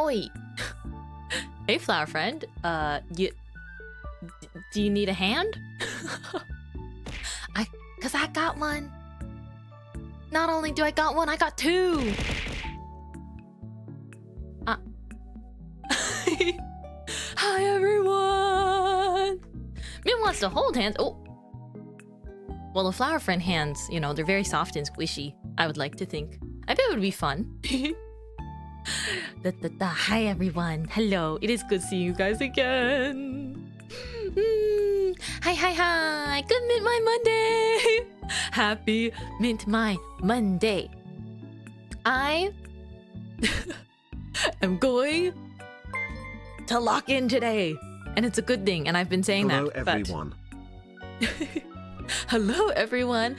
Oi! Hey, flower friend. Do you need a hand? Cause I got one. Not only do I got one, I got two. Hi everyone. Min wants to hold hands. Oh. Well, the flower friend hands, you know, they're very soft and squishy. I would like to think. I bet it would be fun. Hi everyone. Hello. It is good seeing you guys again. Hi. Good Mintmai Monday. Happy Mintmai Monday. I am going to lock in today. And it's a good thing. And I've been saying Hello, that. everyone. Hello, everyone.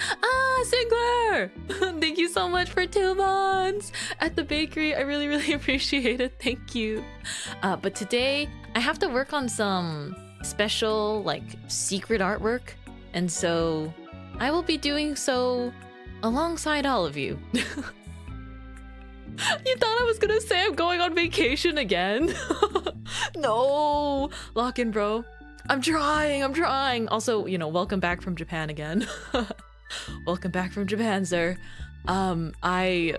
Sinclair! Thank you so much for 2 months at the bakery. I really appreciate it. Thank you. But today, I have to work on some special, like, secret artwork. And so, I will be doing so alongside all of you. You thought I was gonna say I'm going on vacation again? No! Lock in, bro. I'm trying. Also, you know, welcome back from Japan again. Welcome back from Japan, sir. I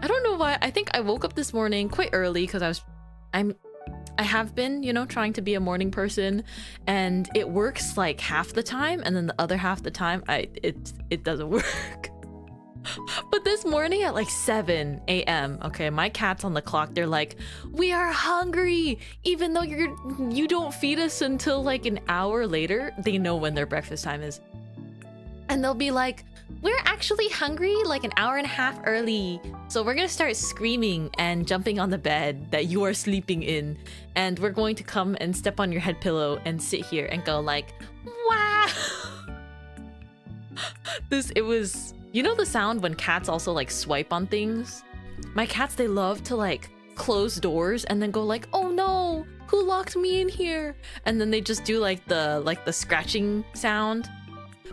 don't know why. I think I woke up this morning quite early because I have been, you know, trying to be a morning person, and it works like half the time, and then the other half the time it doesn't work. But this morning at like 7 a.m. okay, my cat's on the clock. They're like, we are hungry, even though you don't feed us until like an hour later. They know when their breakfast time is, and they'll be like, we're actually hungry like an hour and a half early, so we're gonna start screaming and jumping on the bed that you are sleeping in, and we're going to come and step on your head pillow and sit here and go like, wow. It was, you know, the sound when cats also like swipe on things? My cats, they love to like close doors and then go like, oh no, who locked me in here? And then they just do like the scratching sound.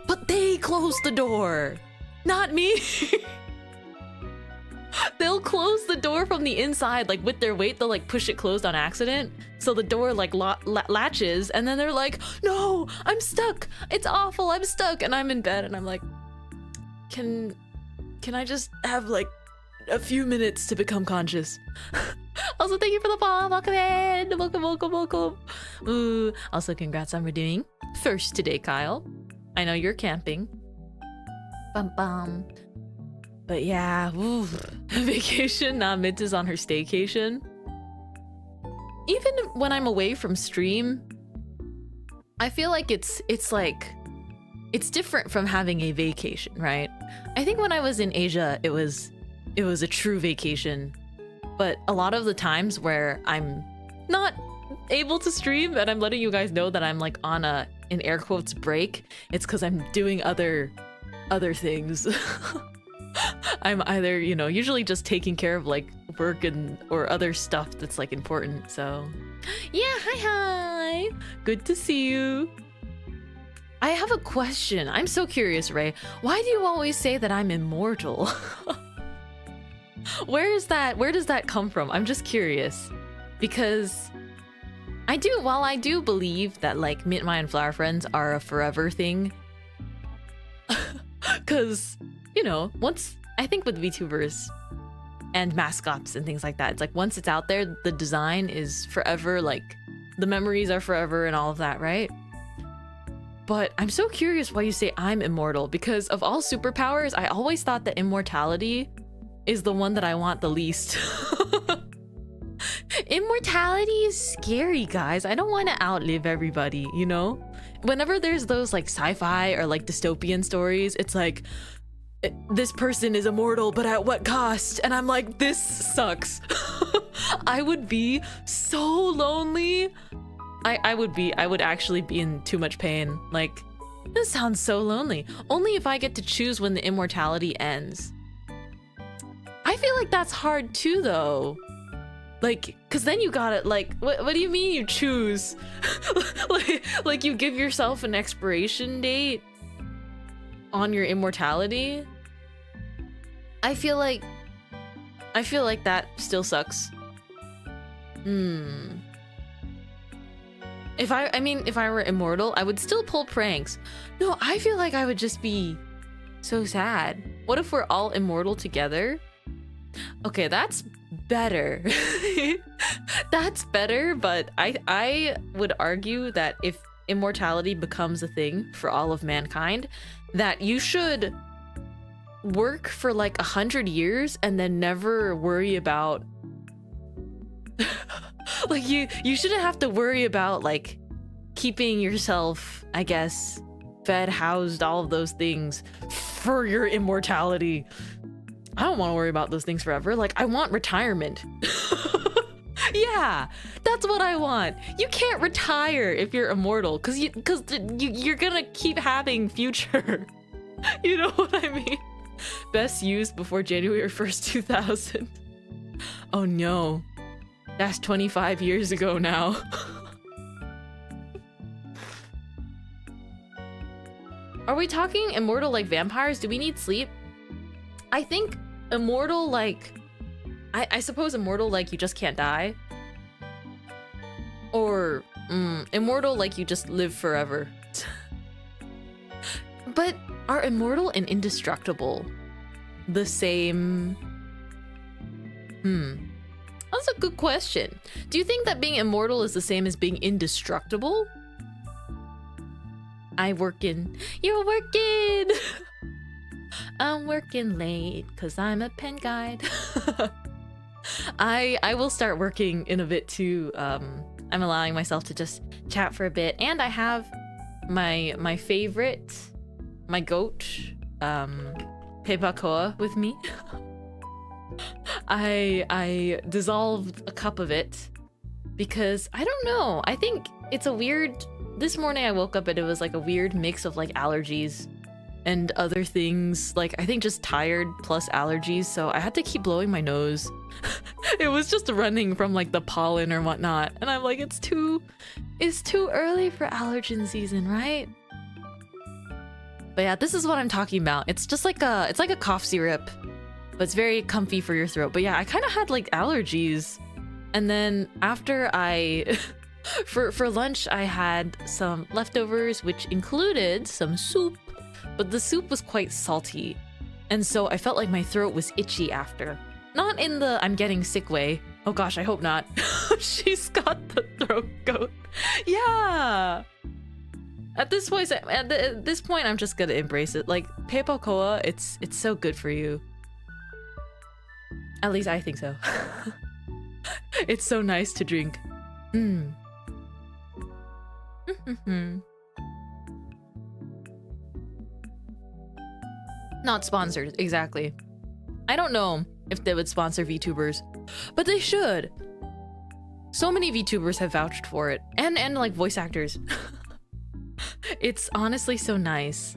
But they close the door, not me. They'll close the door from the inside, like with their weight, they'll like push it closed on accident. So the door like latches, and then they're like, no, I'm stuck. It's awful, I'm stuck. And I'm in bed and I'm like, can I just have like a few minutes to become conscious? Also, thank you for the follow. Welcome in. Welcome. Ooh. Also, congrats on redeeming first today, Kyle. I know you're camping. Bum. But yeah, ooh, vacation. Nah, Mint is on her staycation. Even when I'm away from stream, I feel like it's different from having a vacation, right? I think when I was in Asia, it was a true vacation. But a lot of the times where I'm not able to stream and I'm letting you guys know that I'm like on in air quotes break, it's because I'm doing other things. I'm either, you know, usually just taking care of like work or other stuff that's like important. So yeah, hi. Good to see you. I have a question. I'm so curious, Ray. Why do you always say that I'm immortal? Where does that come from? I'm just curious. Because while I do believe that like Mintmai and Flower Friends are a forever thing. Cause, you know, once I think with VTubers and mascots and things like that, it's like once it's out there, the design is forever, like the memories are forever and all of that, right? But I'm so curious why you say I'm immortal, because of all superpowers, I always thought that immortality is the one that I want the least. Immortality is scary, guys. I don't want to outlive everybody, you know? Whenever there's those like sci-fi or like dystopian stories, it's like, this person is immortal, but at what cost? And I'm like, this sucks. I would be so lonely. I would actually be in too much pain. Like, this sounds so lonely. Only if I get to choose when the immortality ends. I feel like that's hard too, though. Like, cause then you gotta, like, what do you mean you choose? like you give yourself an expiration date on your immortality? I feel like that still sucks. Hmm. If I were immortal, I would still pull pranks. No, I feel like I would just be so sad. What if we're all immortal together? Okay, that's better. That's better, but I would argue that if immortality becomes a thing for all of mankind, that you should work for like 100 years and then never worry about like you shouldn't have to worry about like keeping yourself, I guess, fed, housed, all of those things for your immortality. I don't want to worry about those things forever. Like, I want retirement. Yeah, that's what I want. You can't retire if you're immortal because you're gonna keep having future. You know what I mean? Best used before January 1st, 2000. Oh no. That's 25 years ago now. Are we talking immortal like vampires? Do we need sleep? I think immortal like... I suppose immortal like you just can't die. Or immortal like you just live forever. But are immortal and indestructible the same? That's a good question. Do you think that being immortal is the same as being indestructible? You're working! I'm working late because I'm a pen guide. I will start working in a bit too. I'm allowing myself to just chat for a bit, and I have my favorite, my goat, Pepakoa with me. I dissolved a cup of it because I don't know. I think it's a weird. This morning I woke up and it was like a weird mix of like allergies and other things, like I think just tired plus allergies, so I had to keep blowing my nose. It was just running from like the pollen or whatnot, and I'm like, it's too early for allergen season, right? But yeah, this is what I'm talking about. It's just like it's like a cough syrup, but it's very comfy for your throat. But yeah, I kind of had like allergies, and then after I for lunch I had some leftovers, which included some soup. But the soup was quite salty, and so I felt like my throat was itchy after. Not in the I'm getting sick way. Oh gosh, I hope not. She's got the throat goat. Yeah. At this point, I'm just gonna embrace it. Like Pepakoa, it's so good for you. At least I think so. It's so nice to drink. Not sponsored, exactly. I don't know if they would sponsor VTubers, but they should. So many VTubers have vouched for it, and like voice actors. It's honestly so nice.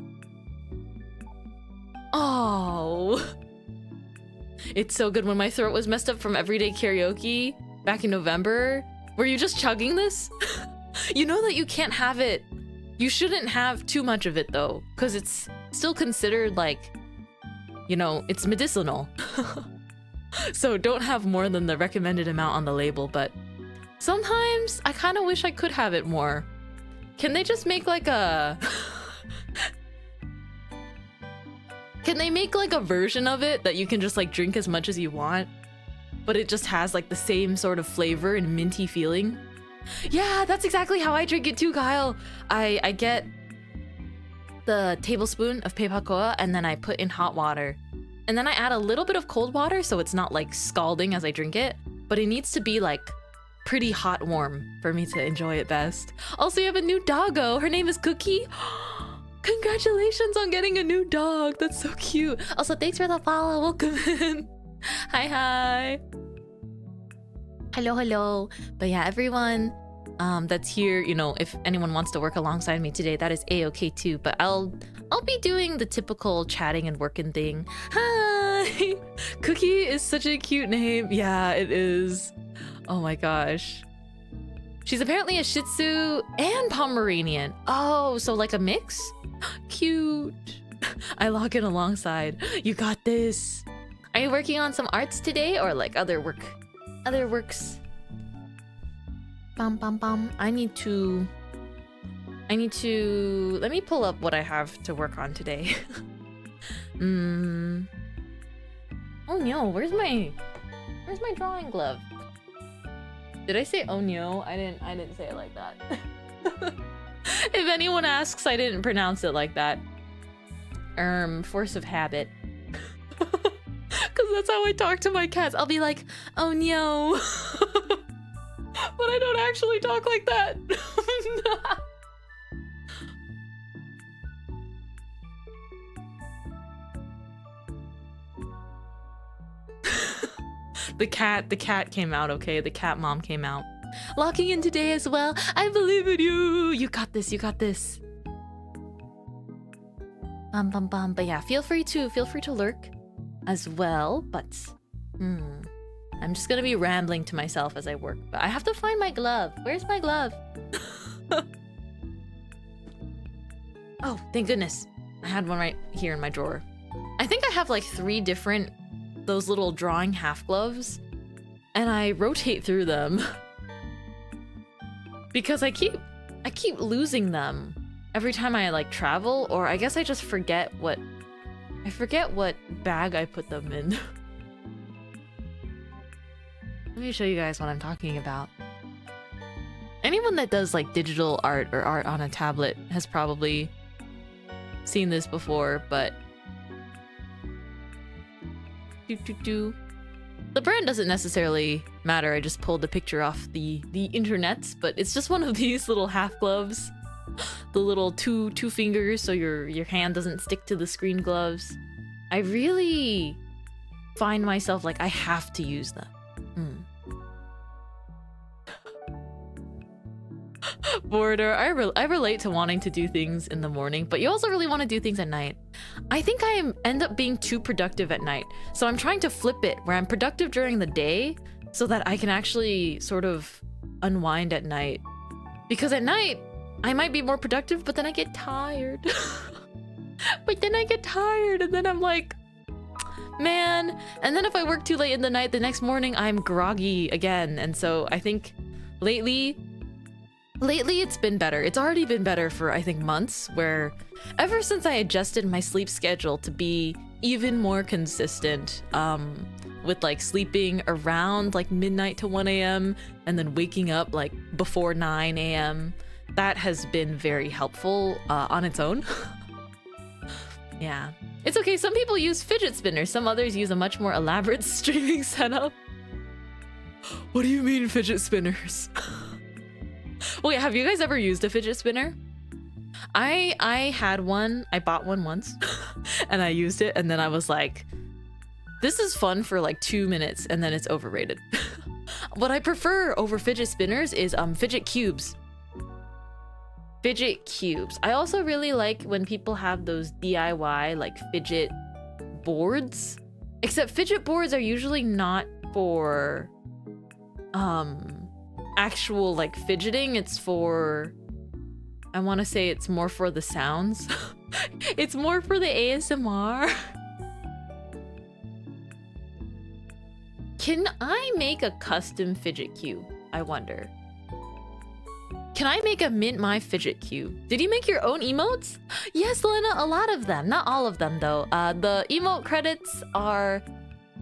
Oh, it's so good. When my throat was messed up from everyday karaoke back in November, were you just chugging this? You know that you can't have it. You shouldn't have too much of it though, because it's still considered like, you know, it's medicinal. So don't have more than the recommended amount on the label, but sometimes I kind of wish I could have it more. Can they just make like a... Can they make like a version of it that you can just like drink as much as you want, but it just has like the same sort of flavor and minty feeling? Yeah, that's exactly how I drink it too, Kyle. I get the tablespoon of Pepakoa and then I put in hot water. And then I add a little bit of cold water so it's not like scalding as I drink it, but it needs to be like pretty hot warm for me to enjoy it best. Also, you have a new doggo. Her name is Cookie. Congratulations on getting a new dog. That's so cute. Also, thanks for the follow. Welcome in. Hi. Hello. But yeah, everyone that's here, you know, if anyone wants to work alongside me today, that is a-okay too. But I'll be doing the typical chatting and working thing. Hi. Cookie is such a cute name. Yeah, it is. Oh my gosh. She's apparently a Shih Tzu and Pomeranian. Oh, so like a mix? Cute. I log in alongside. You got this. Are you working on some arts today or like other works? Bum bum bum. I need to let me pull up what I have to work on today. Oh no, where's my drawing glove? Did I say oh no? I didn't say it like that. If anyone asks, I didn't pronounce it like that. Force of habit. Cause that's how I talk to my cats. I'll be like, oh no. But I don't actually talk like that. The cat came out, okay? The cat mom came out. Locking in today as well. I believe in you. You got this. You got this. Bum bum bum. But yeah, feel free to lurk as well. But I'm just gonna be rambling to myself as I work. But I have to find my glove. Where's my glove? Oh, thank goodness. I had one right here in my drawer. I think I have like 3 different those little drawing half gloves, and I rotate through them because I keep losing them every time I like travel, or I guess I just forget what bag I put them in. Let me show you guys what I'm talking about. Anyone that does like digital art or art on a tablet has probably seen this before, but the brand doesn't necessarily matter. I just pulled the picture off the internet, but it's just one of these little half gloves. The little two fingers so your hand doesn't stick to the screen gloves. I really find myself like I have to use them. Border, I relate to wanting to do things in the morning, but you also really want to do things at night. I think I end up being too productive at night, so I'm trying to flip it where I'm productive during the day so that I can actually sort of unwind at night. Because at night, I might be more productive, but then I get tired. And then I'm like, man. And then if I work too late in the night, the next morning I'm groggy again. And so I think lately it's been better. It's already been better for, I think, months, where ever since I adjusted my sleep schedule to be even more consistent, with like sleeping around like midnight to 1 a.m. and then waking up like before 9 a.m. That has been very helpful on its own. Yeah. It's okay, some people use fidget spinners, some others use a much more elaborate streaming setup. What do you mean fidget spinners? Wait, have you guys ever used a fidget spinner? I had one. I bought one once and I used it, and then I was like, this is fun for like 2 minutes and then it's overrated. What I prefer over fidget spinners is fidget cubes. Fidget cubes. I also really like when people have those DIY like fidget boards. Except fidget boards are usually not for actual like fidgeting. It's for, I want to say it's more for the sounds. It's more for the ASMR. Can I make a custom fidget cube? I wonder. Can I make a Mintmai fidget cube? Did you make your own emotes? Yes, Lena, a lot of them. Not all of them though. The emote credits are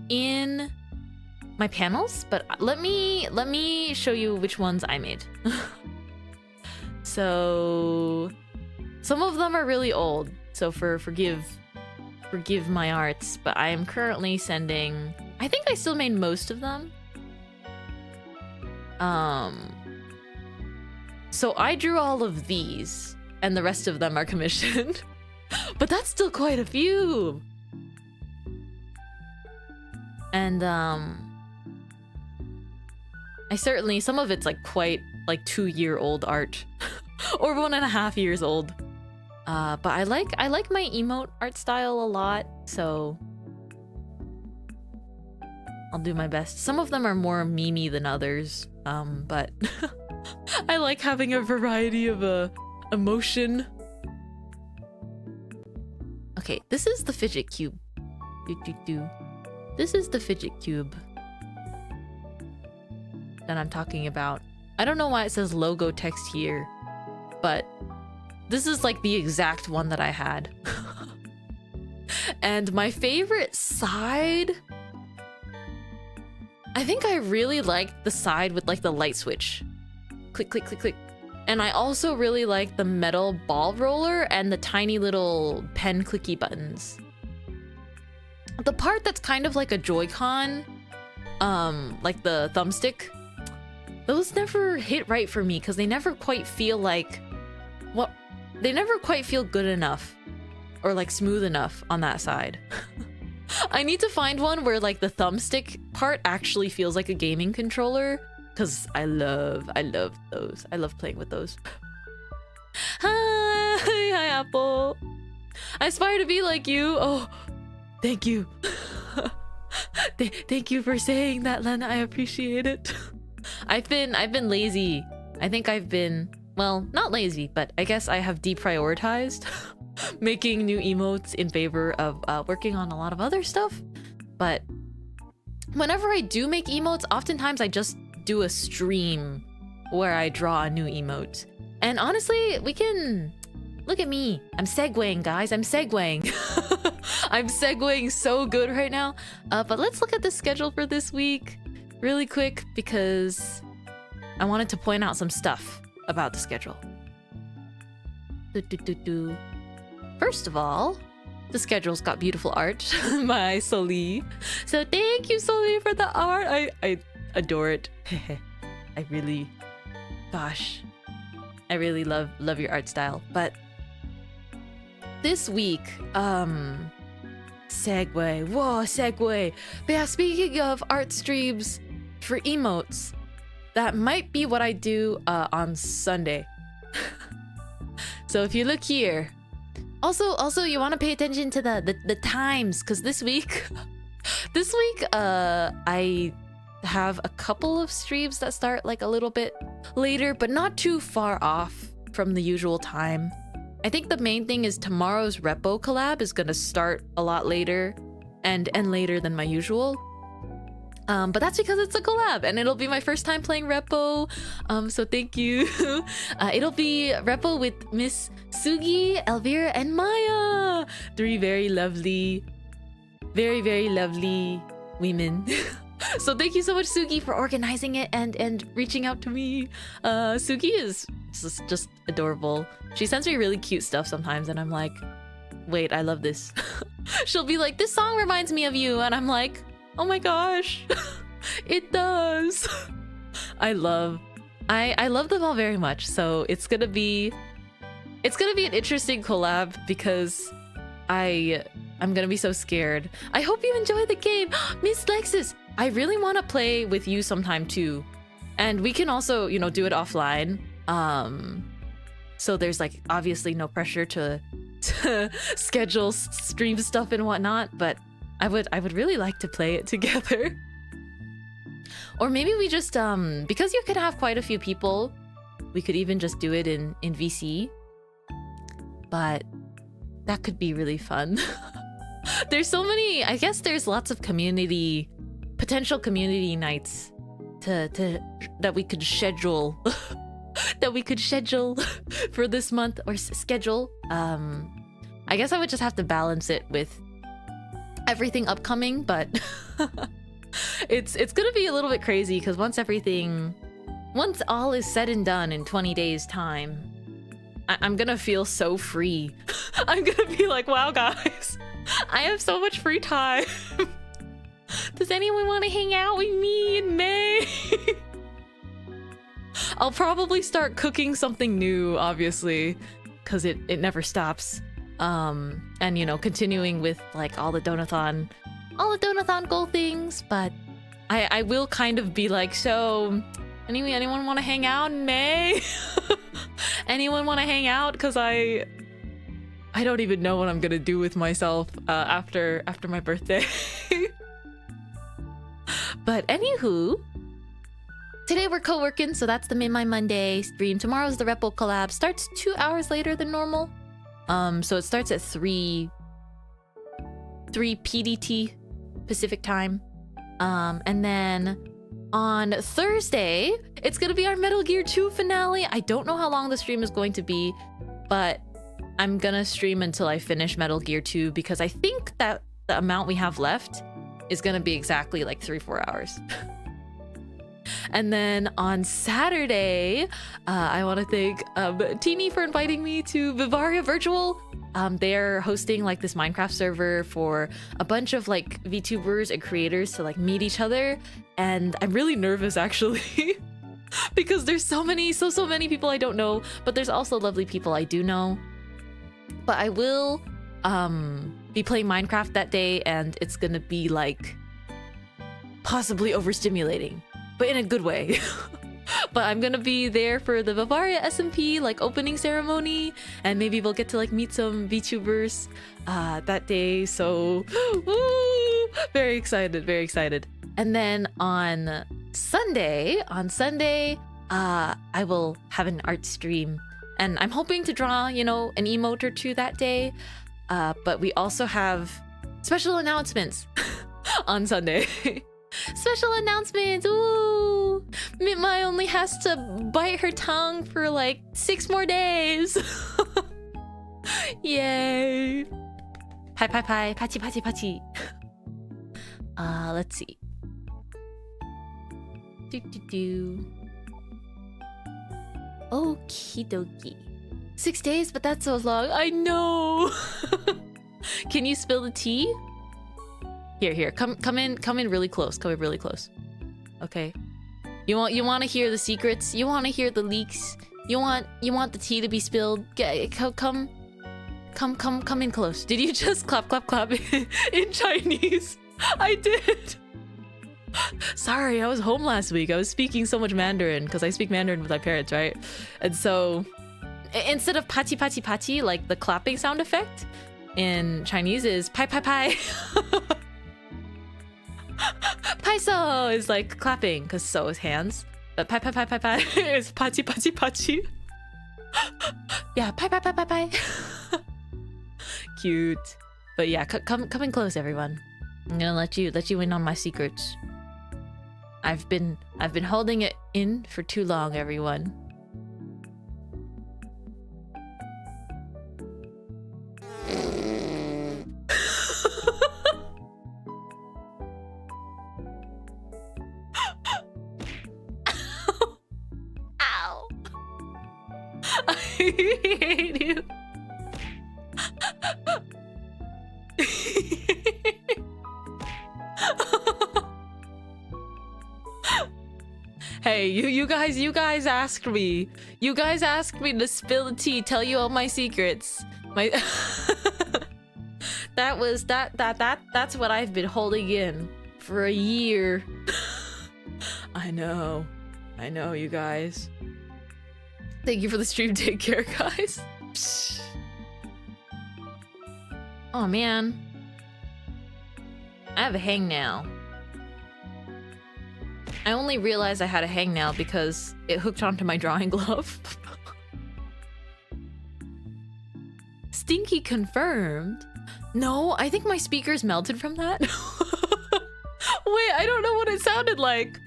in my panels, but let me show you which ones I made. So some of them are really old, so forgive my arts, but I am currently sending, I think I still made most of them. So I drew all of these and the rest of them are commissioned. But that's still quite a few. And I certainly, some of it's like quite like 2-year-old art or 1.5 years old. But I like my emote art style a lot, so I'll do my best. Some of them are more memey than others, but I like having a variety of emotion. Okay, this is the fidget cube. This is the fidget cube that I'm talking about. I don't know why it says logo text here, but this is like the exact one that I had. And my favorite side, I think I really liked the side with like the light switch. Click, click, click, click. And I also really like the metal ball roller and the tiny little pen clicky buttons. The part that's kind of like a Joy-Con, like the thumbstick, those never hit right for me because they never quite feel like they never quite feel good enough or like smooth enough on that side. I need to find one where like the thumbstick part actually feels like a gaming controller, because I love those. I love playing with those. Hi Apple. I aspire to be like you. Oh, thank you. Thank you for saying that, Lena. I appreciate it. I've been lazy. I think I've been, well, not lazy, but I guess I have deprioritized making new emotes in favor of working on a lot of other stuff. But whenever I do make emotes, oftentimes I just do a stream where I draw a new emote. And honestly, we can... Look at me. I'm segueing, guys. I'm segueing. I'm segueing so good right now. But let's look at the schedule for this week really quick because I wanted to point out some stuff about the schedule. First of all, the schedule's got beautiful art by Soli. So thank you, Soli, for the art. I adore it. I really, gosh, I really love your art style. But this week, segue. Whoa, segue. But yeah, speaking of art streams for emotes, that might be what I do on Sunday. So if you look here, also you want to pay attention to the times, because this week, I have a couple of streams that start like a little bit later, but not too far off from the usual time. I think the main thing is tomorrow's Repo collab is gonna start a lot later and end later than my usual. But that's because it's a collab and it'll be my first time playing Repo. So thank you. It'll be Repo with Miss Sugi, Elvira, and Maya. Three very lovely women. So thank you so much, Sugi, for organizing it and reaching out to me. Sugi is just adorable. She sends me really cute stuff sometimes and I'm like, wait, I love this. She'll be like, this song reminds me of you, and I'm like, oh my gosh, it does. I love them all very much. So it's gonna be an interesting collab because I'm gonna be so scared. I hope you enjoy the game. Miss Lexus, I really want to play with you sometime too, and we can also, you know, do it offline. So there's like obviously no pressure to schedule stream stuff and whatnot, but I would really like to play it together. Or maybe we just because you could have quite a few people, we could even just do it in VC. But that could be really fun. There's so many, I guess there's lots of potential community nights that we could schedule for this month, or schedule. I guess I would just have to balance it with everything upcoming, but it's gonna be a little bit crazy because once all is said and done in 20 days time, I'm gonna feel so free. I'm gonna be like, wow guys, I have so much free time. Does anyone want to hang out with me in May? I'll probably start cooking something new, obviously, because it never stops. And you know, continuing with like all the donathon goal things, but I will kind of be like, so anyway, anyone want to hang out in May? Anyone want to hang out? Because I don't even know what I'm gonna do with myself after my birthday. But anywho, today we're co-working, so that's the Mintmai Monday stream. Tomorrow's the Repo collab. Starts 2 hours later than normal. So it starts at 3 PDT Pacific time. And then on Thursday, it's gonna be our Metal Gear 2 finale. I don't know how long the stream is going to be, but I'm gonna stream until I finish Metal Gear 2 because I think that the amount we have left is gonna be exactly like 3-4 hours. And then on Saturday, I want to thank Teeny for inviting me to Vivaria Virtual. They're hosting like this Minecraft server for a bunch of like VTubers and creators to like meet each other. And I'm really nervous actually because there's so many people I don't know, but there's also lovely people I do know. But I will be playing Minecraft that day, and it's gonna be like possibly overstimulating, but in a good way. But I'm gonna be there for the Bavaria SMP like opening ceremony, and maybe we'll get to like meet some VTubers that day. So woo, very excited. And then on Sunday, I will have an art stream, and I'm hoping to draw, you know, an emote or two that day. But we also have special announcements on Sunday. Special announcements! Ooh! Mintmai only has to bite her tongue for like 6 more days. Yay! Pie, patchy. Let's see. Okie dokie. 6 days, but that's so long. I know. Can you spill the tea? Here. Come in really close. Come in really close. Okay. You want to hear the secrets? You want to hear the leaks? You want the tea to be spilled? Come in close. Did you just clap in Chinese? I did. Sorry, I was home last week. I was speaking so much Mandarin because I speak Mandarin with my parents, right? And so instead of pachi, like the clapping sound effect in Chinese is pai. Paiso is like clapping because so is hands. But pai is pachi. Yeah, pai. Cute. But yeah, come in close, everyone. I'm gonna let you in on my secrets. I've been holding it in for too long, everyone. Ow. I hate you. Hey, you guys asked me. You guys asked me to spill the tea, tell you all my secrets. That's what I've been holding in for a year. I know, you guys. Thank you for the stream. Take care, guys. Psh. Oh man, I have a hangnail. I only realized I had a hangnail because it hooked onto my drawing glove. Stinky confirmed. No, I think my speakers melted from that. Wait, I don't know what it sounded like.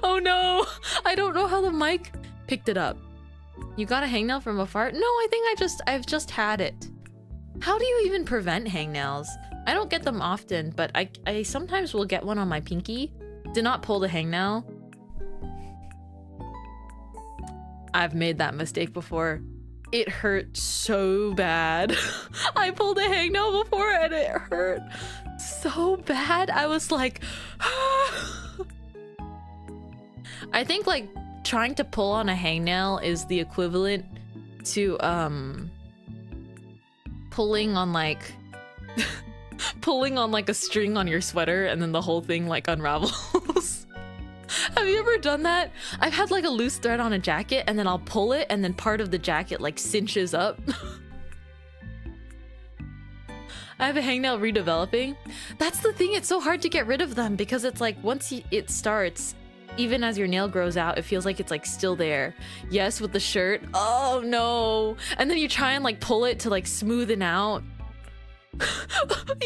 Oh no, I don't know how the mic picked it up. You got a hangnail from a fart? No, I think I've just had it. How do you even prevent hangnails? I don't get them often, but I sometimes will get one on my pinky. Do not pull the hangnail. I've made that mistake before. It hurt so bad. I pulled a hangnail before and it hurt so bad. I was like, I think like trying to pull on a hangnail is the equivalent to pulling on like a string on your sweater and then the whole thing like unravels. Have you ever done that? I've had like a loose thread on a jacket and then I'll pull it and then part of the jacket like cinches up. I have a hangnail redeveloping. That's the thing, it's so hard to get rid of them because it's like once it starts, even as your nail grows out, it feels like it's like still there. Yes, with the shirt. Oh no. And then you try and like pull it to like smoothen out.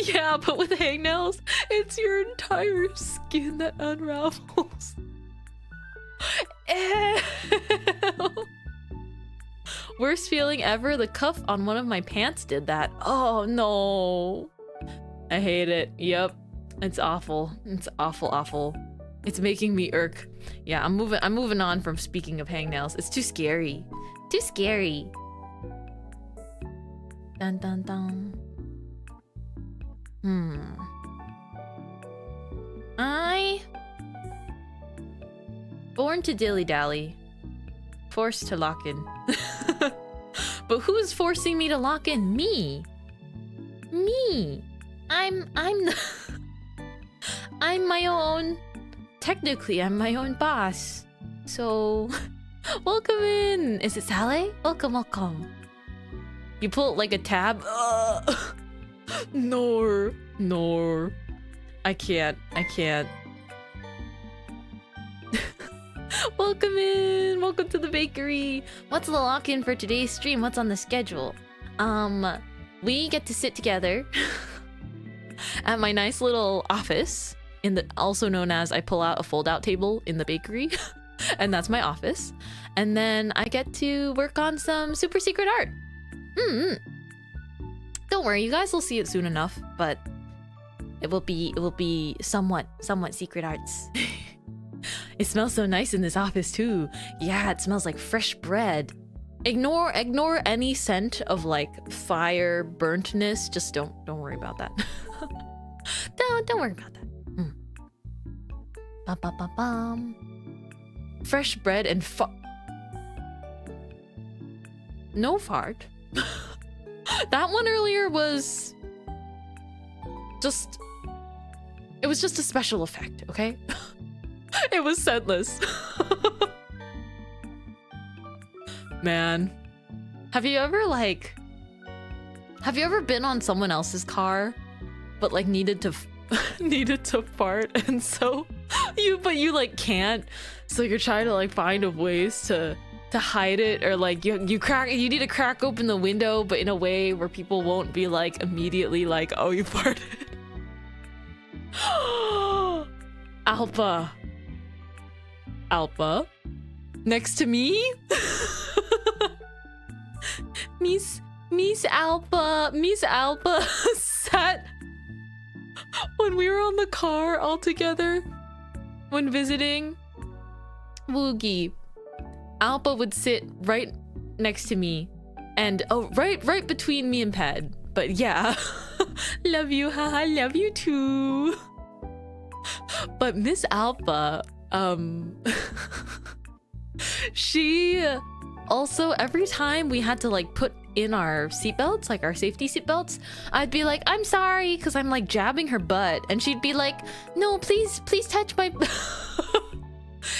Yeah, but with hangnails, it's your entire skin that unravels. Ew. Worst feeling ever, the cuff on one of my pants did that. Oh no. I hate it. Yep. It's awful. It's awful. It's making me irk. Yeah, I'm moving on from speaking of hangnails. It's too scary. Too scary. Dun dun dun. Born to dilly-dally. Forced to lock in. But who's forcing me to lock in? Me. I'm I'm my own. Technically, I'm my own boss. So, welcome in. Is it Sally? Welcome. You pull like a tab. Nor. I can't. Welcome in. Welcome to the bakery. What's the lock-in for today's stream? What's on the schedule? We get to sit together at my nice little office in the, also known as, I pull out a fold-out table in the bakery, and that's my office. And then I get to work on some super secret art. Don't worry, you guys will see it soon enough, but it will be somewhat secret arts. It smells so nice in this office too. Yeah, it smells like fresh bread. Ignore any scent of like fire burntness. Just don't worry about that. don't worry about that. Fresh bread and no fart. That one earlier was just, it was just a special effect, okay? It was scentless. Man, have you ever been on someone else's car but like needed to fart, and so you like can't, so you're trying to like find a ways to hide it, or like you need to crack open the window but in a way where people won't be like immediately like, oh, you farted. Alpa next to me. Miss Alpa sat when we were on the car all together when visiting Woogie. Alpa would sit right next to me, and right between me and Ped. But yeah, love you, haha, love you too. But Miss Alpa, she also, every time we had to like put in our seatbelts, like our safety seatbelts, I'd be like, I'm sorry, because I'm like jabbing her butt, and she'd be like, no, please touch my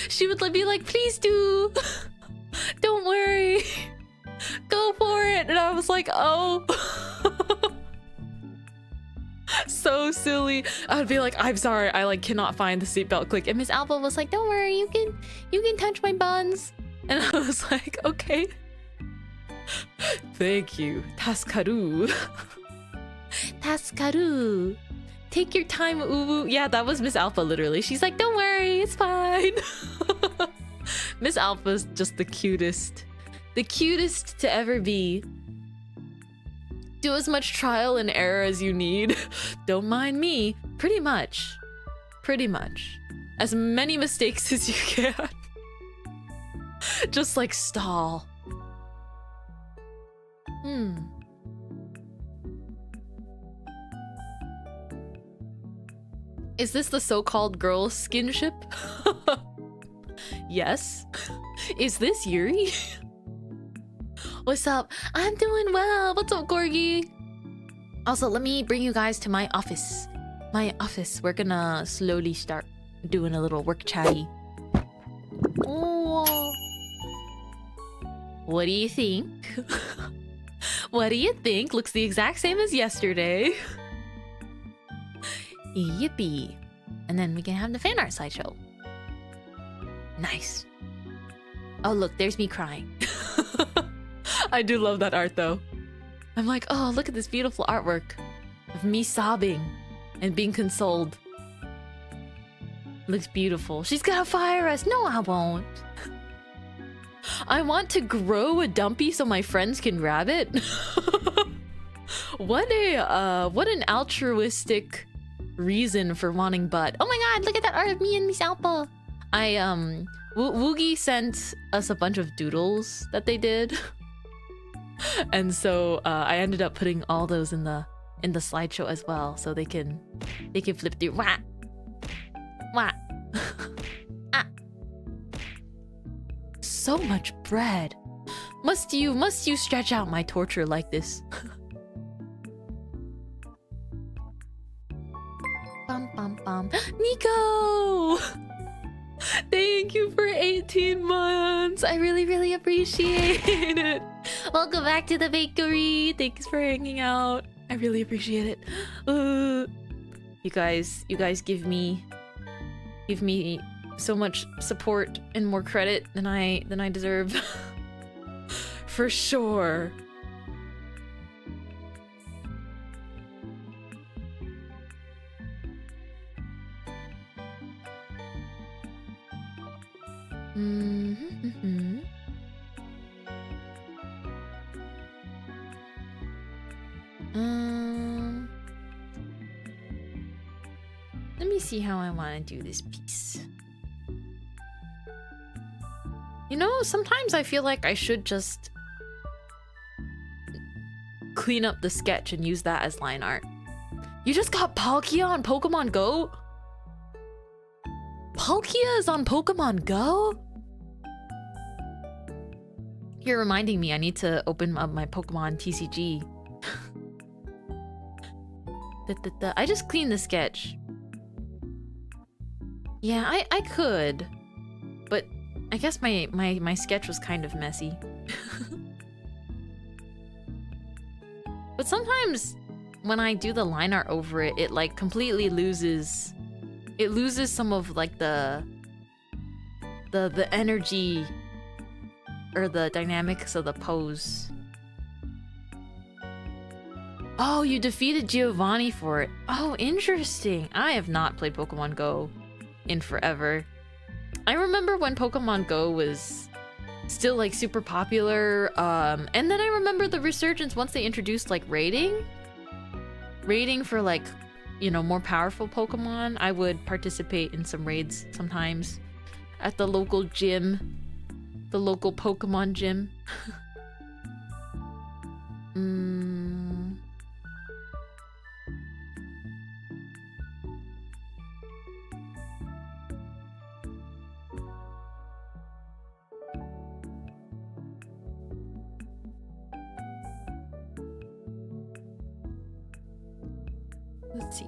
she would be like, please do, don't worry, go for it. And I was like, oh. So silly. I would be like, I'm sorry, I like cannot find the seatbelt click, and Miss Alpha was like, don't worry, you can touch my buns. And I was like, okay. Thank you. Taskaru. Taskaru. Take your time, Uwu. Yeah, that was Miss Alpha, literally. She's like, don't worry, it's fine. Miss Alpha's just the cutest. The cutest to ever be. Do as much trial and error as you need. Don't mind me. Pretty much. As many mistakes as you can. Just like stall. Is this the so-called girl skinship? Yes. Is this Yuri? What's up? I'm doing well. What's up, Corgi? Also, let me bring you guys to my office. We're gonna slowly start doing a little work chatty. Oh. What do you think? What do you think? Looks the exact same as yesterday. Yippee. And then we can have the fan art slideshow. Nice. Oh, look, there's me crying. I do love that art, though. I'm like, oh, look at this beautiful artwork. of me sobbing and being consoled. Looks beautiful. She's gonna fire us. No, I won't. I want to grow a dumpy so my friends can grab it. What an altruistic reason for wanting butt. Oh my god, look at that art of me and Miss Alpa. Woogie sent us a bunch of doodles that they did. And so I ended up putting all those in the slideshow as well, so they can flip through. Wah! Wah! Ah! So much bread. Must you stretch out my torture like this? Bum bum bum. Nico! Thank you for 18 months. I really appreciate it. Welcome back to the bakery. Thanks for hanging out. I really appreciate it. You guys give me so much support and more credit than I deserve. For sure. Let me see how I want to do this piece. You know, sometimes I feel like I should just clean up the sketch and use that as line art. You just got Palkia on Pokemon Go? Palkia is on Pokemon Go? You're reminding me I need to open up my Pokemon TCG. I just cleaned the sketch. Yeah, I could. But I guess my sketch was kind of messy. But sometimes when I do the line art over it, it like completely loses... It loses some of like the energy or the dynamics of the pose. Oh, you defeated Giovanni for it. Oh, interesting. I have not played Pokemon Go in forever. I remember when Pokemon Go was still like super popular, and then I remember the resurgence once they introduced like raiding for like, you know, more powerful Pokemon. I would participate in some raids sometimes at the local gym, the local Pokemon gym. Let's see.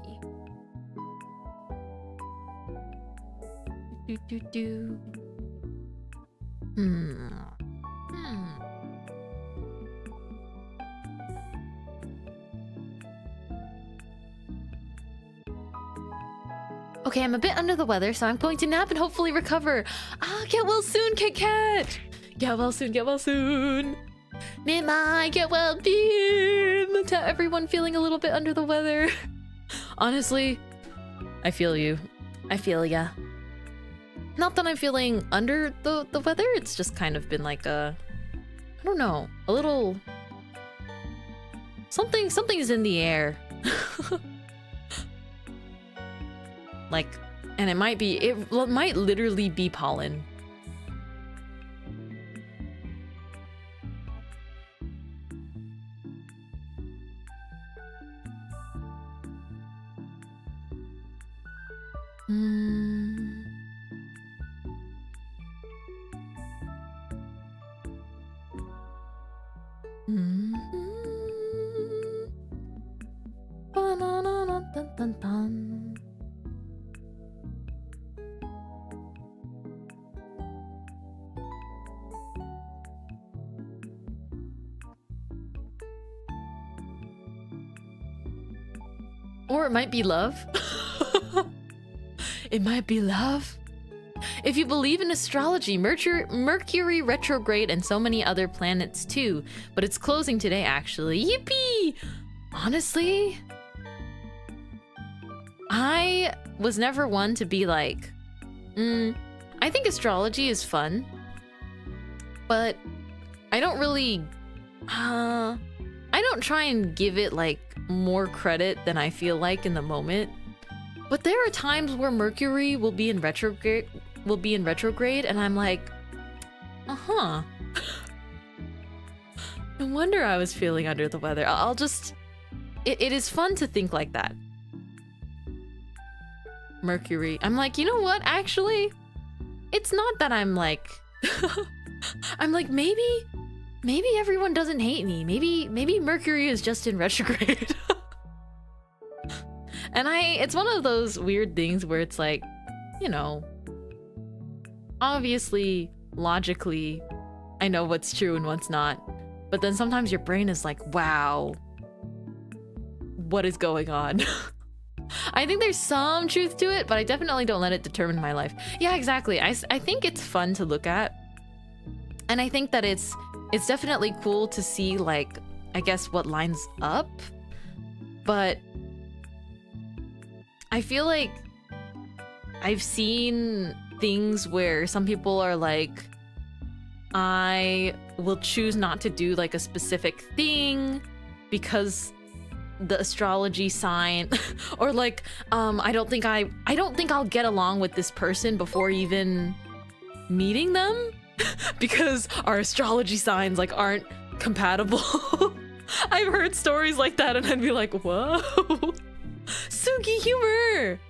Okay, I'm a bit under the weather, so I'm going to nap and hopefully recover. Ah, get well soon, Kit Kat! Get well soon, get well soon! Mintmai, get well soon! To everyone feeling a little bit under the weather. Honestly, I feel you. I feel ya. Not that I'm feeling under the weather, it's just kind of been like a... I don't know, a little... Something's in the air. Like, and it might literally be pollen. Or it might be love. It might be love. If you believe in astrology, Mercury retrograde and so many other planets too. But it's closing today, actually. Yippee! Honestly, I was never one to be like, I think astrology is fun, but I don't really, I don't try and give it like more credit than I feel like in the moment. But there are times where Mercury will be in retrograde, and I'm like, no wonder I was feeling under the weather. I'll just, it is fun to think like that. Mercury. I'm like, you know what? Actually, it's not that I'm like, I'm like, maybe everyone doesn't hate me. Maybe Mercury is just in retrograde. And it's one of those weird things where it's like, you know, obviously, logically, I know what's true and what's not. But then sometimes your brain is like, wow, what is going on? I think there's some truth to it, but I definitely don't let it determine my life. Yeah, exactly. I think it's fun to look at. And I think that it's definitely cool to see, like, I guess what lines up. But I feel like I've seen things where some people are like, I will choose not to do like a specific thing because the astrology sign, or like, I don't think I'll get along with this person before even meeting them because our astrology signs like aren't compatible. I've heard stories like that and I'd be like, whoa. Sugi Humor!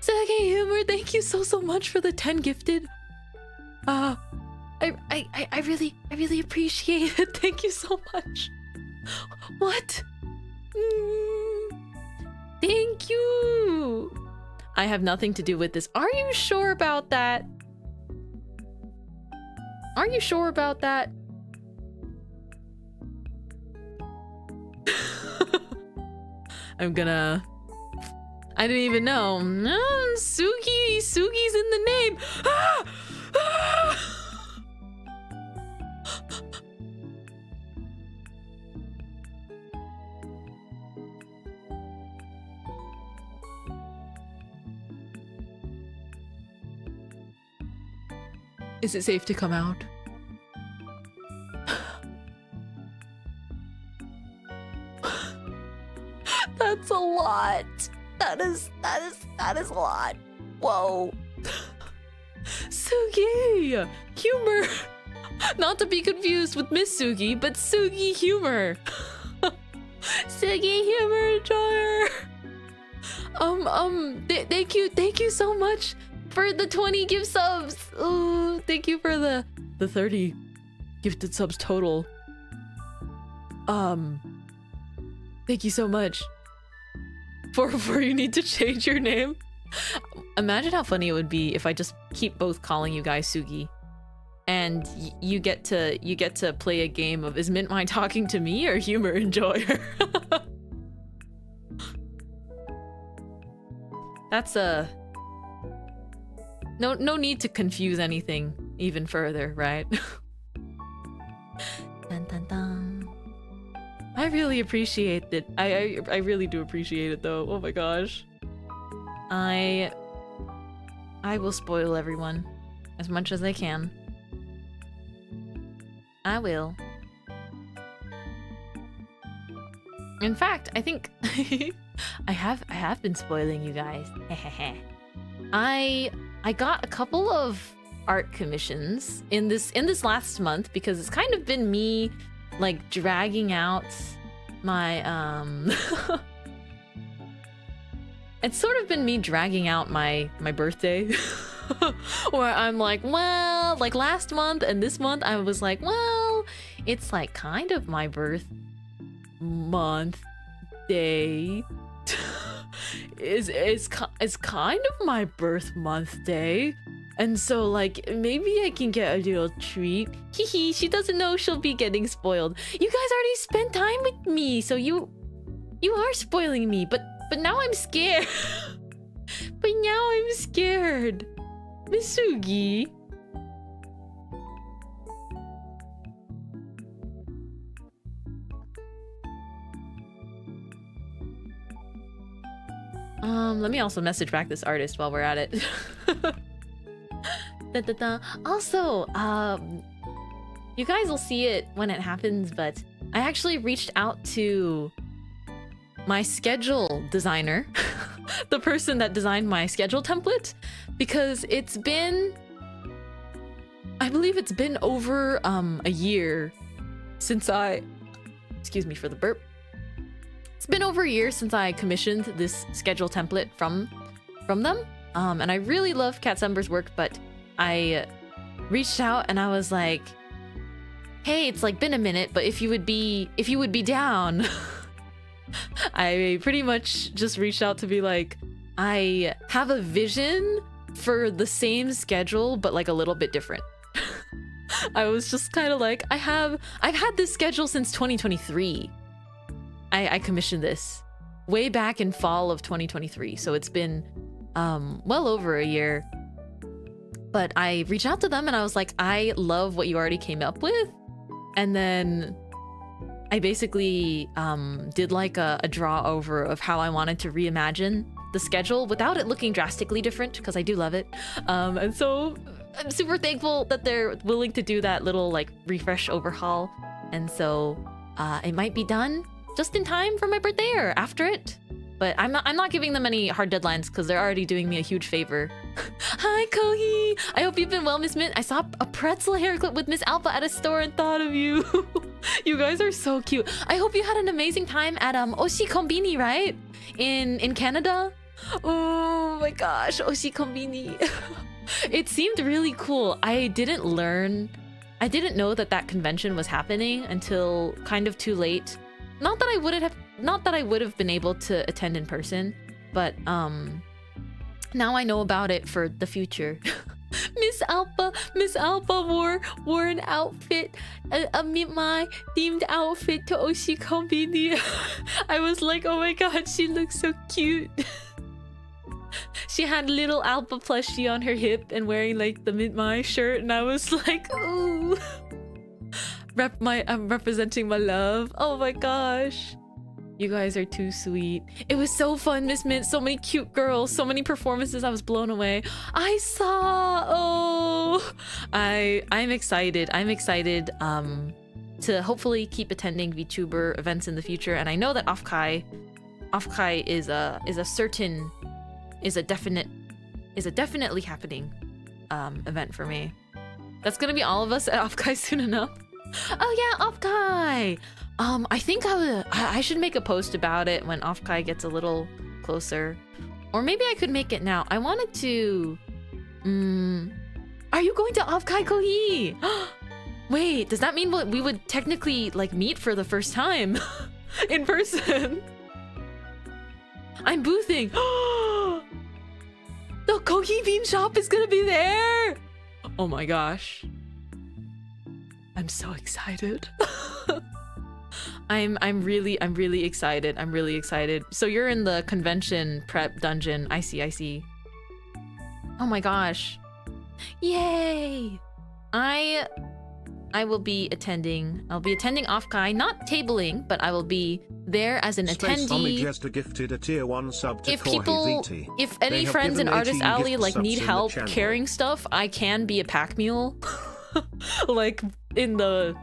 Sugi Humor, thank you so much for the 10 gifted. I really appreciate it. Thank you so much. What? Thank you. I have nothing to do with this. Are you sure about that? Are you sure about that? I didn't even know. Sugi's in the name. Ah! Ah! Is it safe to come out? That's a lot. That is a lot. Whoa. Sugi! Humor! Not to be confused with Miss Sugi, but Sugi Humor. Sugi Humor Enjoyer! Thank you so much for the 20 gift subs. Ooh, thank you for the 30 gifted subs total. Thank you so much. For you need to change your name. Imagine how funny it would be if I just keep both calling you guys Sugi, and you get to play a game of, is Mintmai talking to me or Humor Enjoyer? That's no need to confuse anything even further, right? Dun, dun, dun. I really appreciate it. I really do appreciate it though. Oh my gosh. I will spoil everyone as much as I can. I will. In fact, I think I have been spoiling you guys. I got a couple of art commissions in this last month because it's kind of been me like dragging out my it's sort of been me dragging out my birthday. Where I'm like, well, like last month and this month I was like, well, it's like kind of my birth month day. is kind of my birth month day. And so like maybe I can get a little treat. Hehe, she doesn't know she'll be getting spoiled. You guys already spent time with me, so you are spoiling me, but now I'm scared. But now I'm scared. Misugi. Let me also message back this artist while we're at it. Also, you guys will see it when it happens, but I actually reached out to my schedule designer, the person that designed my schedule template, because it's been, I believe it's been over a year since I, excuse me for the burp. It's been over a year since I commissioned this schedule template from them. And I really love Katsember's work, but I reached out and I was like, hey, it's like been a minute, but if you would be down. I pretty much just reached out to be like, I have a vision for the same schedule, but like a little bit different. I was just kind of like, I've had this schedule since 2023. I commissioned this way back in fall of 2023. So it's been well over a year. But I reached out to them and I was like, I love what you already came up with. And then I basically did like a draw over of how I wanted to reimagine the schedule without it looking drastically different, because I do love it. And so I'm super thankful that they're willing to do that little like refresh overhaul. And so it might be done just in time for my birthday or after it. But I'm not giving them any hard deadlines because they're already doing me a huge favor. Hi, Kohi! I hope you've been well, Miss Mint. I saw a pretzel haircut with Miss Alpha at a store and thought of you. You guys are so cute. I hope you had an amazing time at Oshi Konbini, right? In Canada? Oh my gosh, Oshi Konbini. It seemed really cool. I didn't know that convention was happening until kind of too late. Not that I would have been able to attend in person, but now I know about it for the future. Miss Alpha wore an outfit, a Mintmai themed outfit to Oshi Konbini. I was like, oh my god, she looks so cute. She had little Alpha plushie on her hip and wearing like the Mintmai shirt, and I was like, ooh. I'm representing my love. Oh my gosh. You guys are too sweet. It was so fun, Miss Mint. So many cute girls, so many performances. I was blown away. I saw. Oh, I'm excited. I'm excited to hopefully keep attending VTuber events in the future. And I know that Offkai is a definitely happening event for me. That's gonna be all of us at Offkai soon enough. Oh yeah, Offkai! I think I should make a post about it when Offkai gets a little closer. Or maybe I could make it now. I wanted to... Are you going to Offkai, Kohi? Wait, does that mean we would technically like meet for the first time? In person? I'm boothing! The Kohi Bean shop is gonna be there! Oh my gosh. I'm so excited. I'm really excited. I'm really excited. So you're in the convention prep dungeon. I see. Oh my gosh. Yay! I will be attending. I'll be attending Offkai, not tabling, but I will be there as an attendee. Just gifted a tier 1 sub to if any friends in Artist Alley like need help carrying stuff, I can be a pack mule. Like in the,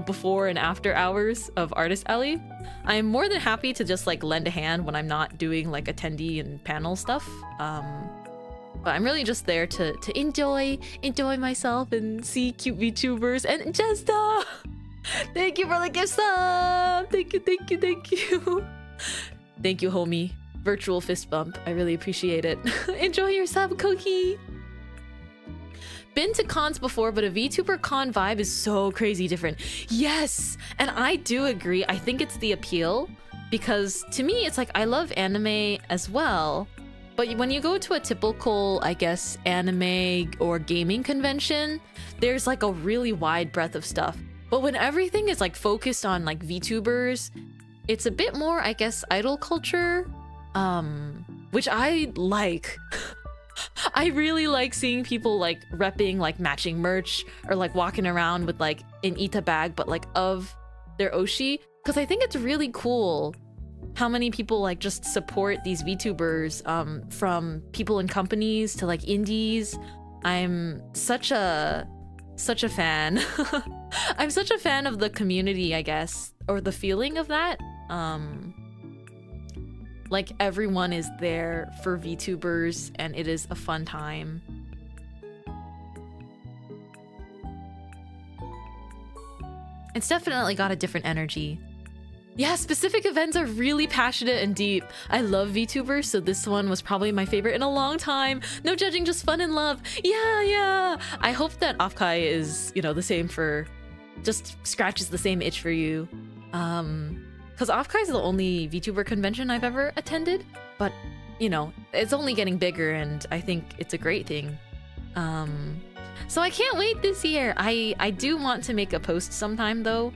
before and after hours of Artist Alley. I'm more than happy to just like lend a hand when I'm not doing like attendee and panel stuff. But I'm really just there to enjoy myself and see cute VTubers. And Jesta! Thank you for the gift sub! Thank you. Thank you, homie. Virtual fist bump. I really appreciate it. Enjoy your sub, Koki! Been to cons before, but a VTuber con vibe is so crazy different. Yes! And I do agree. I think it's the appeal. Because to me, it's like, I love anime as well. But when you go to a typical, I guess, anime or gaming convention, there's like a really wide breadth of stuff. But when everything is like focused on like VTubers, it's a bit more, I guess, idol culture, which I like. I really like seeing people like repping like matching merch or like walking around with like an Ita bag, but like of their Oshi, because I think it's really cool how many people like just support these VTubers, from people in companies to like indies. I'm such a fan. I'm such a fan of the community, I guess, or the feeling of that. Like everyone is there for VTubers and it is a fun time. It's definitely got a different energy. Yeah, specific events are really passionate and deep. I love VTubers, so this one was probably my favorite in a long time. No judging, just fun and love. Yeah. I hope that Offkai is, you know, the same for... just scratches the same itch for you. Because Offkai is the only VTuber convention I've ever attended. But, you know, it's only getting bigger and I think it's a great thing. So I can't wait this year. I do want to make a post sometime though.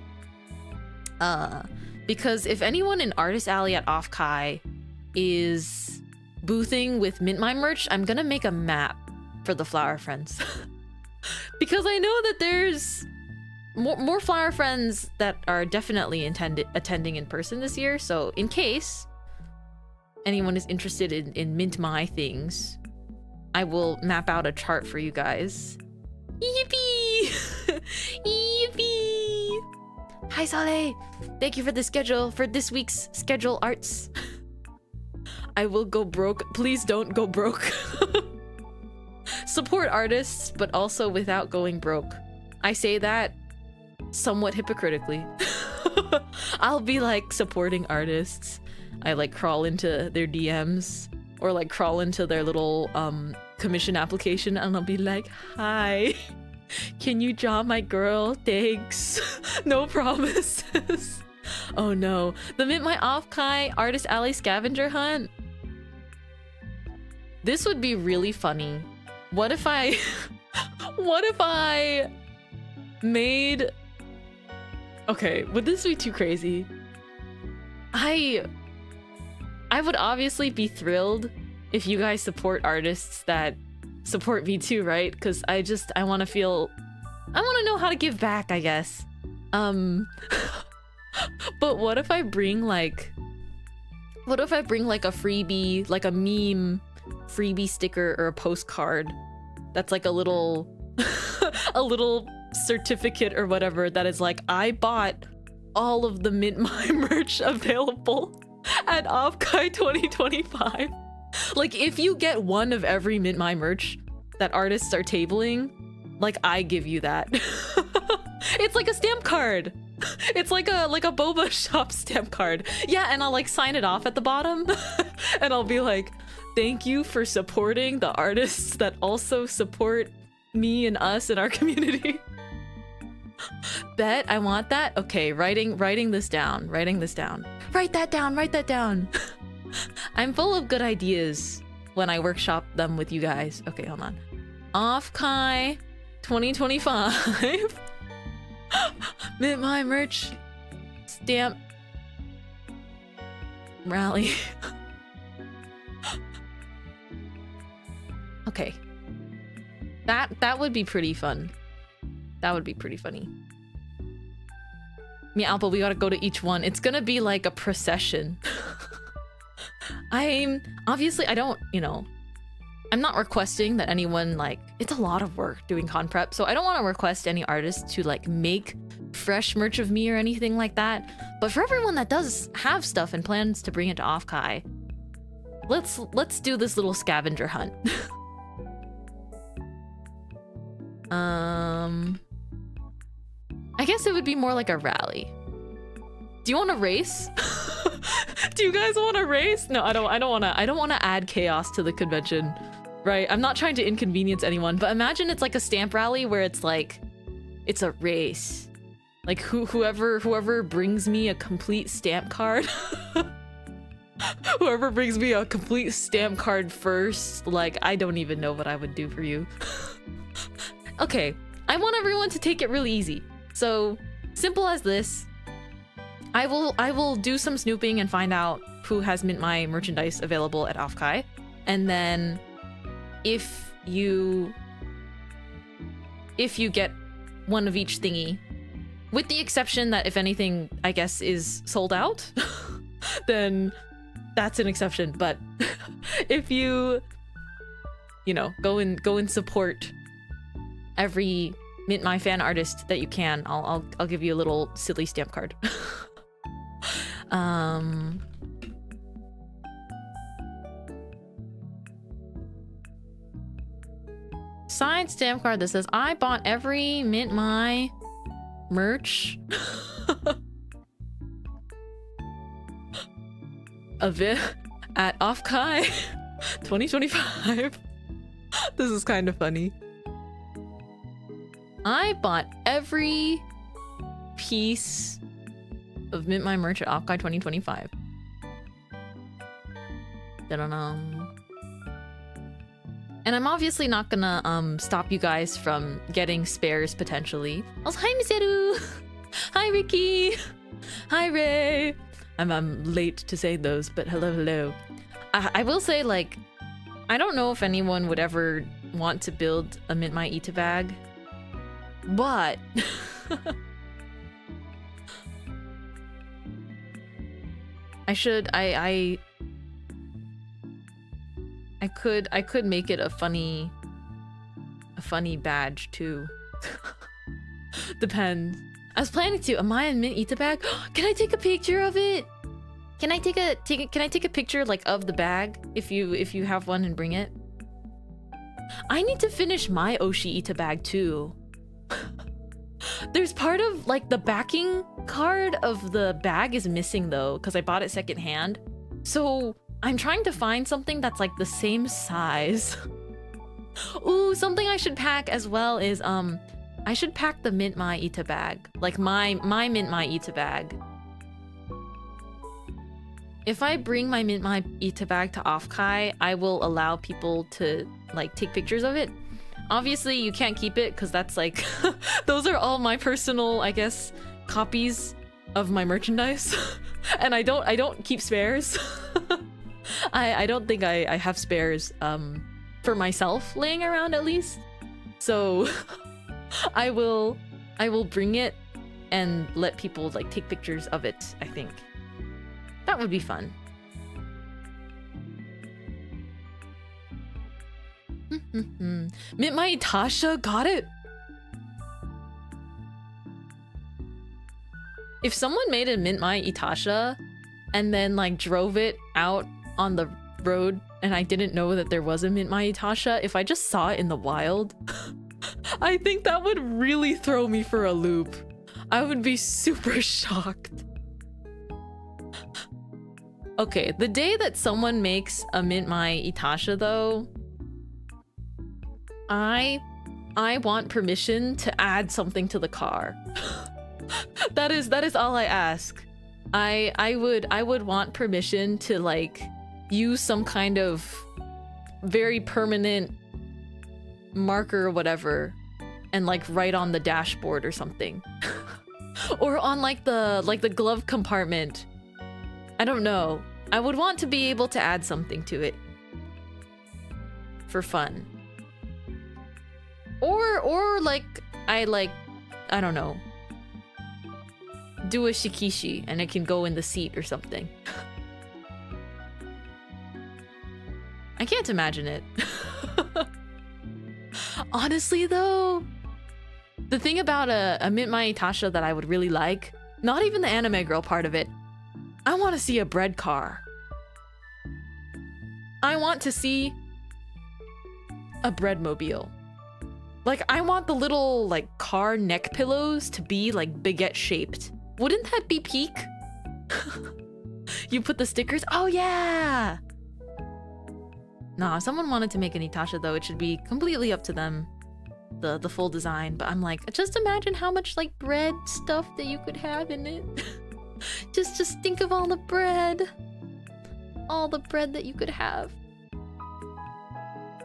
Because if anyone in Artist Alley at Offkai is boothing with Mintmai merch, I'm gonna make a map for the Flower Friends. Because I know that there's more Flower Friends that are definitely attending in person this year. So in case anyone is interested in Mintmai things, I will map out a chart for you guys. Yippee! Yippee! Hi Saleh! Thank you for the schedule, for this week's schedule arts. I will go broke. Please don't go broke. Support artists, but also without going broke. I say that somewhat hypocritically. I'll be like supporting artists. I like crawl into their DMs or like crawl into their little commission application and I'll be like, hi, can you draw my girl? Thanks. No promises. Oh no. The Mintmai Offkai Artist Alley scavenger hunt. This would be really funny. What if I made... Okay, would this be too crazy? I would obviously be thrilled if you guys support artists that support me too, right? Because I want to know how to give back, I guess. But what if I bring like a freebie, like a meme freebie sticker or a postcard that's like a little a little certificate or whatever that is like, I bought all of the Mintmai merch available at Offkai 2025. Like if you get one of every Mintmai merch that artists are tabling, like I give you that. It's like a stamp card. It's like a boba shop stamp card. Yeah, and I'll like sign it off at the bottom and I'll be like, thank you for supporting the artists that also support me and us in our community. Bet I want that. Okay, writing this down. Write that down. I'm full of good ideas when I workshop them with you guys. Okay, hold on. Offkai 2025. Mintmai merch stamp rally. Okay. That would be pretty fun. That would be pretty funny. Me, Alpha, we gotta go to each one. It's gonna be like a procession. I'm not requesting that anyone like, it's a lot of work doing con prep, so I don't want to request any artists to like make fresh merch of me or anything like that. But for everyone that does have stuff and plans to bring it to Offkai, let's do this little scavenger hunt. I guess it would be more like a rally. Do you want to race? Do you guys want to race? No, I don't want to add chaos to the convention, right? I'm not trying to inconvenience anyone, but imagine it's like a stamp rally where it's like, it's a race. Like whoever brings me a complete stamp card, whoever brings me a complete stamp card first, like I don't even know what I would do for you. Okay, I want everyone to take it really easy. So simple as this. I will do some snooping and find out who has Mintmai merchandise available at Offkai. And then if you get one of each thingy, with the exception that if anything, I guess, is sold out, then that's an exception. But if you know, go and support every Mintmai fan artist that you can, I'll give you a little silly stamp card. Signed stamp card that says, I bought every Mintmai merch of it at Offkai 2025. This is kind of funny. I bought every piece of Mintmai merch at Offkai 2025. Da-da-dum. And I'm obviously not gonna stop you guys from getting spares potentially. Also, hi Miseru! Hi Ricky! Hi Ray! I'm late to say those, but hello. I will say, like, I don't know if anyone would ever want to build a Mintmai Ita bag, but I could make it a funny badge too. Depends. I was planning to. Am I a Mint Ita bag? Can I take a picture of it? Can I take a picture like of the bag if you have one and bring it? I need to finish my Oshi Ita bag too. There's part of like the backing card of the bag is missing though, because I bought it secondhand. So I'm trying to find something that's like the same size. Ooh, something I should pack as well is I should pack the Mintmai Ita bag, like my Mintmai Ita bag. If I bring my Mintmai Ita bag to Offkai, I will allow people to like take pictures of it. Obviously, you can't keep it because that's like those are all my personal, I guess, copies of my merchandise, and I don't keep spares. I don't think I have spares for myself laying around at least. So I will bring it and let people like take pictures of it, I think. That would be fun. Mintmai Tasha got it. If someone made a Mintmai Itasha and then like drove it out on the road and I didn't know that there was a Mintmai Itasha, if I just saw it in the wild, I think that would really throw me for a loop. I would be super shocked. Okay, the day that someone makes a Mintmai Itasha though, I want permission to add something to the car. That is all I ask. I would want permission to like use some kind of very permanent marker or whatever and like write on the dashboard or something. Or on like the glove compartment. I don't know. I would want to be able to add something to it for fun. Or like I don't know, do a shikishi and it can go in the seat or something. I can't imagine it. Honestly though, the thing about a Mintmai Tasha that I would really like, not even the anime girl part of it, I want to see a bread car. I want to see a breadmobile. Like, I want the little, like, car neck pillows to be, like, baguette shaped. Wouldn't that be peak? You put the stickers? Oh, yeah! Nah, if someone wanted to make an Itasha, though, it should be completely up to them. The full design. But I'm like, just imagine how much, like, bread stuff that you could have in it. Just think of all the bread. All the bread that you could have.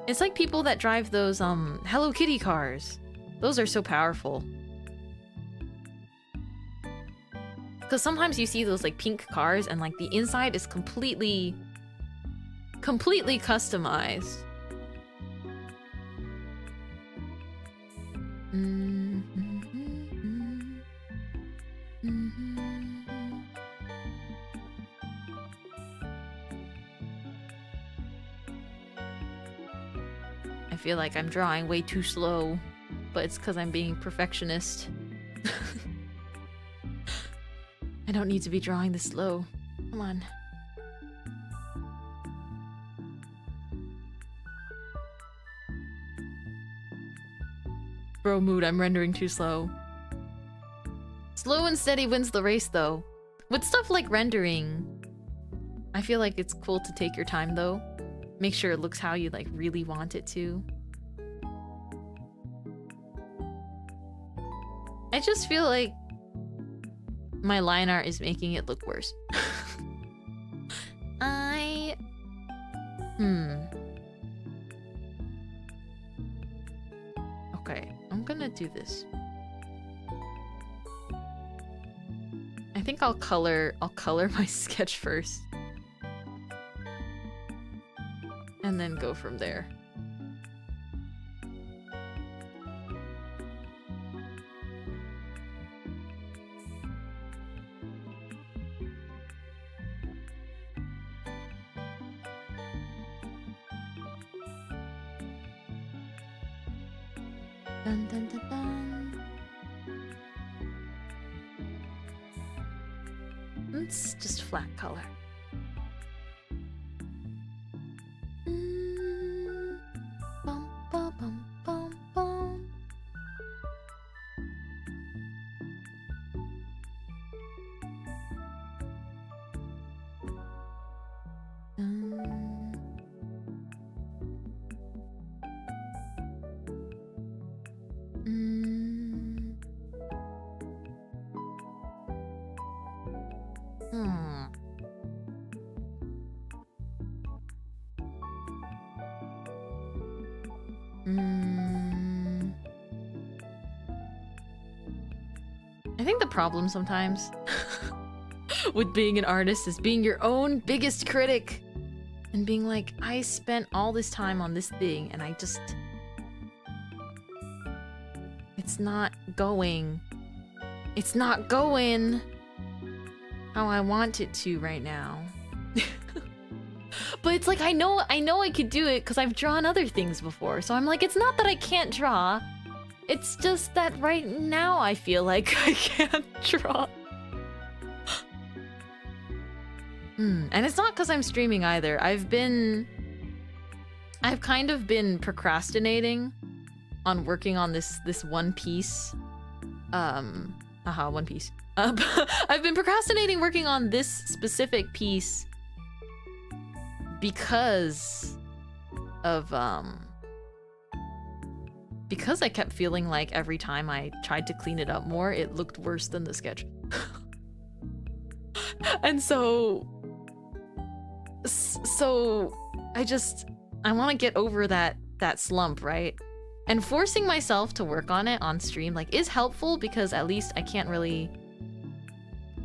It's like people that drive those Hello Kitty cars. Those are so powerful. Because sometimes you see those like pink cars and like the inside is completely customized. feel like I'm drawing way too slow, but it's because I'm being perfectionist. I don't need to be drawing this slow. Come on. Bro mood, I'm rendering too slow. Slow and steady wins the race though. With stuff like rendering, I feel like it's cool to take your time though. Make sure it looks how you like really want it to. I just feel like my line art is making it look worse. Okay, I'm gonna do this. I think I'll color my sketch first. And then go from there. Dun, dun, dun, dun. It's just flat color. Bum, bum, bum, bum, bum. I think the problem sometimes with being an artist is being your own biggest critic and being like, I spent all this time on this thing and it's not going how I want it to right now. But it's like, I know I could do it because I've drawn other things before. So I'm like, it's not that I can't draw. It's just that right now I feel like I can't draw. And it's not because I'm streaming either. I've kind of been procrastinating on working on this one piece. One piece. I've been procrastinating working on this specific piece because I kept feeling like every time I tried to clean it up more, it looked worse than the sketch. And so I want to get over that slump, right? And forcing myself to work on it on stream like is helpful because at least I can't really,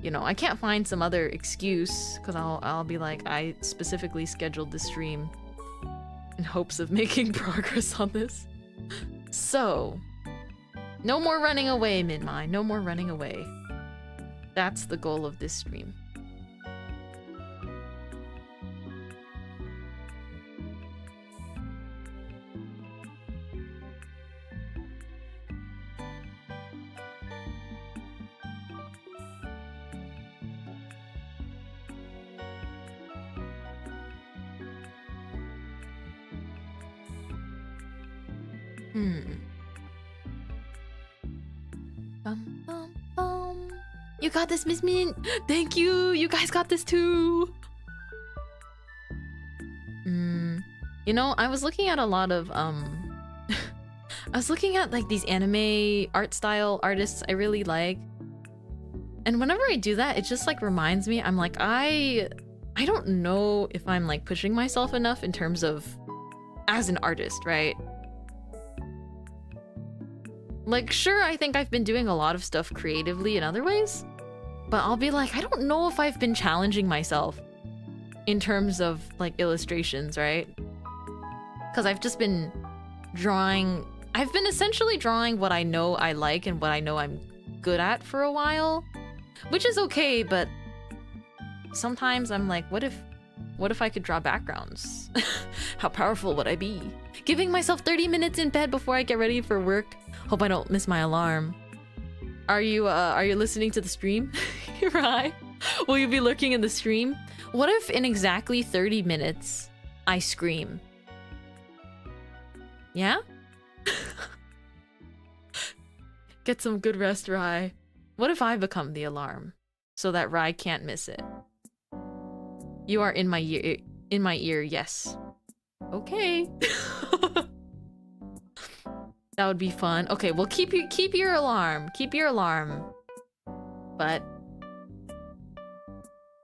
I can't find some other excuse because I'll be like, I specifically scheduled this stream in hopes of making progress on this. So, no more running away, Mintmai. No more running away. That's the goal of this stream. Bum, bum, bum. You got this, Miss Mint. Thank you. You guys got this too. I was looking at a lot of I was looking at like these anime art style artists I really like. And whenever I do that, it just like reminds me, I'm like, I don't know if I'm like pushing myself enough in terms of as an artist, right? Like, sure, I think I've been doing a lot of stuff creatively in other ways, but I'll be like, I don't know if I've been challenging myself in terms of like illustrations, right? Because I've just been drawing, I've been essentially drawing what I know I like and what I know I'm good at for a while, which is okay, but sometimes I'm like, what if What if I could draw backgrounds? How powerful would I be? Giving myself 30 minutes in bed before I get ready for work. Hope I don't miss my alarm. Are you listening to the stream? Right? Will you be lurking in the stream? What if in exactly 30 minutes I scream? Yeah? Get some good rest, Rai. What if I become the alarm so that Rai can't miss it? You are in my ear, yes. Okay. That would be fun. Okay, well keep your alarm. Keep your alarm. But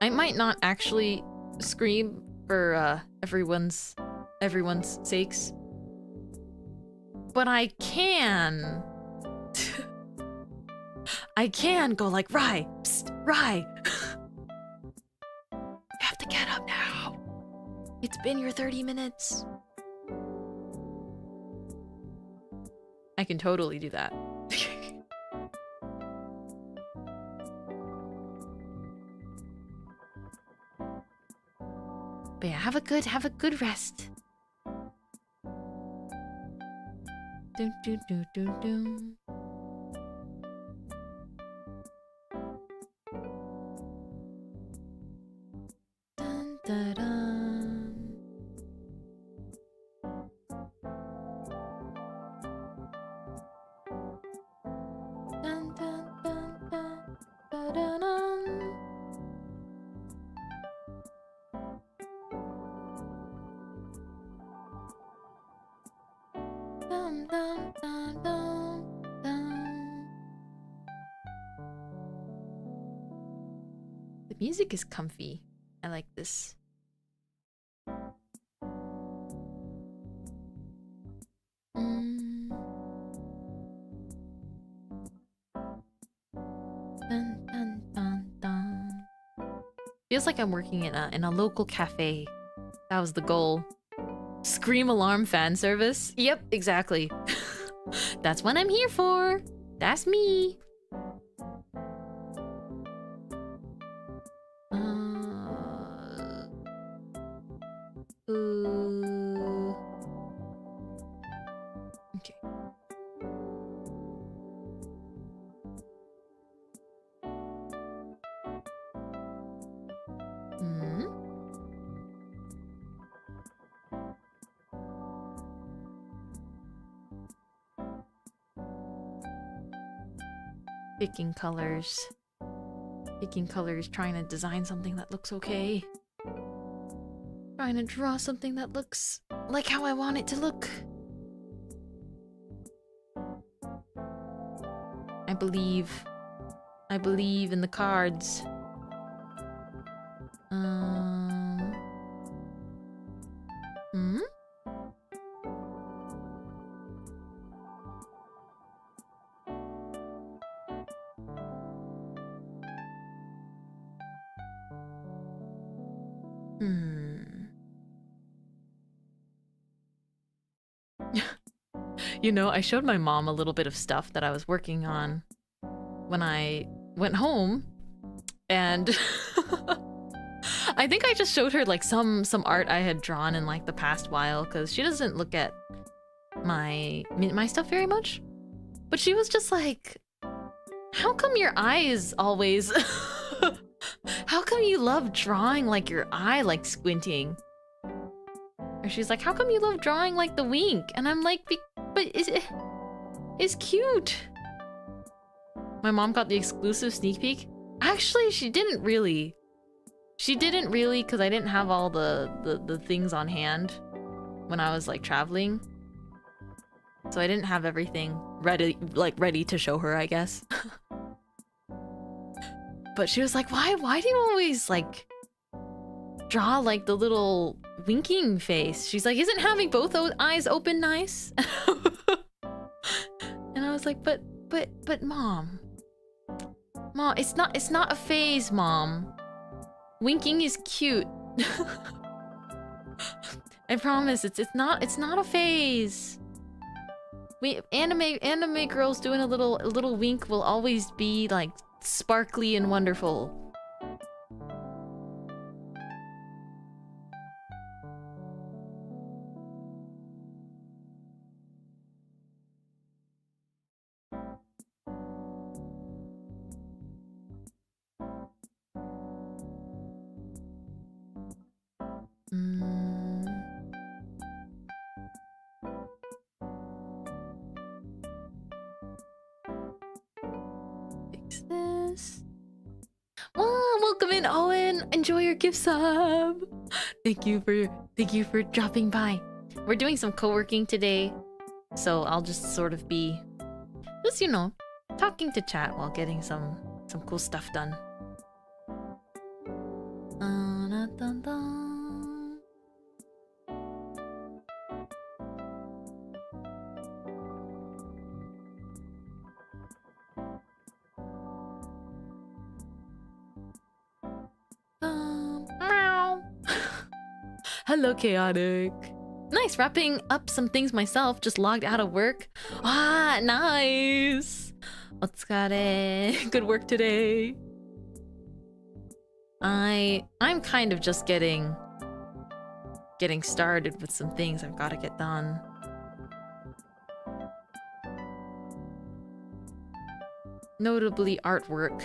I might not actually scream for everyone's sakes. But I can. I can go like, Rai, psst, Rai. You have to get up now. It's been your 30 minutes. I can totally do that. But yeah, have a good rest. Dun, dun, dun, dun, dun. Dun, dun, dun. Dun, dun, dun, dun, dun, dun, dun. Dun, dun, dun, dun, dun. The music is comfy. I like this. Mm. Dun, dun, dun, dun. Feels like I'm working in a local cafe. That was the goal. Scream alarm fan service? Yep, exactly. That's what I'm here for. That's me. Okay. Hmm. Picking colors. Picking colors, trying to design something that looks okay. Trying to draw something that looks like how I want it to look. I believe in the cards. Hmm? You know, I showed my mom a little bit of stuff that I was working on when I went home, and I think I just showed her like some art I had drawn in like the past while, because she doesn't look at my stuff very much. But she was just like, how come your eyes always how come you love drawing like your eye like squinting? Or she's like, how come you love drawing like the wink? And I'm like, but it's cute. My mom got the exclusive sneak peek. Actually, she didn't really. She didn't really, because I didn't have all the things on hand when I was like traveling. So I didn't have everything ready to show her, I guess. But she was like, why do you always like draw like the little winking face? She's like, isn't having both those eyes open nice? And I was like, but mom, it's not a phase, mom. Winking is cute. I promise, it's not a phase. Anime girls doing a little wink will always be like sparkly and wonderful. Mm. Fix this. Oh, welcome in, Owen. Enjoy your gift sub. Thank you for dropping by. We're doing some co-working today, so I'll just sort of be just, you know, talking to chat while getting some cool stuff done. Dun, dun. Meow. Hello, Chaotic. Nice, wrapping up some things myself. Just logged out of work. Ah, nice. Otsukare. Good work today. I'm kind of just getting started with some things I've got to get done. Notably artwork.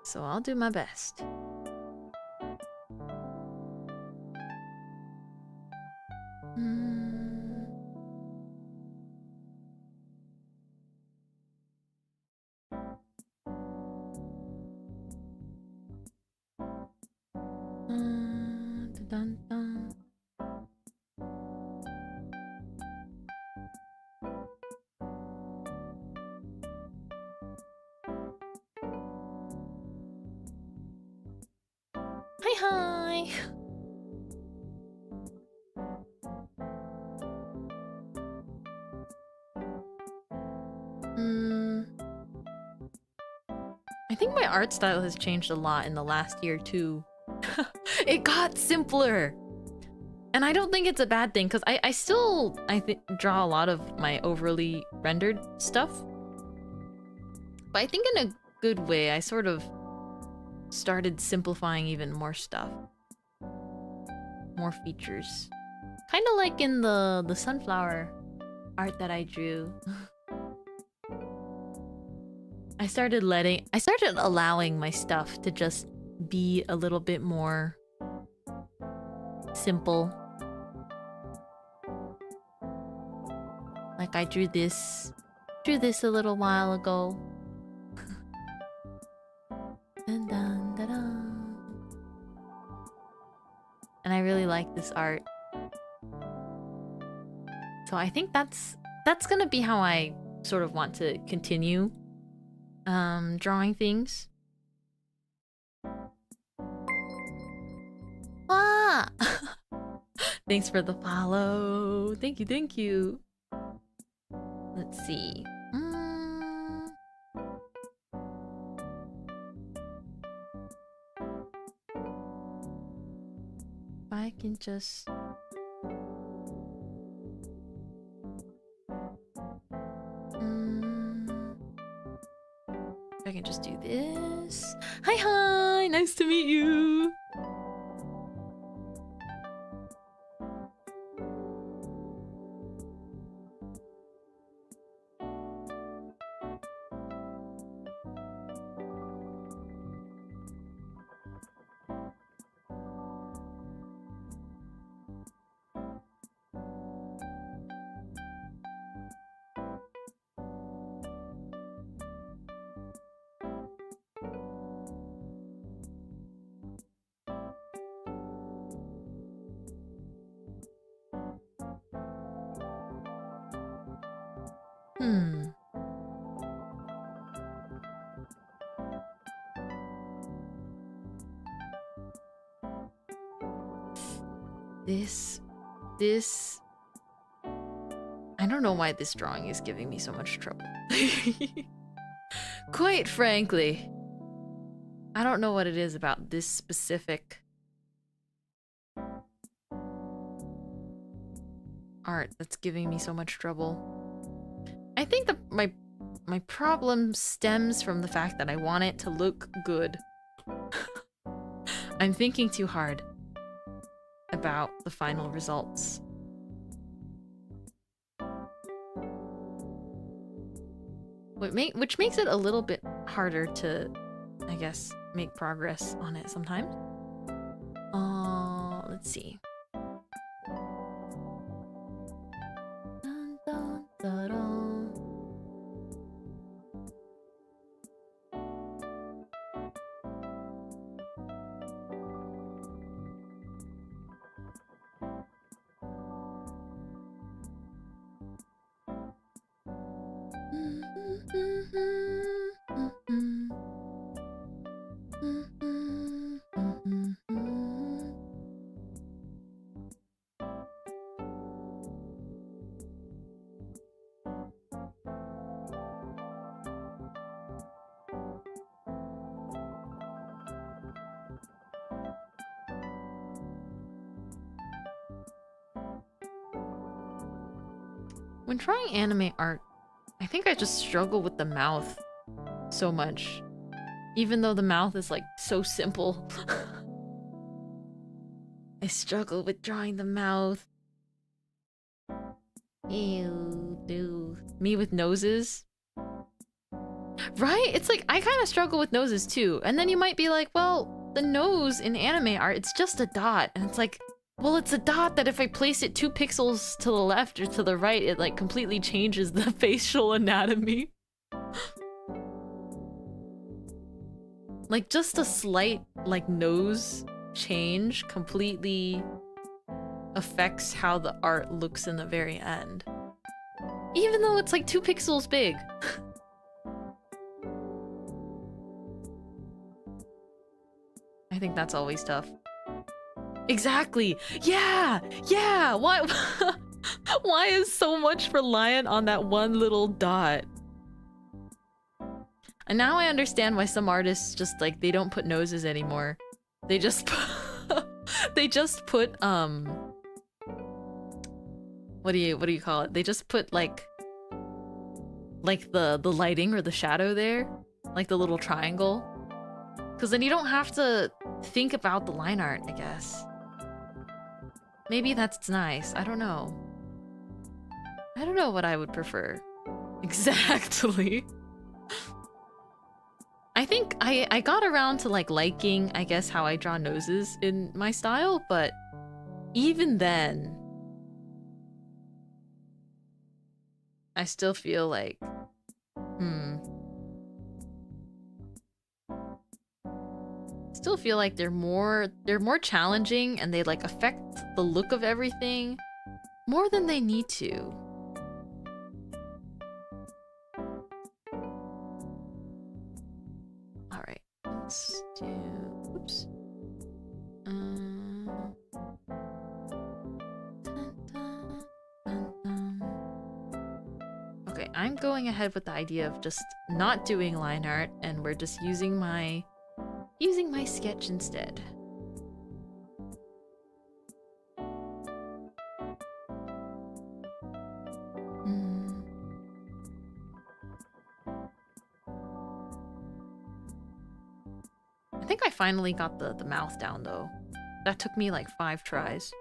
So I'll do my best. Dun, dun. Hi. I think my art style has changed a lot in the last year too. It got simpler. And I don't think it's a bad thing, because I still draw a lot of my overly rendered stuff. But I think in a good way, I sort of started simplifying even more stuff. More features. Kind of like in the sunflower art that I drew. I started allowing my stuff to just be a little bit more simple. Like I drew this a little while ago. Dun, dun, dun, dun. And I really like this art. So I think that's gonna be how I sort of want to continue drawing things. Ah! Thanks for the follow. Thank you. Let's see. If I can just... If I can just do this. Hi! Nice to meet you! This... I don't know why this drawing is giving me so much trouble. Quite frankly. I don't know what it is about this specific art that's giving me so much trouble. I think that my problem stems from the fact that I want it to look good. I'm thinking too hard about the final results. Which makes it a little bit harder to, I guess, make progress on it sometimes. Let's see. Dun, dun, dun, dun. When trying anime art, I think I just struggle with the mouth so much. Even though the mouth is like so simple. I struggle with drawing the mouth. Ew, dude. Me with noses. Right? It's like, I kind of struggle with noses too. And then you might be like, well, the nose in anime art, it's just a dot. And it's like, well, it's a dot that if I place it 2 pixels to the left or to the right, it like completely changes the facial anatomy. Like just a slight like nose change completely affects how the art looks in the very end. Even though it's like 2 pixels big. I think that's always tough. Exactly. Yeah. Yeah. Why? Why is so much reliant on that one little dot? And now I understand why some artists just like they don't put noses anymore. They just they just put what do you call it? They just put like the lighting or the shadow there, like the little triangle. Because then you don't have to think about the line art, I guess. Maybe that's nice. I don't know. I don't know what I would prefer. Exactly. I think I got around to like liking, I guess, how I draw noses in my style, but even then, I still feel like, still feel like they're more challenging and they like affect the look of everything more than they need to. All right, let's do. Oops. Dun, dun, dun, dun. Okay, I'm going ahead with the idea of just not doing line art, and we're just using my sketch instead. I think I finally got the mouth down though. That took me like 5 tries.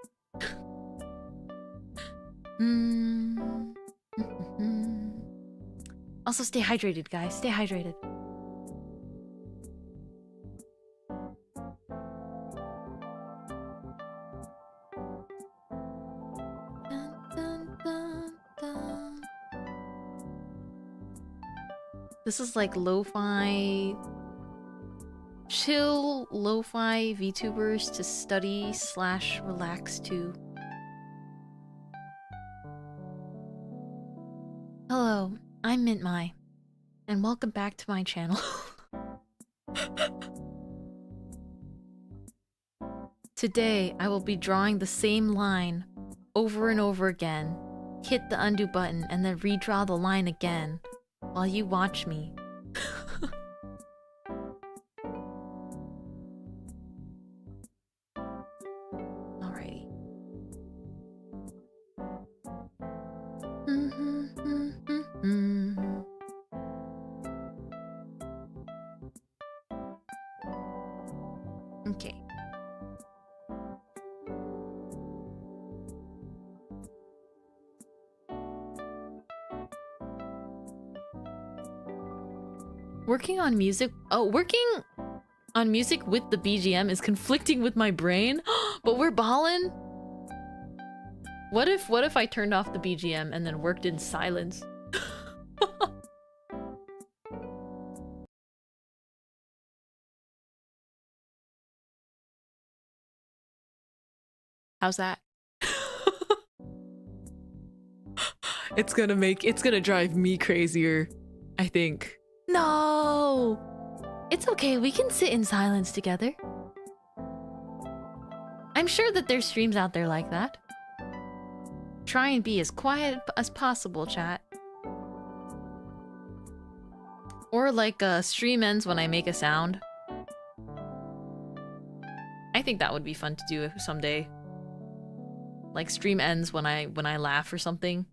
Also stay hydrated, guys. Stay hydrated. This is like lo-fi, chill lo-fi VTubers to study / relax to. Hello, I'm Mintmai, and welcome back to my channel. Today, I will be drawing the same line over and over again. Hit the undo button and then redraw the line again. While you watch me. Alrighty. Okay. Working on music with the BGM is conflicting with my brain. But we're ballin'. What if I turned off the BGM and then worked in silence? How's that? It's gonna drive me crazier, I think. No! It's okay, we can sit in silence together. I'm sure that there's streams out there like that. Try and be as quiet as possible, chat. Or like stream ends when I make a sound. I think that would be fun to do someday. Like stream ends when I laugh or something.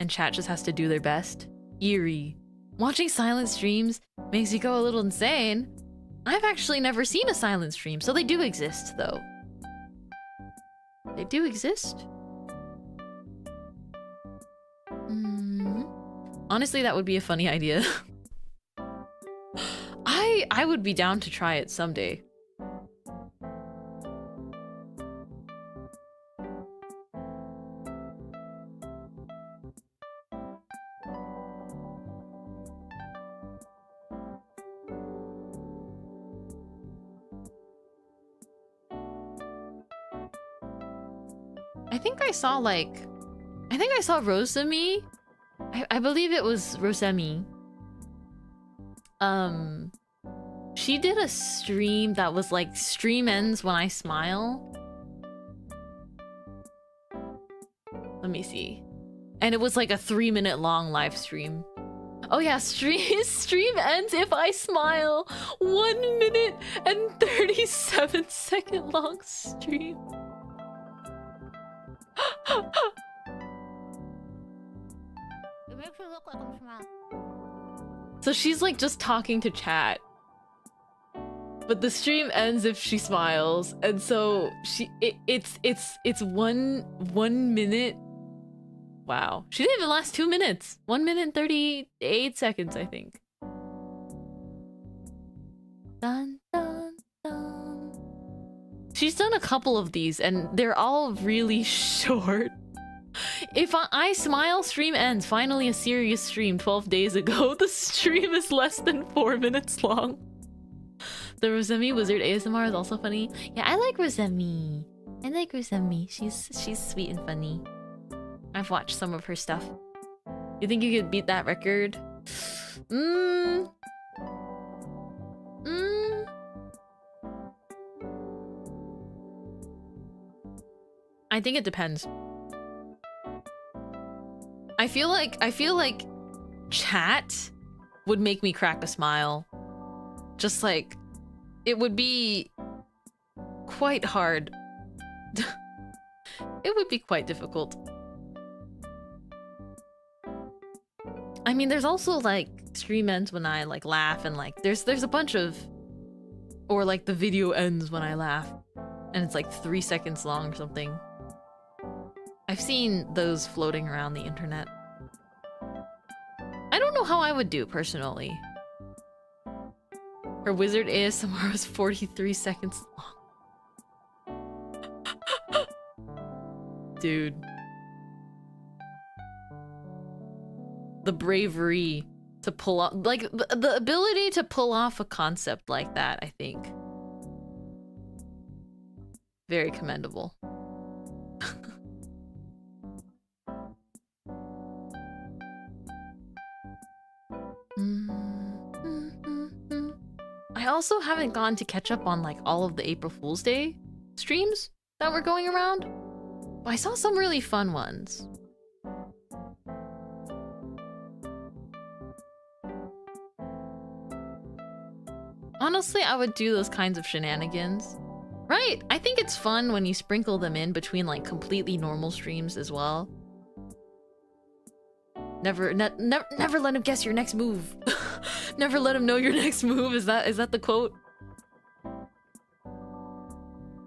And chat just has to do their best. Eerie. Watching silent streams makes you go a little insane. I've actually never seen a silent stream, so they do exist, though. They do exist. Honestly, that would be a funny idea. I would be down to try it someday. I think I saw Rosemi. I believe it was Rosemi. She did a stream that was like stream ends when I smile. Let me see. And it was like a 3-minute long live stream. Oh yeah, stream ends if I smile. 1 minute and 37-second long stream. It makes me look like I'm smiling. So she's like just talking to chat. But the stream ends if she smiles, and so it's one minute. Wow, she didn't even last 2 minutes. 1 minute and 38 seconds, I think. Dun, dun, dun. She's done a couple of these, and they're all really short. If I smile, stream ends. Finally, a serious stream 12 days ago. The stream is less than 4 minutes long. The Rosemi Wizard ASMR is also funny. Yeah, I like Rosemi. I like Rosemi. She's sweet and funny. I've watched some of her stuff. You think you could beat that record? I think it depends. I feel like chat would make me crack a smile. Just like it would be quite hard. It would be quite difficult. I mean, there's also like stream ends when I like laugh, and like there's a bunch of, or like the video ends when I laugh and it's like 3 seconds long or something. I've seen those floating around the internet. I don't know how I would do personally. Her wizard ASMR was 43 seconds long. Dude. The bravery to pull off, like, the ability to pull off a concept like that, I think. Very commendable. I also haven't gone to catch up on like all of the April Fool's Day streams that were going around. But I saw some really fun ones. Honestly, I would do those kinds of shenanigans. Right, I think it's fun when you sprinkle them in between like completely normal streams as well. Never let him guess your next move. Never let him know your next move. Is that the quote?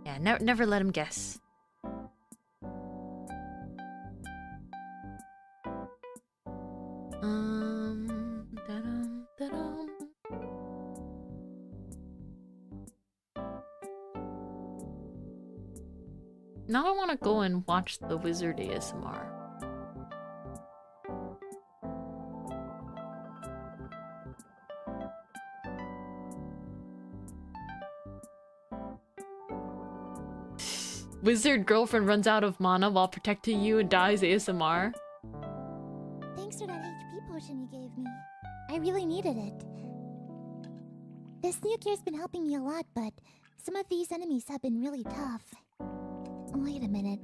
Yeah, never let him guess. Da-dum, da-dum. Now I want to go and watch the wizard ASMR. Wizard girlfriend runs out of mana while protecting you and dies ASMR. Thanks for that HP potion you gave me. I really needed it. This new gear's been helping me a lot, but some of these enemies have been really tough. Wait a minute.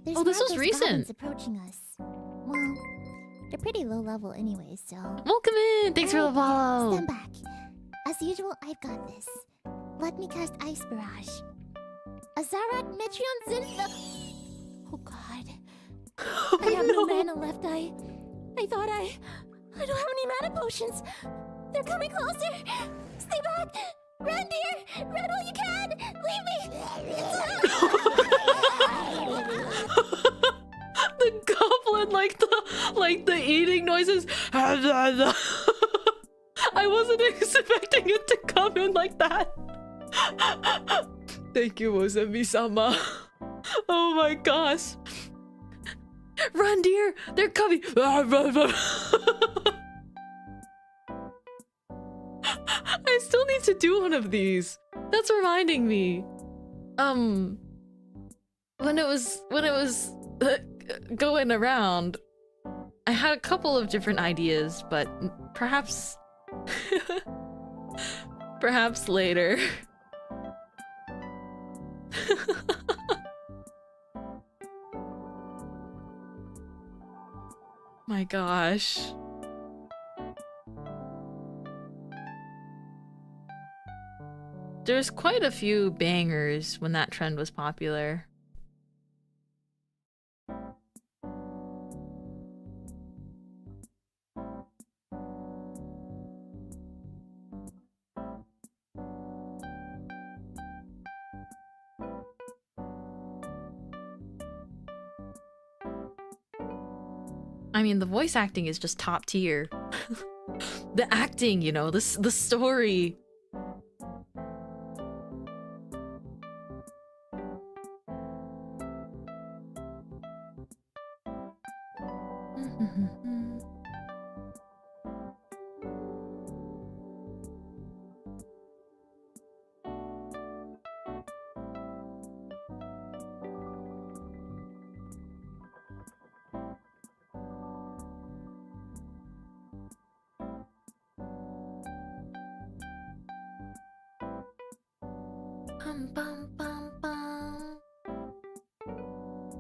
There's this was those recent. goblins approaching us. Well, they're pretty low level anyway, so... Welcome in! Thanks for the follow! Stand back. As usual, I've got this. Let me cast Ice Barrage. Azarat Metreon Zinfa... Oh god. I have no mana left. I thought I don't have any mana potions. They're coming closer. Stay back. Run, dear. Run all you can. Leave me. The goblin, like the eating noises. I wasn't expecting it to come in like that. Thank you, Ozemi-sama. Oh my gosh. Run, dear! They're coming! I still need to do one of these. That's reminding me. When it was going around, I had a couple of different ideas, but perhaps perhaps later. My gosh. There's quite a few bangers when that trend was popular. I mean, the voice acting is just top tier. The acting, you know, the story.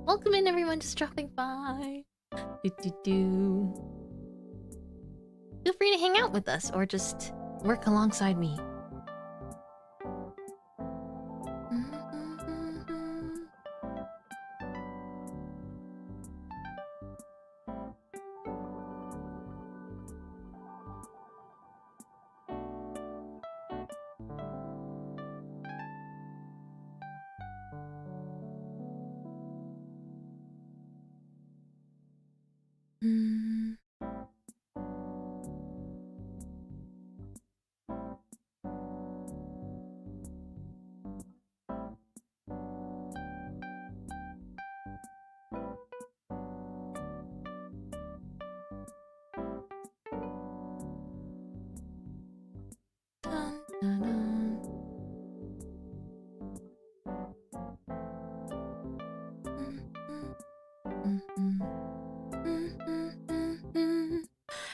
Welcome in, everyone, just dropping by. Feel free to hang out with us or just work alongside me.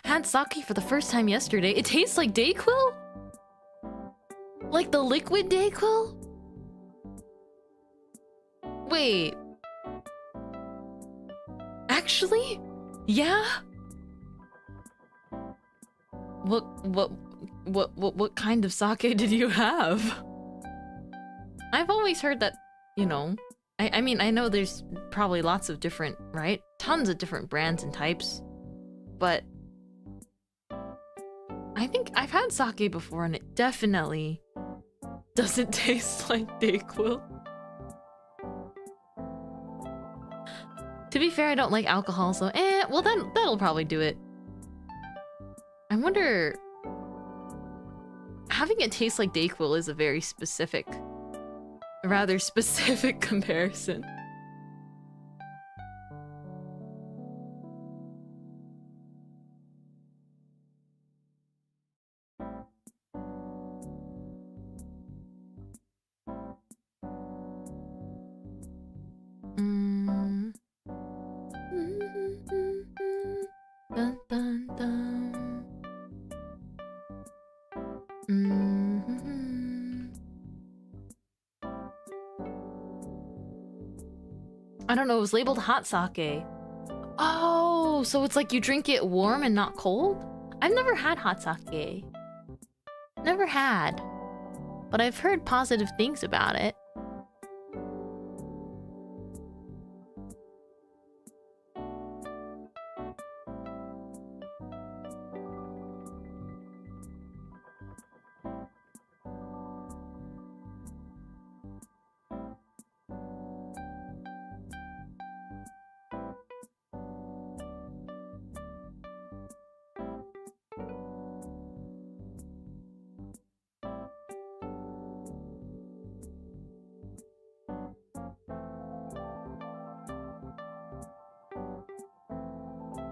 Had sake for the first time yesterday. It tastes like Dayquil? Like the liquid Dayquil? Wait. Actually? Yeah? What kind of sake did you have? I've always heard that, you know, I mean, I know there's probably lots of different, right? Tons of different brands and types, but I think I've had sake before and it definitely doesn't taste like Dayquil. To be fair, I don't like alcohol, so well then that'll probably do it. I wonder, having it taste like Dayquil is a very specific, rather specific comparison. Dun, dun, dun. Mm-hmm. I don't know, it was labeled hot sake. Oh, so it's like you drink it warm and not cold? I've never had hot sake. Never had. But I've heard positive things about it.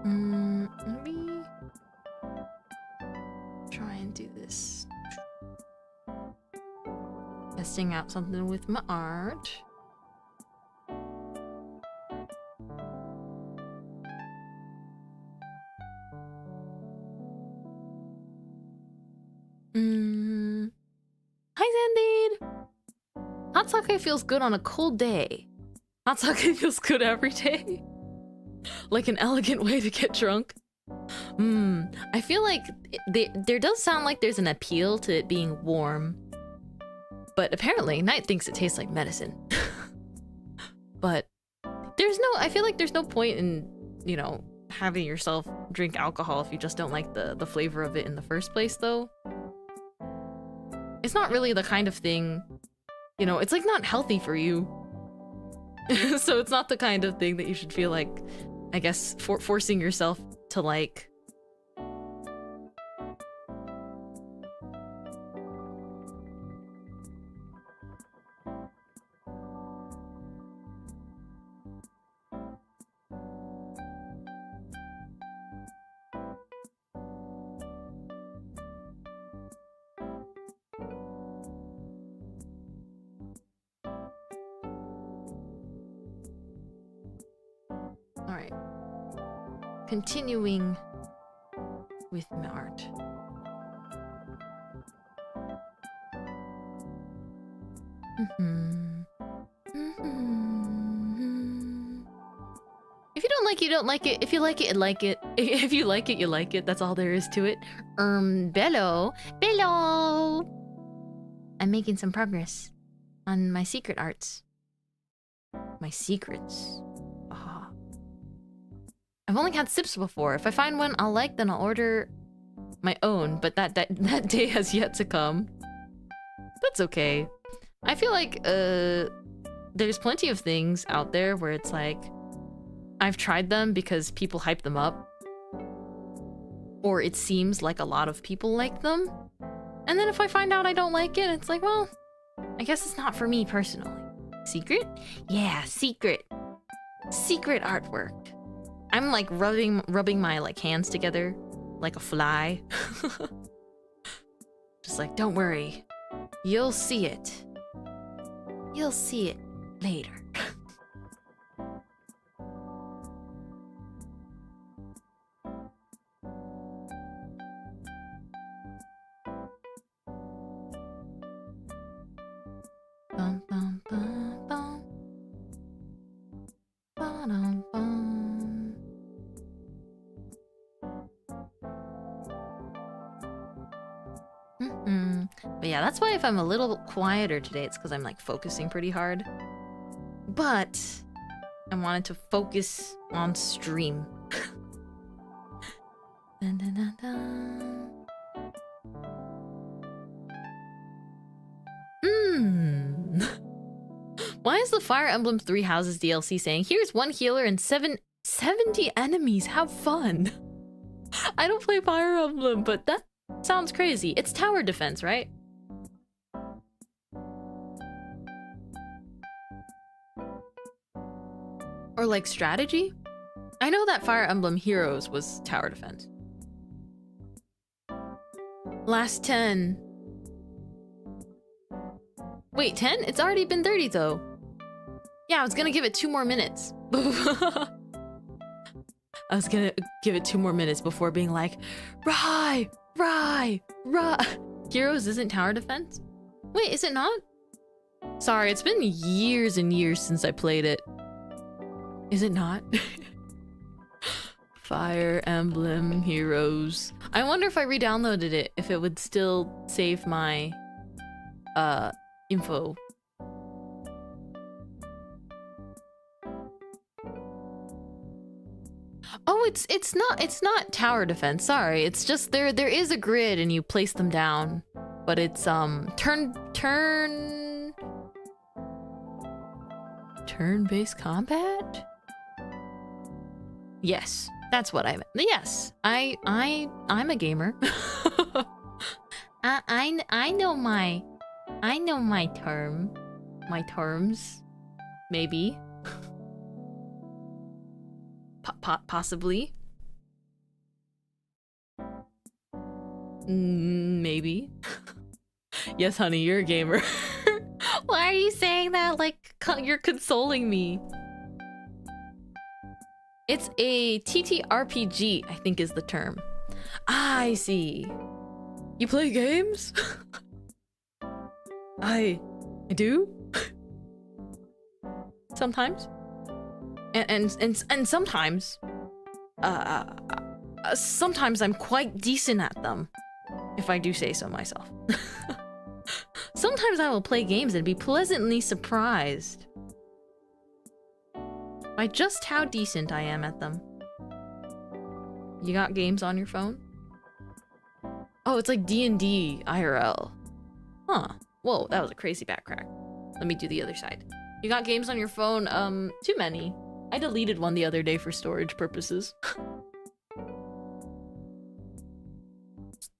Let me try and do this. Testing out something with my art. Hi, Zandine! Hot sake feels good on a cold day. Hot sake feels good every day. Like an elegant way to get drunk. I feel like there does sound like there's an appeal to it being warm. But apparently, Knight thinks it tastes like medicine. But I feel like there's no point in, you know, having yourself drink alcohol if you just don't like the flavor of it in the first place, though. It's not really the kind of thing, you know, it's like not healthy for you. So it's not the kind of thing that you should feel like, I guess, forcing yourself to like. Alright. Continuing with my art. If you don't like it, you don't like it. If you like it, you like it. If you like it, you like it. That's all there is to it. Bello. I'm making some progress on my secret arts. My secrets. I've only had sips before. If I find one I'll like, then I'll order my own, but that day has yet to come. That's okay. I feel like there's plenty of things out there where it's like I've tried them because people hype them up, or it seems like a lot of people like them, and then if I find out I don't like it, it's like, well, I guess it's not for me personally. Secret? Yeah, secret artwork. I'm like rubbing my like hands together like a fly. Just like, don't worry. You'll see it. You'll see it later. Bum, bum, bum, bum. Ba-dum, bum. But yeah, that's why if I'm a little quieter today, it's because I'm like focusing pretty hard. But I wanted to focus on stream. Dun, dun, dun, dun. Why is the Fire Emblem 3 Houses DLC saying, here's one healer and 70 enemies, have fun? I don't play Fire Emblem, but that sounds crazy. It's tower defense, right? Or like strategy? I know that Fire Emblem Heroes was tower defense. Last 10. Wait, 10? It's already been 30 though. Yeah, I was gonna give it 2 more minutes. I was gonna give it 2 more minutes before being like, Rye! Heroes isn't tower defense? Wait, is it not? Sorry, it's been years and years since I played it. Is it not? Fire Emblem Heroes. I wonder if I re-downloaded it, if it would still save my info. Oh, it's not tower defense. Sorry, it's just there is a grid and you place them down, but it's turn-based combat. Yes, that's what I meant. Yes, I'm a gamer. I know my terms, maybe. Possibly. Maybe. Yes, honey, you're a gamer. Why are you saying that like you're consoling me? It's a TTRPG, I think is the term. I see. You play games? I do? Sometimes. And sometimes sometimes I'm quite decent at them, if I do say so myself. Sometimes I will play games and be pleasantly surprised by just how decent I am at them. You got games on your phone? Oh, it's like D&D IRL. Huh. Whoa, that was a crazy back crack. Let me do the other side. You got games on your phone? Too many. I deleted one the other day for storage purposes.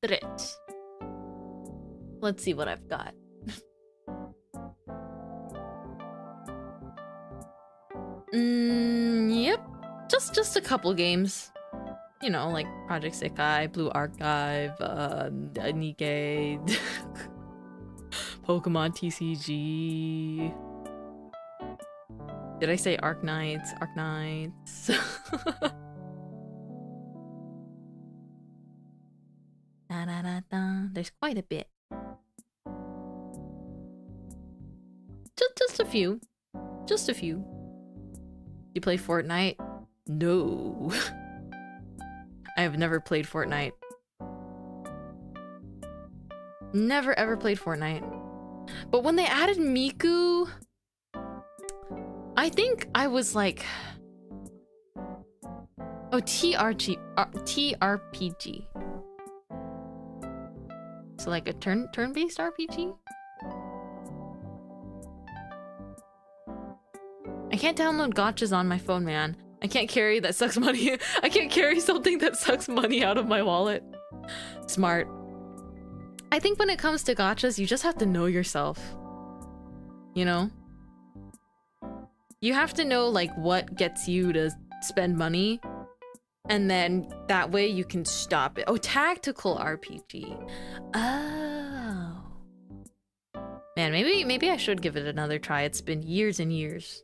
Straight. Let's see what I've got. Yep. Just a couple games. You know, like Project Sekai, Blue Archive, Nikkei, Pokemon TCG. Did I say Arknights? Arknights. Da, da, da, da. There's quite a bit. Just a few. Just a few. You play Fortnite? No. I have never played Fortnite. Never ever played Fortnite. But when they added Miku, I think I was like, oh, TRPG. So like a turn-based RPG? I can't download gotchas on my phone, man. I can't carry that sucks money. I can't carry something that sucks money out of my wallet. Smart. I think when it comes to gotchas, you just have to know yourself. You know? You have to know like what gets you to spend money, and then that way you can stop it. Oh, tactical RPG. Oh. Man, maybe I should give it another try. It's been years and years.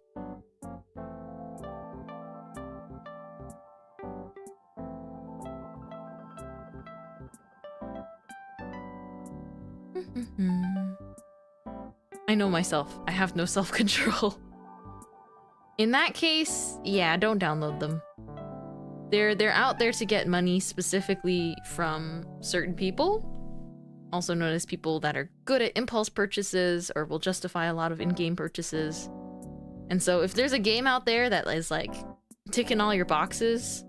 I know myself. I have no self-control. In that case, yeah, don't download them. They're out there to get money specifically from certain people, also known as people that are good at impulse purchases or will justify a lot of in-game purchases. And so if there's a game out there that is like ticking all your boxes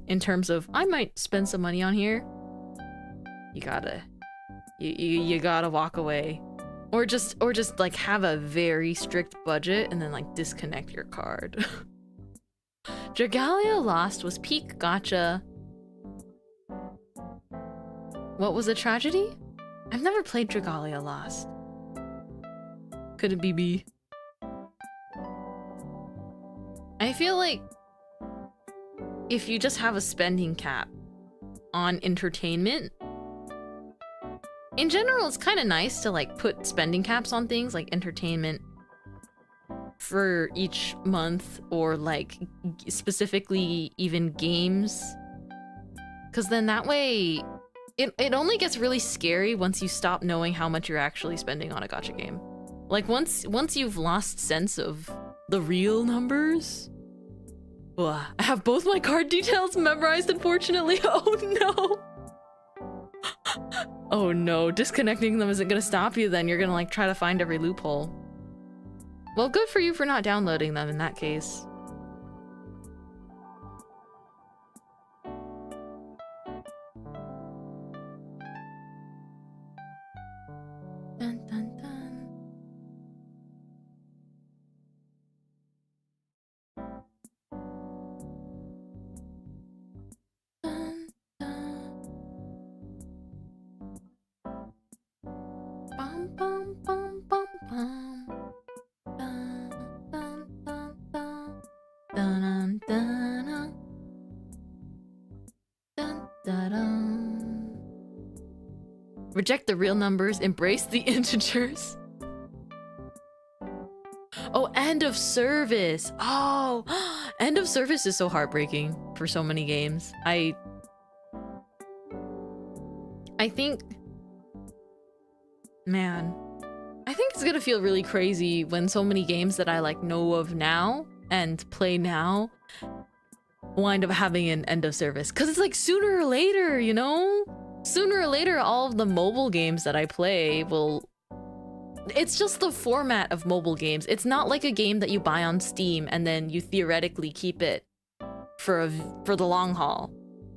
in terms of I might spend some money on here, you gotta walk away. Or just like have a very strict budget and then like disconnect your card. Dragalia Lost was peak gacha. What was a tragedy? I've never played Dragalia Lost. Could it be me? I feel like if you just have a spending cap on entertainment, in general, it's kind of nice to like put spending caps on things like entertainment, for each month, or like specifically even games, because then that way it only gets really scary once you stop knowing how much you're actually spending on a gacha game. Like once you've lost sense of the real numbers. Ugh, I have both my card details memorized, unfortunately. Oh no. Oh no, disconnecting them isn't gonna stop you then. You're gonna like try to find every loophole. Well, good for you for not downloading them in that case. Dun, dun, dun. Dun, dun. Bum, bum, bum, bum, bum. Dun, dun, dun, dun. Dun, dun, dun. Dun, dun, dun. Reject the real numbers, embrace the integers. Oh, end of service. Oh, end of service is so heartbreaking for so many games. I think, man, I think it's gonna feel really crazy when so many games that I like know of now and play now wind up having an end of service. Cause it's like sooner or later, you know? Sooner or later, all of the mobile games that I play will... It's just the format of mobile games. It's not like a game that you buy on Steam and then you theoretically keep it for the long haul.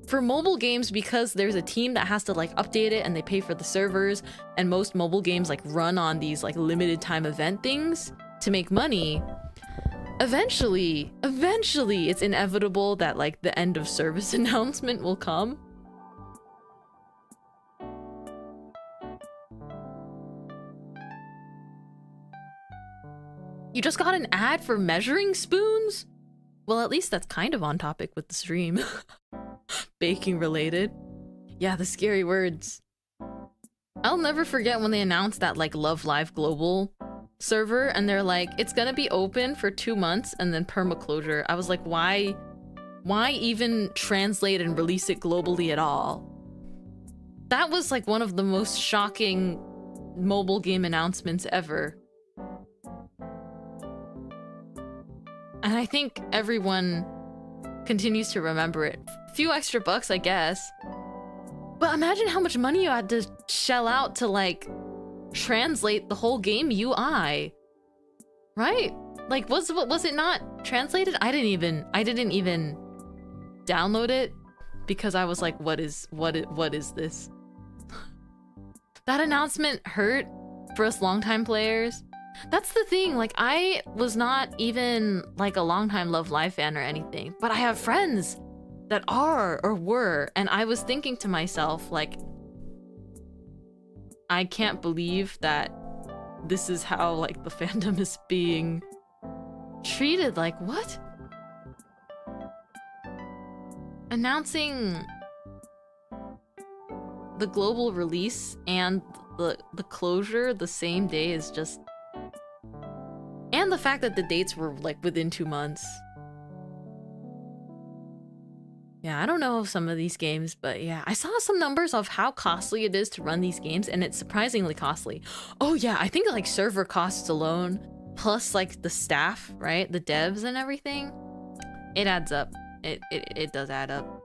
For mobile games, because there's a team that has to like update it and they pay for the servers, and most mobile games like run on these like limited time event things to make money, eventually it's inevitable that like the end of service announcement will come. You just got an ad for measuring spoons? Well, at least that's kind of on topic with the stream. Baking related. Yeah, the scary words. I'll never forget when they announced that like Love Live Global server and they're like, it's gonna be open for 2 months and then perma closure. I was like, why even translate and release it globally at all? That was like one of the most shocking mobile game announcements ever. And I think everyone continues to remember it. Few extra bucks, I guess. But imagine how much money you had to shell out to like translate the whole game UI. Right? Like was it not translated? I didn't even download it because I was like, what is this? That announcement hurt for us longtime players. That's the thing, like I was not even like a longtime Love Live fan or anything, but I have friends that are or were, and I was thinking to myself like, I can't believe that this is how like the fandom is being treated. Like what? Announcing the global release and the closure the same day is just... And the fact that the dates were like within 2 months. Yeah, I don't know some of these games, but yeah, I saw some numbers of how costly it is to run these games, and it's surprisingly costly. Oh yeah, I think like server costs alone, plus like the staff, right? The devs and everything. It adds up. It does add up.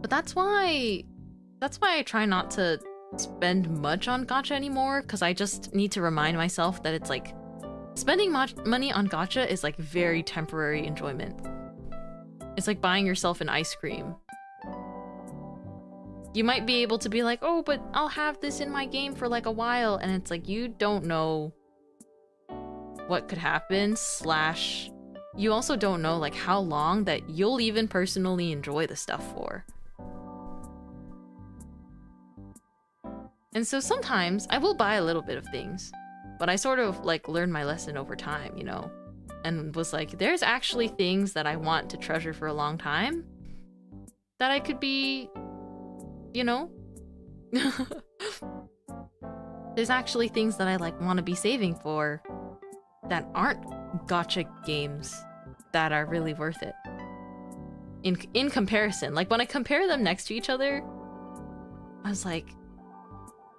But that's why I try not to spend much on gacha anymore, because I just need to remind myself that it's like spending money on gacha is like very temporary enjoyment. It's like buying yourself an ice cream. You might be able to be like, oh, but I'll have this in my game for like a while, and it's like you don't know what could happen, slash you also don't know like how long that you'll even personally enjoy the stuff for. And so sometimes I will buy a little bit of things, but I sort of like learned my lesson over time, you know, and was like, there's actually things that I want to treasure for a long time that I could be, you know, there's actually things that I like want to be saving for that aren't gacha games that are really worth it. In comparison, like when I compare them next to each other, I was like,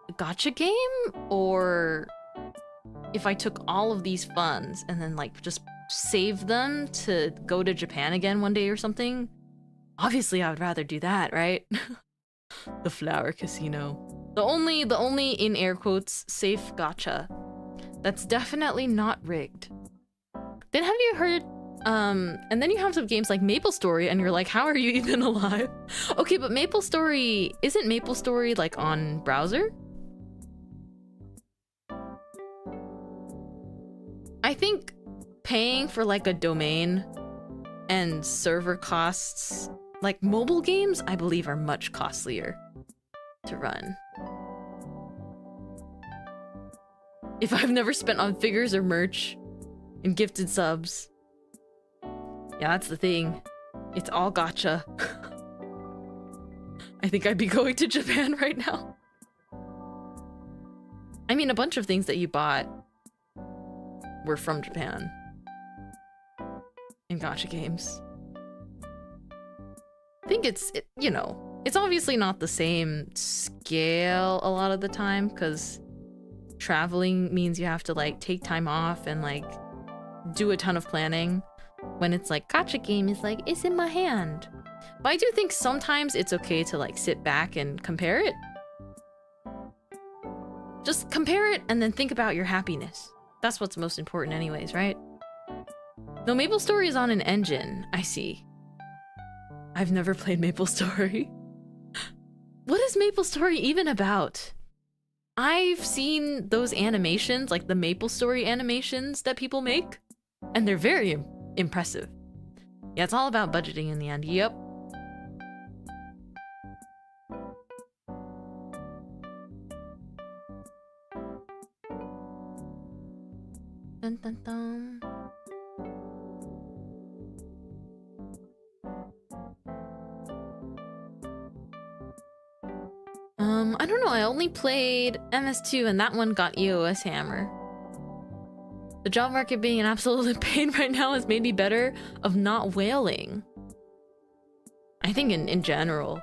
a gacha game? Or if I took all of these funds and then like just save them to go to Japan again one day or something, obviously I would rather do that, right? The flower casino. The only in air quotes safe gacha that's definitely not rigged. Then have you heard and then you have some games like MapleStory and you're like, how are you even alive? Okay, but isn't MapleStory like on browser? I think paying for like a domain and server costs, like mobile games, I believe are much costlier to run. If I've never spent on figures or merch and gifted subs. Yeah, that's the thing. It's all gacha. I think I'd be going to Japan right now. I mean, a bunch of things that you bought were from Japan. In gacha games. I think it's obviously not the same scale a lot of the time, because traveling means you have to like take time off and like do a ton of planning. When it's like gacha game is like, it's in my hand. But I do think sometimes it's okay to like sit back and compare it. Just compare it and then think about your happiness. That's what's most important anyways, right? No, MapleStory is on an engine. I see. I've never played MapleStory. What is MapleStory even about? I've seen those animations, like the MapleStory animations that people make, and they're very impressive. Yeah, it's all about budgeting in the end. Yep. Dun, dun, dun. I don't know, I only played MS2 and that one got EOS Hammer. The job market being an absolute pain right now has made me better of not whaling. I think in general,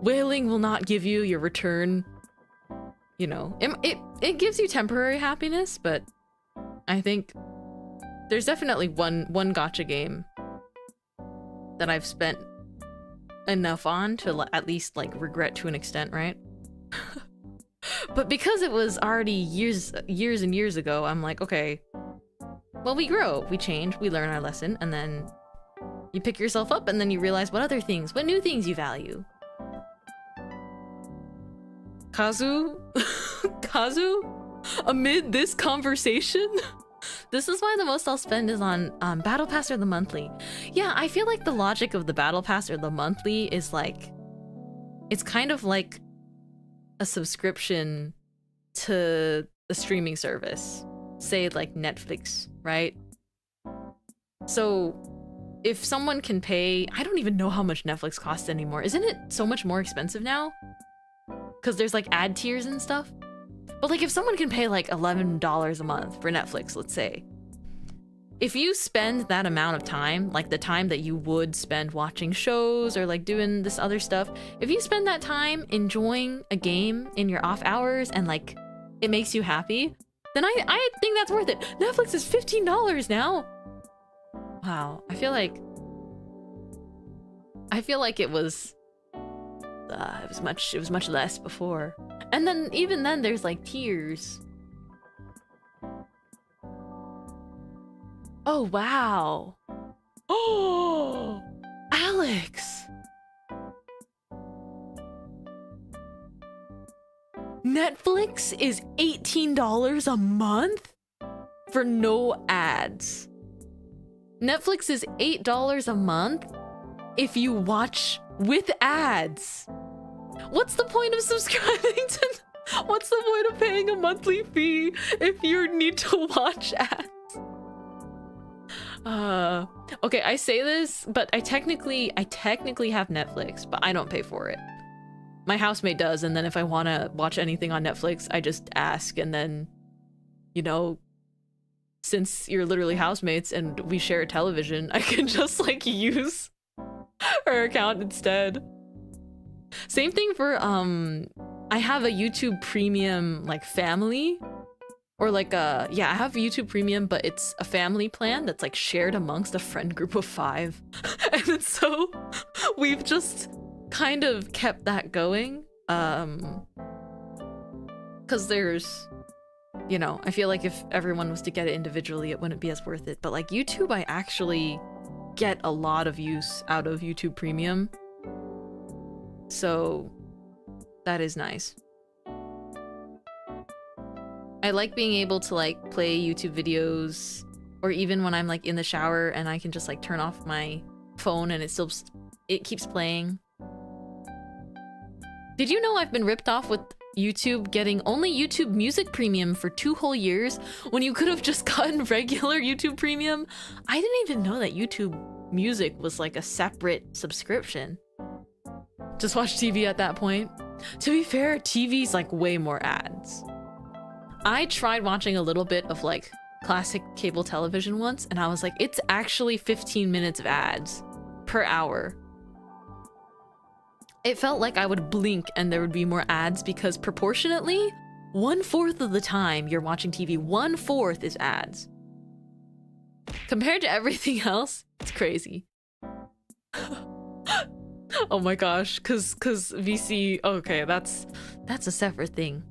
whaling will not give you your return. You know, it gives you temporary happiness, but I think there's definitely one gacha game that I've spent enough on to at least like regret to an extent, right? But because it was already years and years ago, I'm like, okay, well, we grow, we change, we learn our lesson, and then you pick yourself up and then you realize what new things you value. Kazu? Amid this conversation? This is why the most I'll spend is on Battle Pass or the monthly. Yeah, I feel like the logic of the Battle Pass or the monthly is like, it's kind of like a subscription to a streaming service. Say like Netflix, right? So if someone can pay, I don't even know how much Netflix costs anymore. Isn't it so much more expensive now? Because there's like ad tiers and stuff. But like if someone can pay like $11 a month for Netflix, let's say, if you spend that amount of time, like the time that you would spend watching shows or like doing this other stuff, if you spend that time enjoying a game in your off hours and like it makes you happy, then I think that's worth it. Netflix is $15 now. Wow, I feel like it was much less before. And then even then there's like tiers. Oh wow. Oh, Alex. Netflix is $18 a month for no ads. Netflix is $8 a month if you watch with ads. What's the point of subscribing to... What's the point of paying a monthly fee if you need to watch ads? Okay, I say this, but I technically have Netflix, but I don't pay for it. my housemate does, and then if I want to watch anything on Netflix, I just ask, and then, you know, since you're literally housemates and we share a television, I can just like use her account instead. Same thing for I have a YouTube Premium like family, or like yeah, I have YouTube Premium, but it's a family plan that's like shared amongst a friend group of 5. And so we've just kind of kept that going, because there's, you know, I feel like if everyone was to get it individually, it wouldn't be as worth it. But like YouTube, I actually get a lot of use out of YouTube Premium, so that is nice. I like being able to like play YouTube videos, or even when I'm like in the shower and I can just like turn off my phone and it keeps playing. Did you know I've been ripped off with YouTube getting only YouTube Music Premium for 2 whole years when you could have just gotten regular YouTube Premium? I didn't even know that YouTube Music was like a separate subscription. Just watch TV at that point. To be fair, TV's like way more ads. I tried watching a little bit of like classic cable television once, and I was like, it's actually 15 minutes of ads per hour. It felt like I would blink and there would be more ads, because proportionately, 1/4 of the time you're watching TV, 1/4 is ads. Compared to everything else, it's crazy. Oh my gosh, cause VC, okay, that's a separate thing.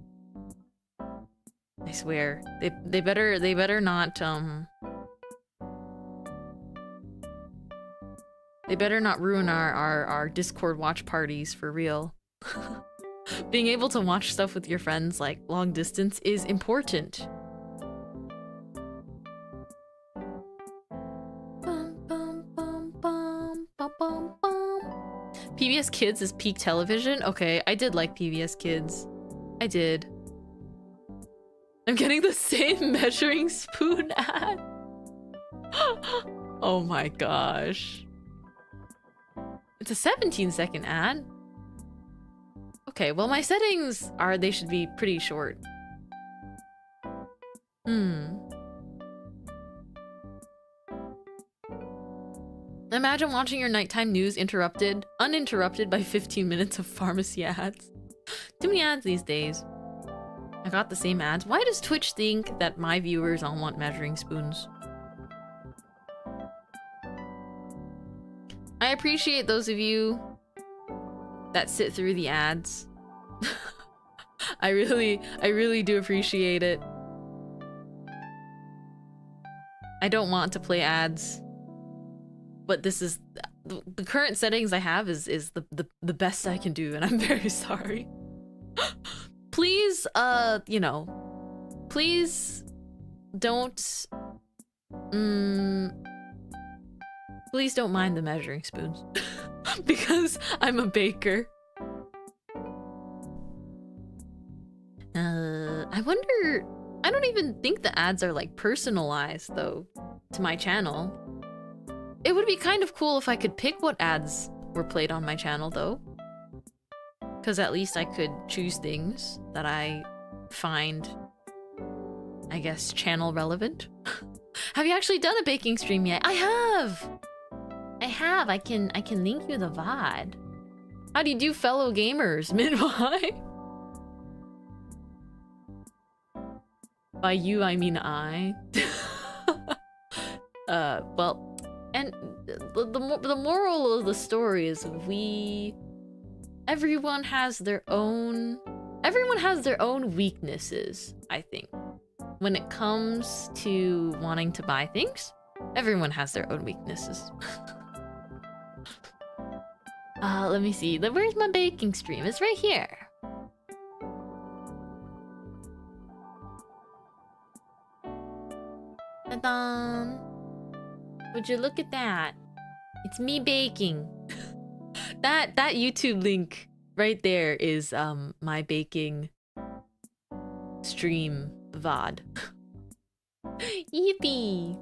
I swear, they better not they better not ruin our Discord watch parties for real. Being able to watch stuff with your friends like long distance is important. PBS Kids is peak television? Okay, I did like PBS Kids. I did. I'm getting the same measuring spoon ad. Oh my gosh. It's a 17-second ad. Okay, well my settings are, they should be pretty short. Imagine watching your nighttime news uninterrupted by 15 minutes of pharmacy ads. Too many ads these days. I got the same ads. Why does Twitch think that my viewers all want measuring spoons? I appreciate those of you that sit through the ads. I really do appreciate it. I don't want to play ads, but this is the current settings I have is the best I can do, and I'm very sorry. Please, you know, please don't, please don't mind the measuring spoons, because I'm a baker. I wonder, I don't even think the ads are like personalized though to my channel. It would be kind of cool if I could pick what ads were played on my channel though. Because at least I could choose things that I find, I guess, channel relevant. Have you actually done a baking stream yet? I have! I can link you the VOD. How do you do, fellow gamers? Mintmai? By you, I mean I. Well, and the moral of the story is everyone has their own weaknesses, I think. When it comes to wanting to buy things, everyone has their own weaknesses. Let me see. Where's my baking stream? It's right here. Ta-da! Would you look at that? It's me baking. That YouTube link right there is my baking stream VOD. Yippee!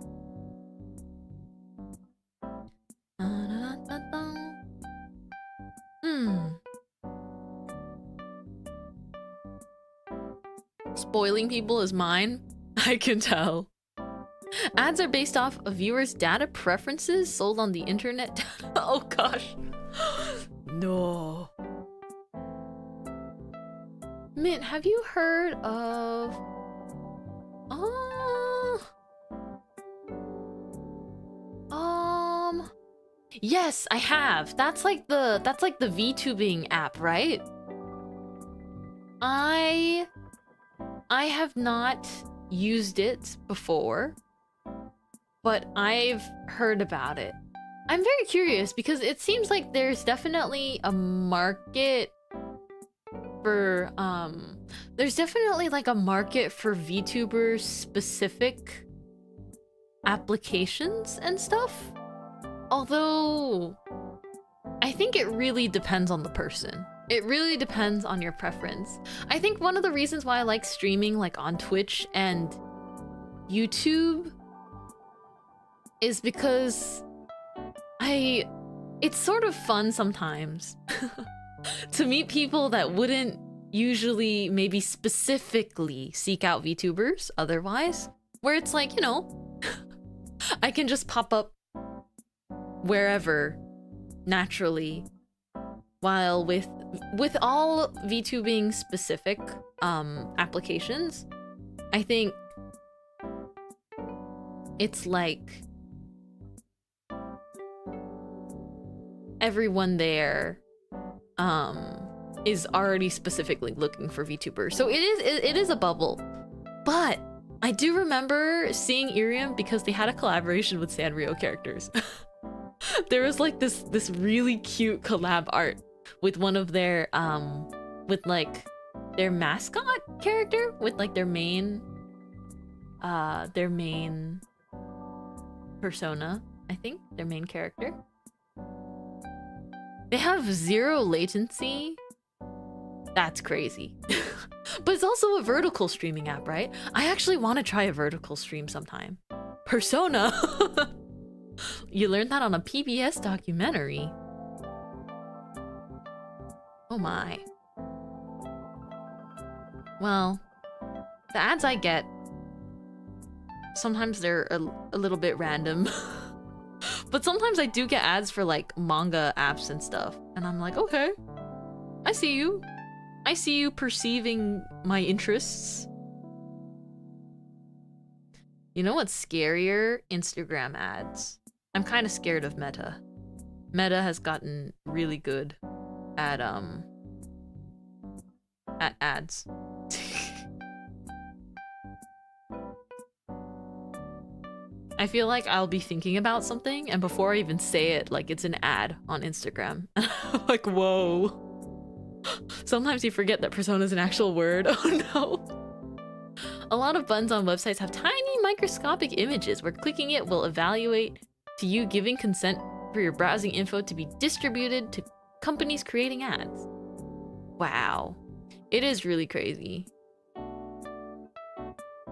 spoiling people is mine. I can tell. Ads are based off of viewers' data preferences sold on the internet. Oh gosh. No. Mint, have you heard of... Yes, I have. That's like the VTubing app, right? I have not used it before, but I've heard about it. I'm very curious because it seems like there's definitely a market for there's definitely like a market for VTubers specific applications and stuff. Although I think it really depends on the person. It really depends on your preference. I think one of the reasons why I like streaming like on Twitch and YouTube is because it's sort of fun sometimes to meet people that wouldn't usually maybe specifically seek out VTubers otherwise, where it's like, you know, I can just pop up wherever naturally, while with all VTubing specific applications, I think it's like everyone there is already specifically looking for VTubers, so it is a bubble. But I do remember seeing Irium because they had a collaboration with Sanrio characters. There was like this really cute collab art with one of their with like their mascot character, with like their main persona, I think, their main character. They have 0 latency. That's crazy. But it's also a vertical streaming app, right? I actually want to try a vertical stream sometime. Persona. You learned that on a PBS documentary. Oh my. Well, the ads I get, sometimes they're a little bit random. But sometimes I do get ads for like manga apps and stuff. And I'm like, okay, I see you. I see you perceiving my interests. You know what's scarier? Instagram ads. I'm kind of scared of Meta. Meta has gotten really good at ads. I feel like I'll be thinking about something, and before I even say it, like it's an ad on Instagram. Like, whoa. Sometimes you forget that persona is an actual word. Oh no. A lot of buttons on websites have tiny microscopic images where clicking it will evaluate to you giving consent for your browsing info to be distributed to companies creating ads. Wow. It is really crazy.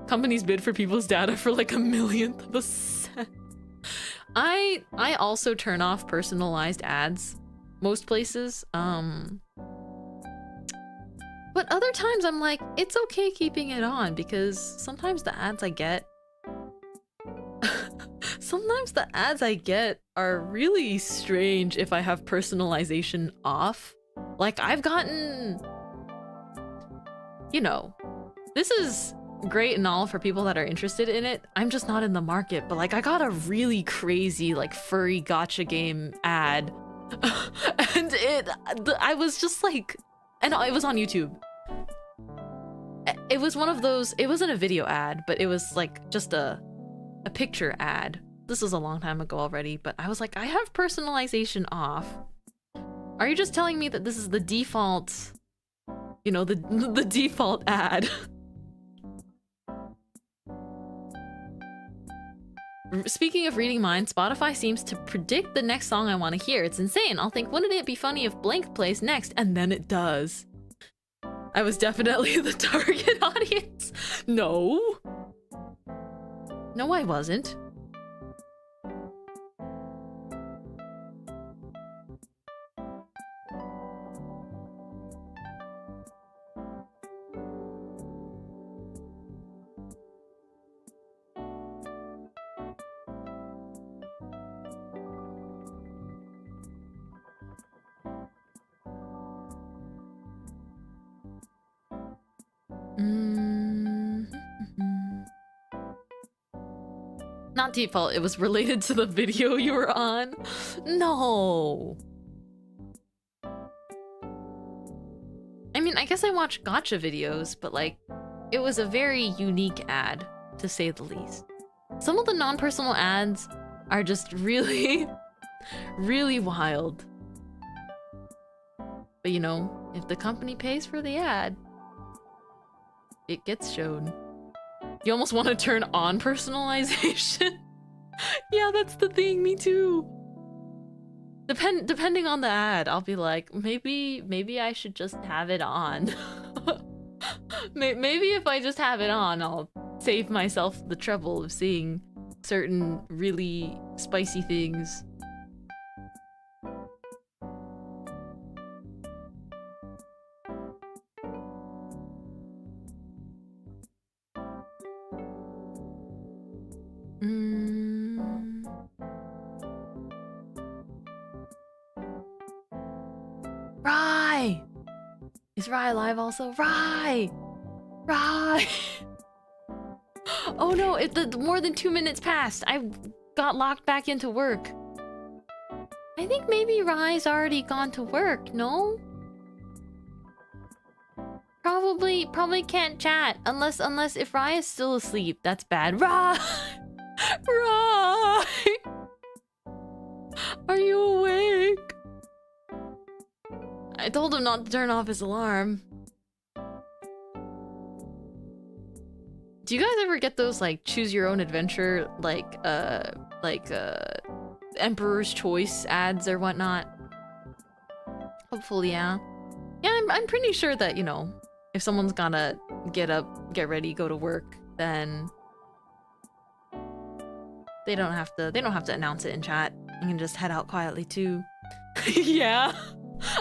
Companies bid for people's data for like 1/1,000,000 of a cent. I also turn off personalized ads most places. But other times I'm like, it's okay keeping it on because sometimes the ads I get are really strange if I have personalization off. Like I've gotten, you know, this is great and all for people that are interested in it. I'm just not in the market, but like I got a really crazy like furry gacha game ad. And I was just like, and it was on YouTube. It was one of those, it wasn't a video ad, but it was like just a picture ad. This was a long time ago already, but I was like, I have personalization off. Are you just telling me that this is the default, you know, the default ad? Speaking of reading minds, Spotify seems to predict the next song I want to hear. It's insane. I'll think, wouldn't it be funny if blank plays next? And then it does. I was definitely the target audience. No. No, I wasn't. Mm. Not default, it was related to the video you were on. No. I mean, I guess I watch gotcha videos, but like, it was a very unique ad, to say the least. Some of the non-personal ads are just really, really wild. But you know, if the company pays for the ad, it gets shown. You almost want to turn on personalization. Yeah, that's the thing, me too. Depending on the ad, I'll be like, maybe I should just have it on. Maybe if I just have it on, I'll save myself the trouble of seeing certain really spicy things. Rye! Is Rye alive also? Rye! Rye! Oh no, more than 2 minutes passed. I got locked back into work. I think maybe Rye's already gone to work, no? Probably can't chat unless if Rye is still asleep. That's bad. Rye! Rye! Are you awake? I told him not to turn off his alarm. Do you guys ever get those like choose your own adventure like Emperor's Choice ads or whatnot? Hopefully, yeah. Yeah, I'm pretty sure that, you know, if someone's gonna get up, get ready, go to work, then they don't have to announce it in chat. You can just head out quietly too. Yeah.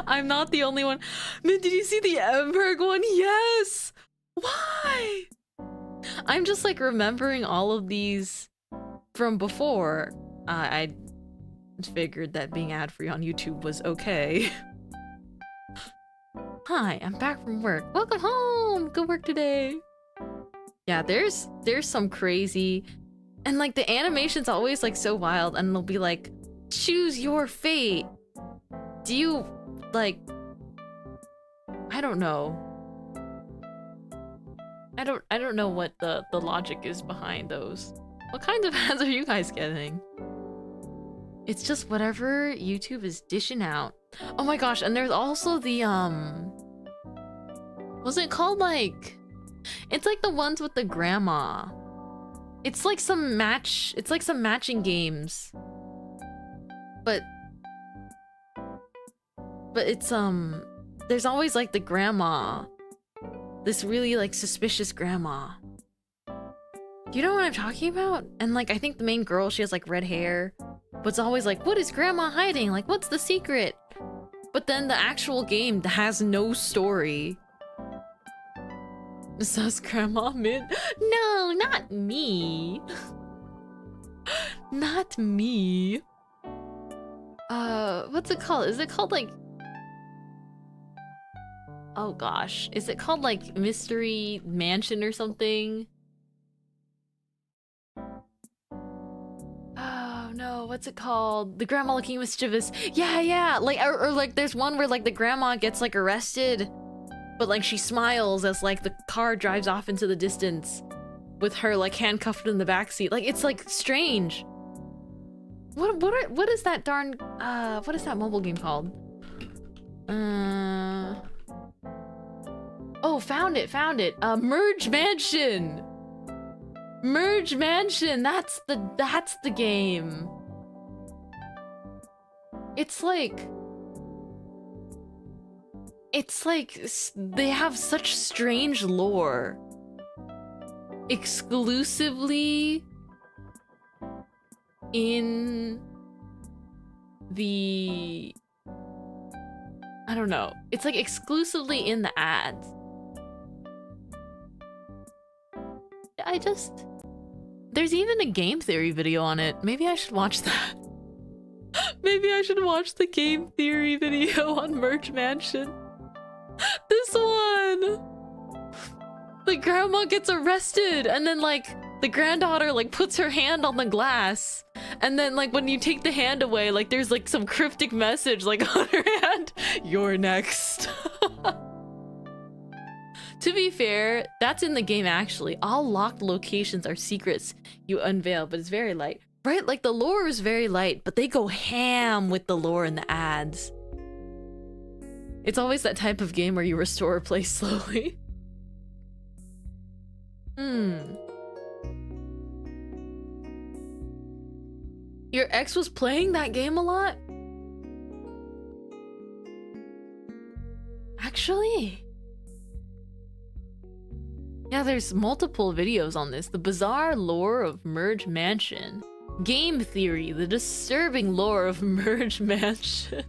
I'm not the only one. Man, did you see the Emberg one? Yes! Why? I'm just like remembering all of these from before. I figured that being ad-free on YouTube was okay. Hi, I'm back from work. Welcome home! Good work today. Yeah, there's some crazy... And like the animation's always like so wild, and they'll be like, choose your fate. Do you... like... I don't know. I don't know what the logic is behind those. What kinds of ads are you guys getting? It's just whatever YouTube is dishing out. Oh my gosh, and there's also the was it called like... It's like the ones with the grandma. It's like some matching games. But it's there's always like the grandma. This really like suspicious grandma. Do you know what I'm talking about? And like I think the main girl, she has like red hair. But it's always like, what is grandma hiding? Like, what's the secret? But then the actual game has no story. Says Grandma Mint. No, not me. Not me. What's it called? Is it called like... Oh gosh. Is it called like Mystery Mansion or something? Oh no, what's it called? The grandma looking mischievous. Yeah. Like, or like there's one where like the grandma gets like arrested. But like she smiles as like the car drives off into the distance with her like handcuffed in the backseat. Like it's like strange. What is that darn what is that mobile game called? Oh, found it. Merge Mansion. Merge Mansion. That's the game. It's like they have such strange lore. Exclusively in the... I don't know. It's like exclusively in the ads. There's even a game theory video on it. Maybe I should watch that. Maybe I should watch the game theory video on Merge Mansion. This one! The grandma gets arrested, and then like the granddaughter like puts her hand on the glass, and then like when you take the hand away, like there's like some cryptic message like on her hand. You're next. To be fair, that's in the game actually. All locked locations are secrets you unveil, but it's very light. Right? Like the lore is very light, but they go ham with the lore in the ads. It's always that type of game where you restore a place slowly. Your ex was playing that game a lot? Actually? Yeah, there's multiple videos on this. The bizarre lore of Merge Mansion. Game theory, the disturbing lore of Merge Mansion.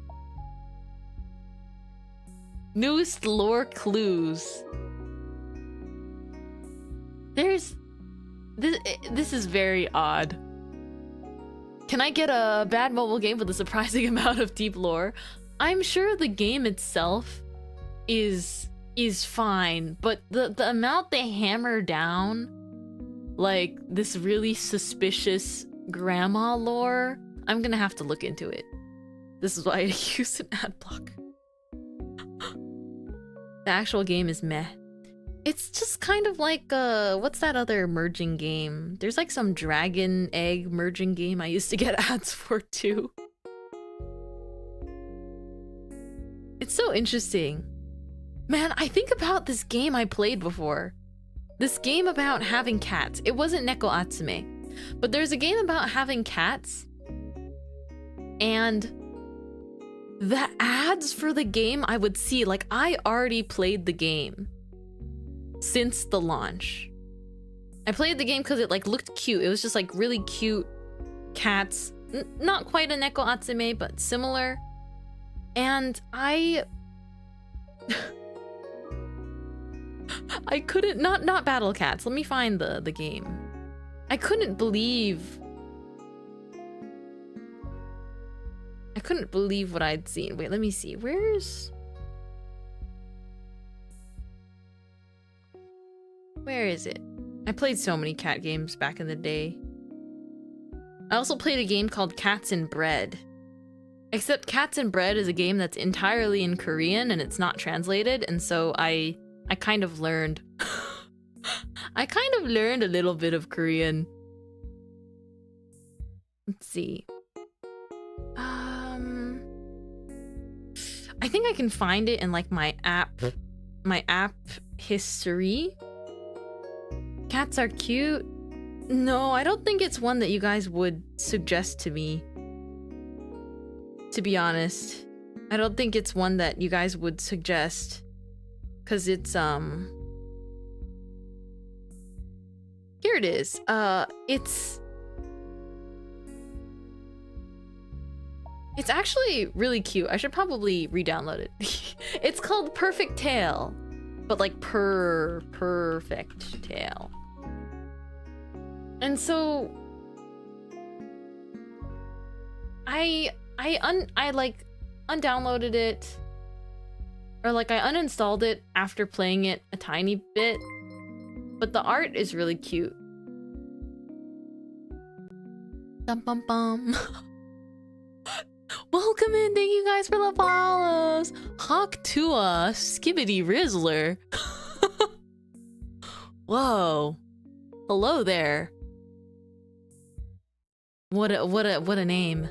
Newest lore clues. There's... This is very odd. Can I get a bad mobile game with a surprising amount of deep lore? I'm sure the game itself is fine, but the amount they hammer down, like this really suspicious grandma lore, I'm gonna have to look into it. This is why I use an ad block. The actual game is meh. It's just kind of like, what's that other merging game? There's like some dragon egg merging game I used to get ads for too. It's so interesting. Man, I think about this game I played before. This game about having cats. It wasn't Neko Atsume, but there's a game about having cats. And the ads for the game I would see, like I already played the game since the launch. I played the game because it like looked cute. It was just like really cute cats. Not quite a Neko Atsume, but similar. And I couldn't, not Battle Cats. Let me find the game. I couldn't believe what I'd seen. Wait, let me see. Where is it? I played so many cat games back in the day. I also played a game called Cats and Bread. Except Cats and Bread is a game that's entirely in Korean and it's not translated, and so I kind of learned I kind of learned a little bit of Korean. Let's see. I think I can find it in like my app history. Cats are cute. No, I don't think it's one that you guys would suggest to me. To be honest, I don't think it's one that you guys would suggest. 'Cause it's here it is. It's actually really cute. I should probably re-download it. It's called Perfect Tale, but like perfect tale. And so I like undownloaded it, or like I uninstalled it after playing it a tiny bit, but the art is really cute. Dum bum bum. Welcome in, thank you guys for the follows. Hawk Tua, Skibbity Rizzler. Whoa. Hello there. What a name.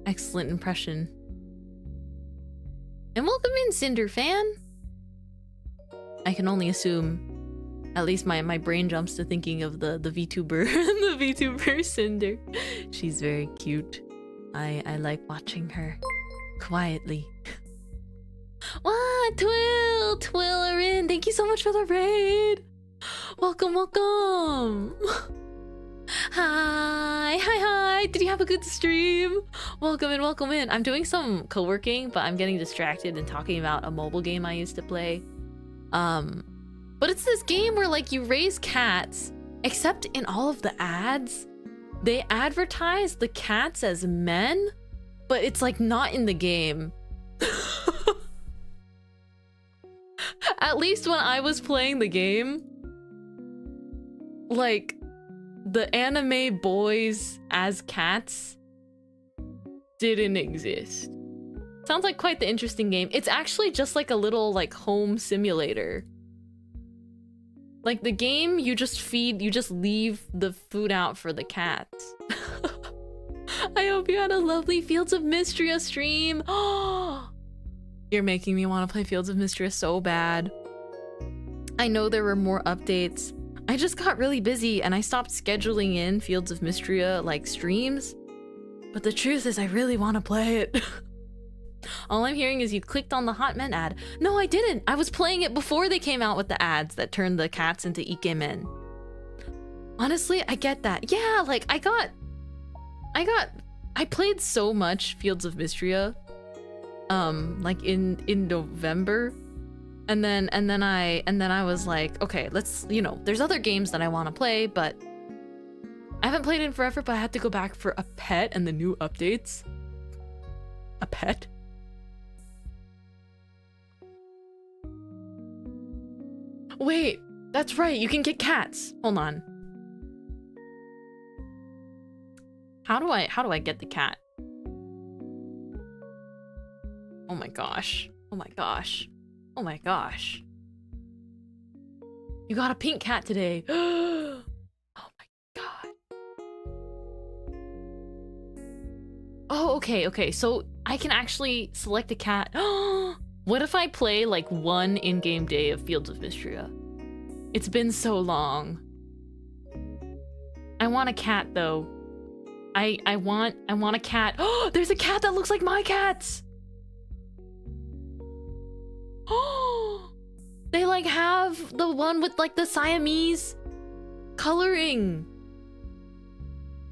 Excellent impression. And welcome in, Cinder Fan. I can only assume, at least my brain jumps to thinking of the VTuber, the VTuber Cinder. She's very cute. I like watching her quietly. What? Twillerin, thank you so much for the raid. Welcome. Hi. Did you have a good stream? Welcome in. I'm doing some co-working, but I'm getting distracted and talking about a mobile game I used to play. But it's this game where like you raise cats, except in all of the ads, they advertise the cats as men, but it's like not in the game. At least when I was playing the game, like, the anime boys as cats didn't exist. Sounds like quite the interesting game. It's actually just like a little like home simulator. Like the game, you just leave the food out for the cats. I hope you had a lovely Fields of Mystria stream. Oh, you're making me want to play Fields of Mystria so bad. I know there were more updates. I just got really busy and I stopped scheduling in Fields of Mystria like streams. But the truth is I really want to play it. All I'm hearing is you clicked on the Hot Men ad. No, I didn't. I was playing it before they came out with the ads that turned the cats into ikemen. Honestly, I get that. Yeah, like I played so much Fields of Mystria like in November. And then I was like, okay, let's, you know, there's other games that I want to play, but I haven't played in forever, but I had to go back for a pet and the new updates. A pet? Wait, that's right, you can get cats. Hold on. How do I get the cat? Oh my gosh. Oh my gosh. Oh my gosh. You got a pink cat today. Oh my god. Oh, okay. So I can actually select a cat. What if I play like one in-game day of Fields of Mystria? It's been so long. I want a cat though. I want a cat. Oh, there's a cat that looks like my cats. Oh, they like have the one with like the Siamese coloring.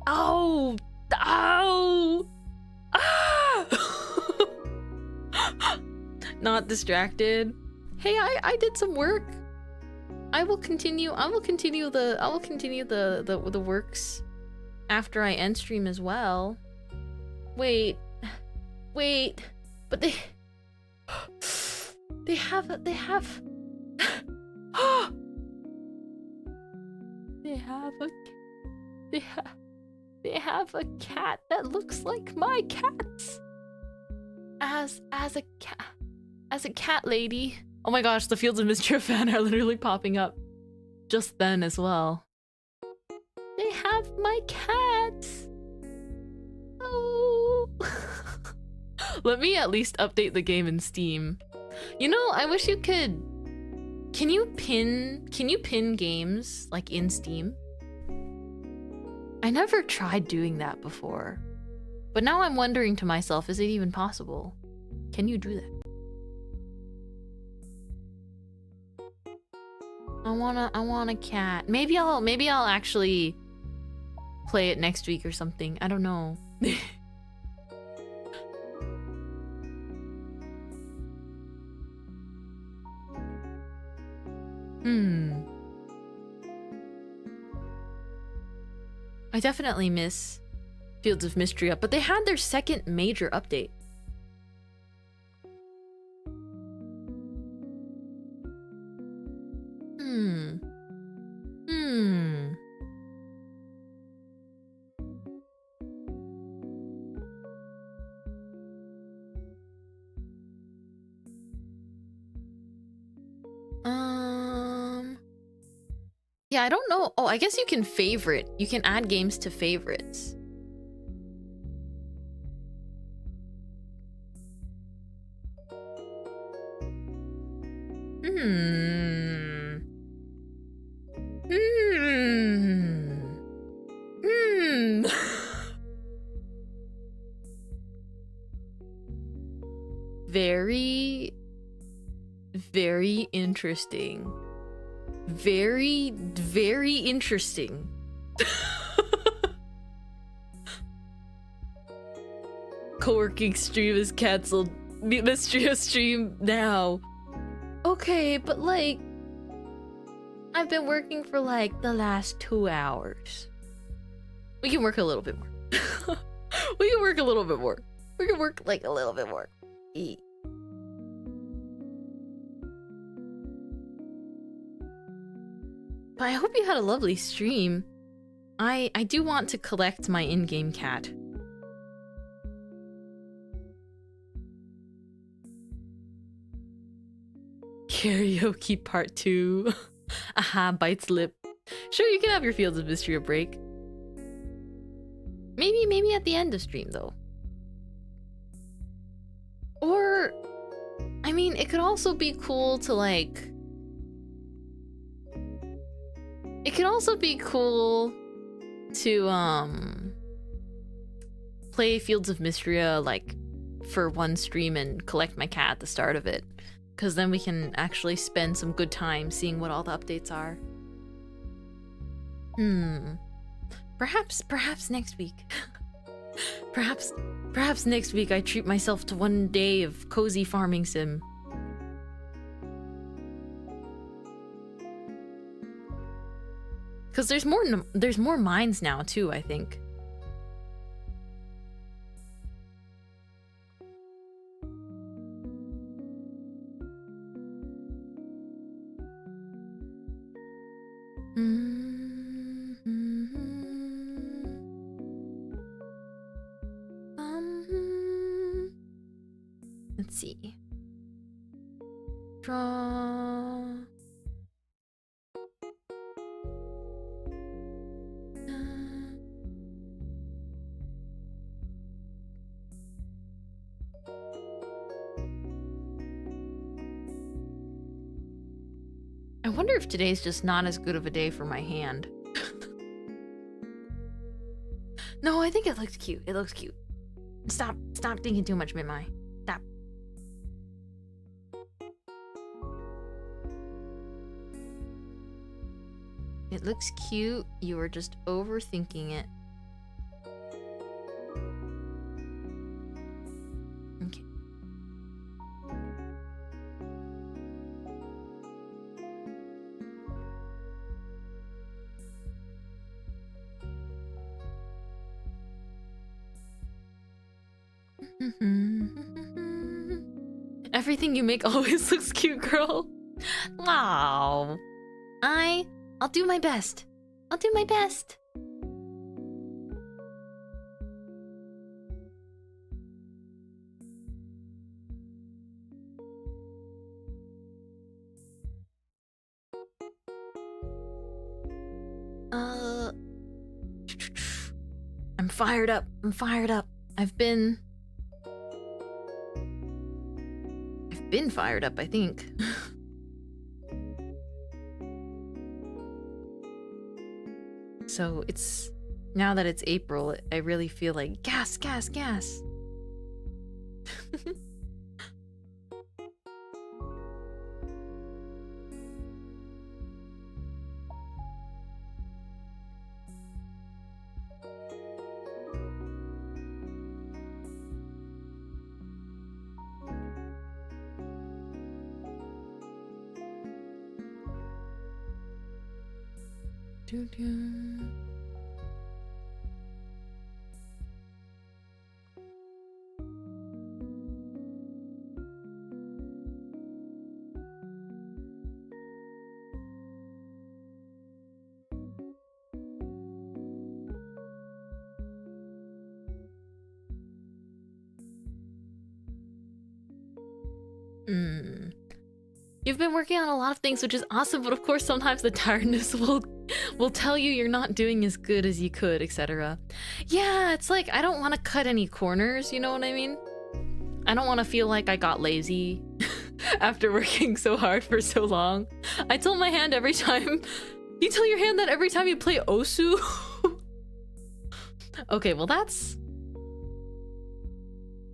Oh, ah! Not distracted. Hey, I did some work. I will continue the works after I end stream as well. Wait, but they have a cat that looks like my cats. As a cat lady. Oh my gosh, the Fields of Mystria fan are literally popping up just then as well. They have my cats. Oh. Let me at least update the game in Steam. You know, I wish you could. Can you pin games like in Steam? I never tried doing that before. But now I'm wondering to myself, is it even possible? Can you do that? I want a cat. Maybe I'll actually play it next week or something. I don't know. I definitely miss Fields of Mystria, but they had their second major update. Yeah, I don't know. Oh, I guess you can favorite. You can add games to favorites. Very, very interesting. Very, very interesting. Coworking stream is cancelled. Mystria stream now. Okay, but like, I've been working for like the last 2 hours. We can work a little bit more. We can work a little bit more. We can work like a little bit more. But I hope you had a lovely stream. I do want to collect my in-game cat. Karaoke part 2. Aha, bites lip. Sure, you can have your Fields of Mystery break. Maybe at the end of stream though. Or, I mean, it could also be cool to like... It could also be cool to play Fields of Mysteria like for one stream and collect my cat at the start of it. Because then we can actually spend some good time seeing what all the updates are. Perhaps next week. Perhaps next week I treat myself to one day of cozy farming sim. Because there's more mines now too, I think. Let's see. Draw. I wonder if today's just not as good of a day for my hand. No, I think it looks cute. It looks cute. Stop thinking too much, Mintmai. Stop. It looks cute. You are just overthinking it. Okay. Everything you make always looks cute, girl. Wow. I'll do my best. I'll do my best. I'm fired up. I'm fired up. I've been fired up, I think. So it's now that it's April, I really feel like gas. You've been working on a lot of things, which is awesome, but of course sometimes the tiredness will tell you you're not doing as good as you could, etc. Yeah, it's like I don't want to cut any corners, you know what I mean? I don't want to feel like I got lazy after working so hard for so long. I tell my hand every time... You tell your hand that every time you play Osu? Okay, well that's...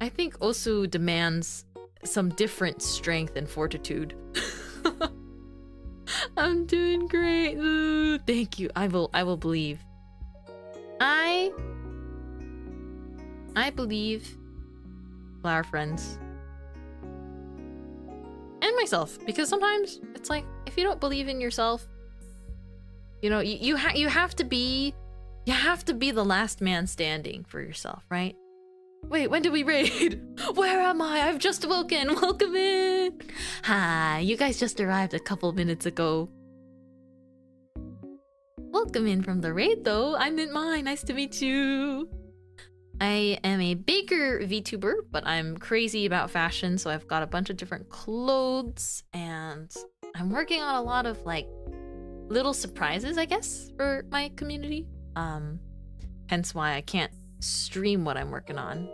I think Osu demands some different strength and fortitude. I'm doing great. Ooh, thank you. I will believe. I believe our friends and myself, because sometimes it's like if you don't believe in yourself, you know, you have to be the last man standing for yourself, right? Wait, when did we raid? Where am I? I've just woken. Welcome in. Hi, you guys just arrived a couple minutes ago. Welcome in from the raid, though. I'm Mintmai. Nice to meet you. I am a baker VTuber, but I'm crazy about fashion, so I've got a bunch of different clothes, and I'm working on a lot of, like, little surprises, I guess, for my community. Hence why I can't stream what I'm working on.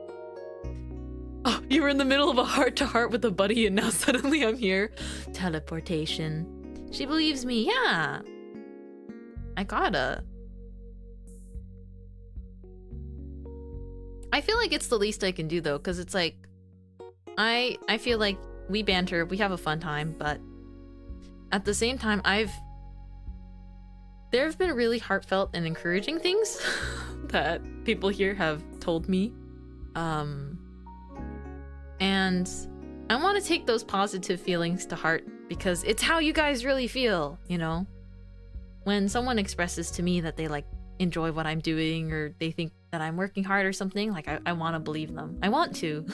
Oh, you were in the middle of a heart-to-heart with a buddy, and now suddenly I'm here. Teleportation. She believes me, yeah. I gotta. I feel like it's the least I can do, though, because it's like... I feel like we banter, we have a fun time, but... At the same time, there have been really heartfelt and encouraging things that people here have told me. And I want to take those positive feelings to heart because it's how you guys really feel, you know? When someone expresses to me that they, like, enjoy what I'm doing or they think that I'm working hard or something, like, I want to believe them. I want to.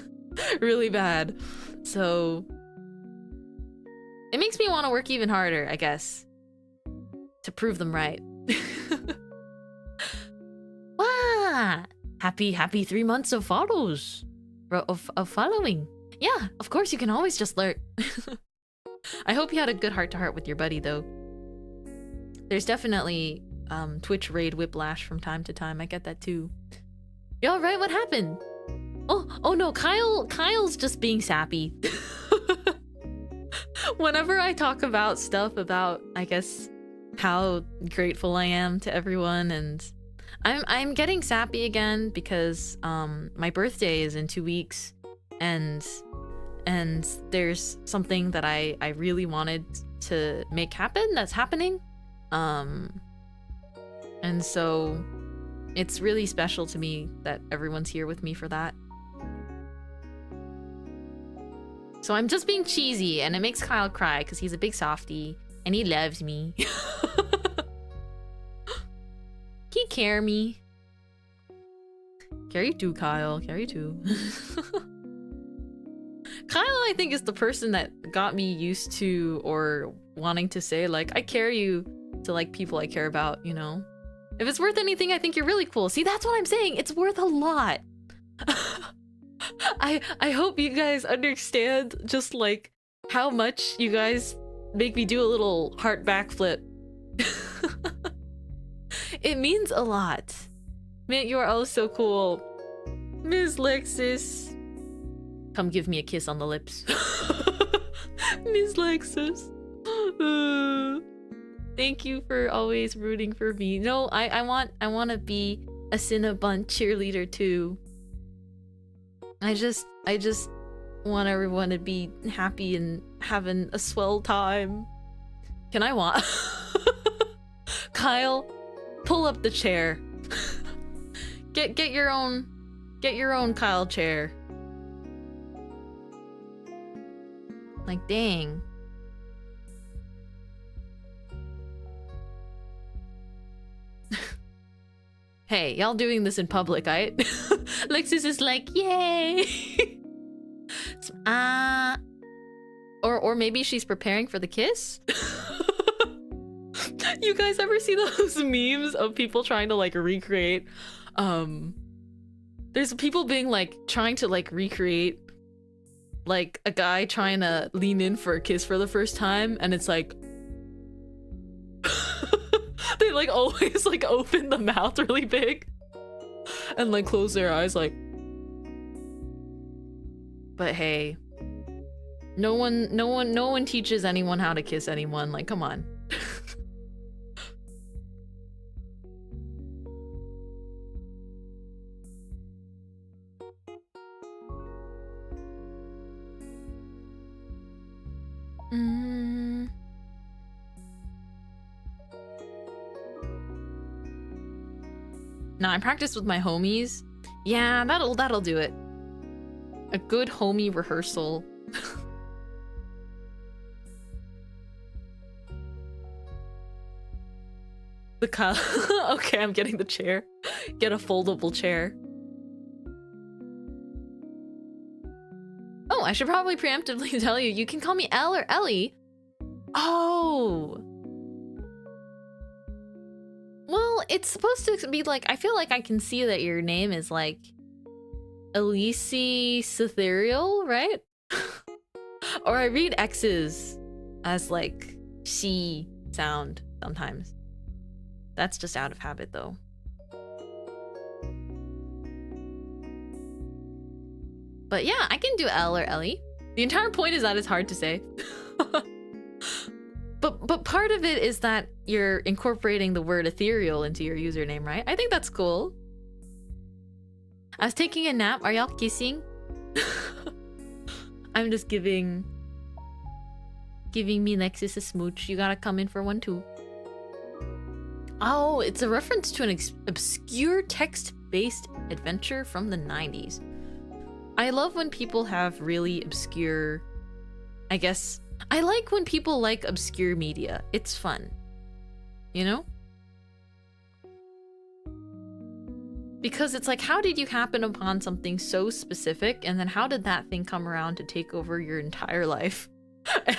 Really bad. So... it makes me want to work even harder, I guess. To prove them right. Wow! Happy 3 months of follows. Of following. Yeah, of course you can always just lurk. I hope you had a good heart-to-heart with your buddy, though. There's definitely Twitch raid whiplash from time to time. I get that too. You alright? What happened? Oh no, Kyle's just being sappy. Whenever I talk about stuff about, I guess, how grateful I am to everyone, and I'm getting sappy again because my birthday is in 2 weeks, and there's something that I really wanted to make happen that's happening, and so it's really special to me that everyone's here with me for that. So I'm just being cheesy, and it makes Kyle cry because he's a big softie and he loves me. He care me. Care you too, Kyle. Care you too. Kyle, I think, is the person that got me used to or wanting to say, like, I care you to, like, people I care about, you know? If it's worth anything, I think you're really cool. See, that's what I'm saying. It's worth a lot. I hope you guys understand just, like, how much you guys make me do a little heart backflip. It means a lot. Man, you are all so cool. Miss Lexus. Come give me a kiss on the lips. Miss Lexus. Thank you for always rooting for me. No, I want to be a Cinnabon cheerleader too. I just want everyone to be happy and having a swell time. Can I want? Kyle, pull up the chair. Get your own Kyle chair. Like, dang. Hey, y'all doing this in public, right? Lexus is like, yay! Or maybe she's preparing for the kiss? You guys ever see those memes of people trying to, like, recreate? There's people being, like, trying to, like, recreate, like, a guy trying to lean in for a kiss for the first time, and it's like... they, like, always, like, open the mouth really big and, like, close their eyes, like... But hey, no one teaches anyone how to kiss anyone. Like, come on. No, I practiced with my homies. Yeah, that'll do it. A good homie rehearsal. The Kyle. Okay, I'm getting the chair. Get a foldable chair. Oh, I should probably preemptively tell you, you can call me Elle or Ellie. Oh. Well, it's supposed to be like, I feel like I can see that your name is like Elise Cythereal, right? Or I read X's as like she sound sometimes. That's just out of habit though. But yeah, I can do L or Ellie. The entire point is that it's hard to say. But part of it is that you're incorporating the word ethereal into your username, right? I think that's cool. I was taking a nap. Are y'all kissing? I'm just giving me Nexus a smooch. You gotta come in for one too. Oh, it's a reference to an obscure text-based adventure from the 90s. I love when people have really obscure, I guess, I like when people like obscure media. It's fun, you know? Because it's like, how did you happen upon something so specific, and then how did that thing come around to take over your entire life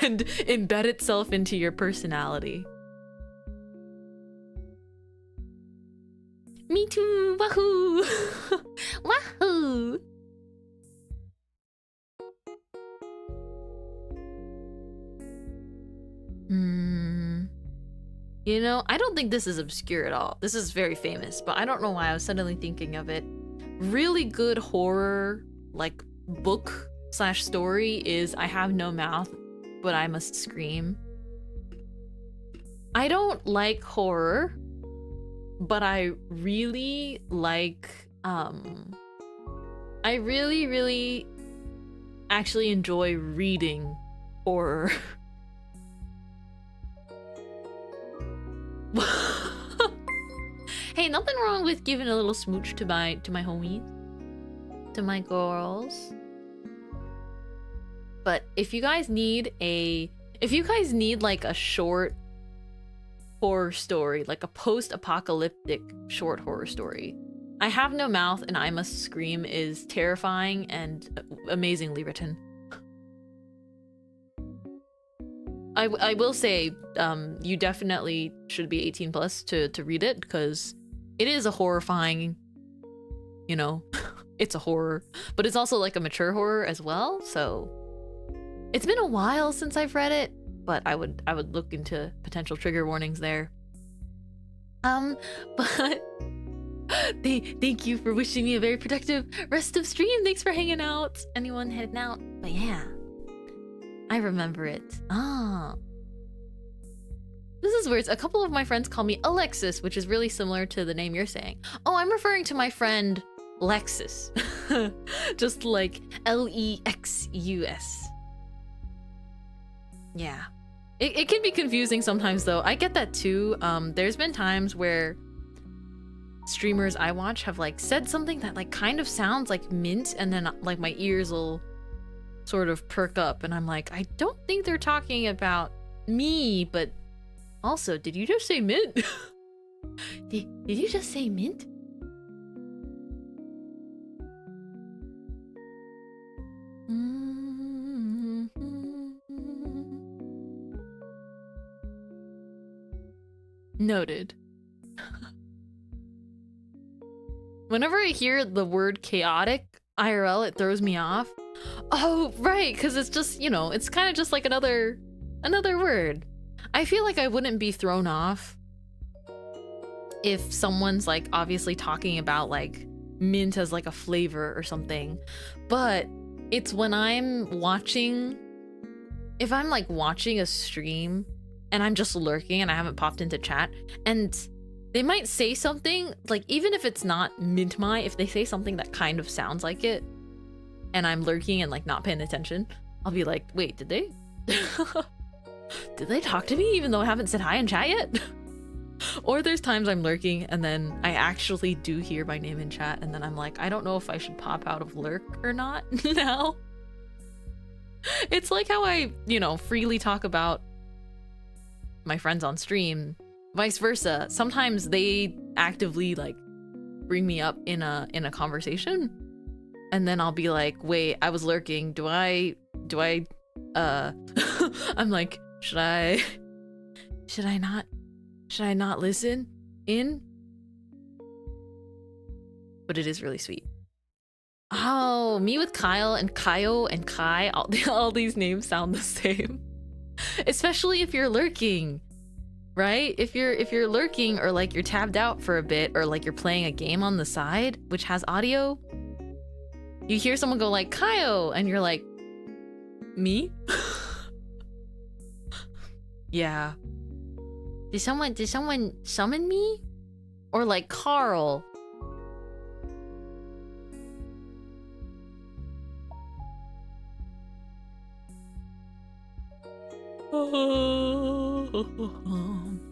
and embed itself into your personality? Me too! Wahoo! Wahoo! You know, I don't think this is obscure at all. This is very famous, but I don't know why I was suddenly thinking of it. Really good horror, like book / story is I Have No Mouth, But I Must Scream. I don't like horror, but I really like, I really actually enjoy reading horror. Hey, nothing wrong with giving a little smooch to my homies, to my girls. But if you guys need like a short horror story, like a post-apocalyptic short horror story, I Have No Mouth and I Must Scream is terrifying and amazingly written. I will say, you definitely should be 18 plus to read it, because it is a horrifying, you know, it's a horror, but it's also like a mature horror as well. So it's been a while since I've read it, but I would look into potential trigger warnings there. But thank you for wishing me a very productive rest of stream. Thanks for hanging out. Anyone heading out? But yeah, I remember it. Ah. This is weird. A couple of my friends call me Alexis, which is really similar to the name you're saying. Oh, I'm referring to my friend Lexus. Just like Lexus. Yeah. It can be confusing sometimes though. I get that too. There's been times where streamers I watch have like said something that like kind of sounds like mint, and then like my ears will sort of perk up and I'm like, I don't think they're talking about me, but also, did you just say mint? did you just say mint? Noted. Whenever I hear the word chaotic IRL, it throws me off. Oh, right, because it's just, you know, it's kind of just like another word. I feel like I wouldn't be thrown off if someone's like obviously talking about like mint as like a flavor or something, but it's when I'm watching, if I'm like watching a stream and I'm just lurking and I haven't popped into chat and they might say something, like even if it's not Mintmai, if they say something that kind of sounds like it and I'm lurking and like not paying attention, I'll be like, wait, did they? Did they talk to me even though I haven't said hi in chat yet? Or there's times I'm lurking and then I actually do hear my name in chat and then I'm like, I don't know if I should pop out of lurk or not now. It's like how I, you know, freely talk about my friends on stream, vice versa. Sometimes they actively like bring me up in a conversation and then I'll be like, wait, I was lurking. Do I I'm like, should I not listen? in. But it is really sweet. Oh, me with Kyle and Kaio and Kai. All these names sound the same. Especially if you're lurking, right? If you're lurking, or like you're tabbed out for a bit, or like you're playing a game on the side which has audio, you hear someone go like Kaio and you're like, me? Yeah. Did someone summon me? Or like Carl.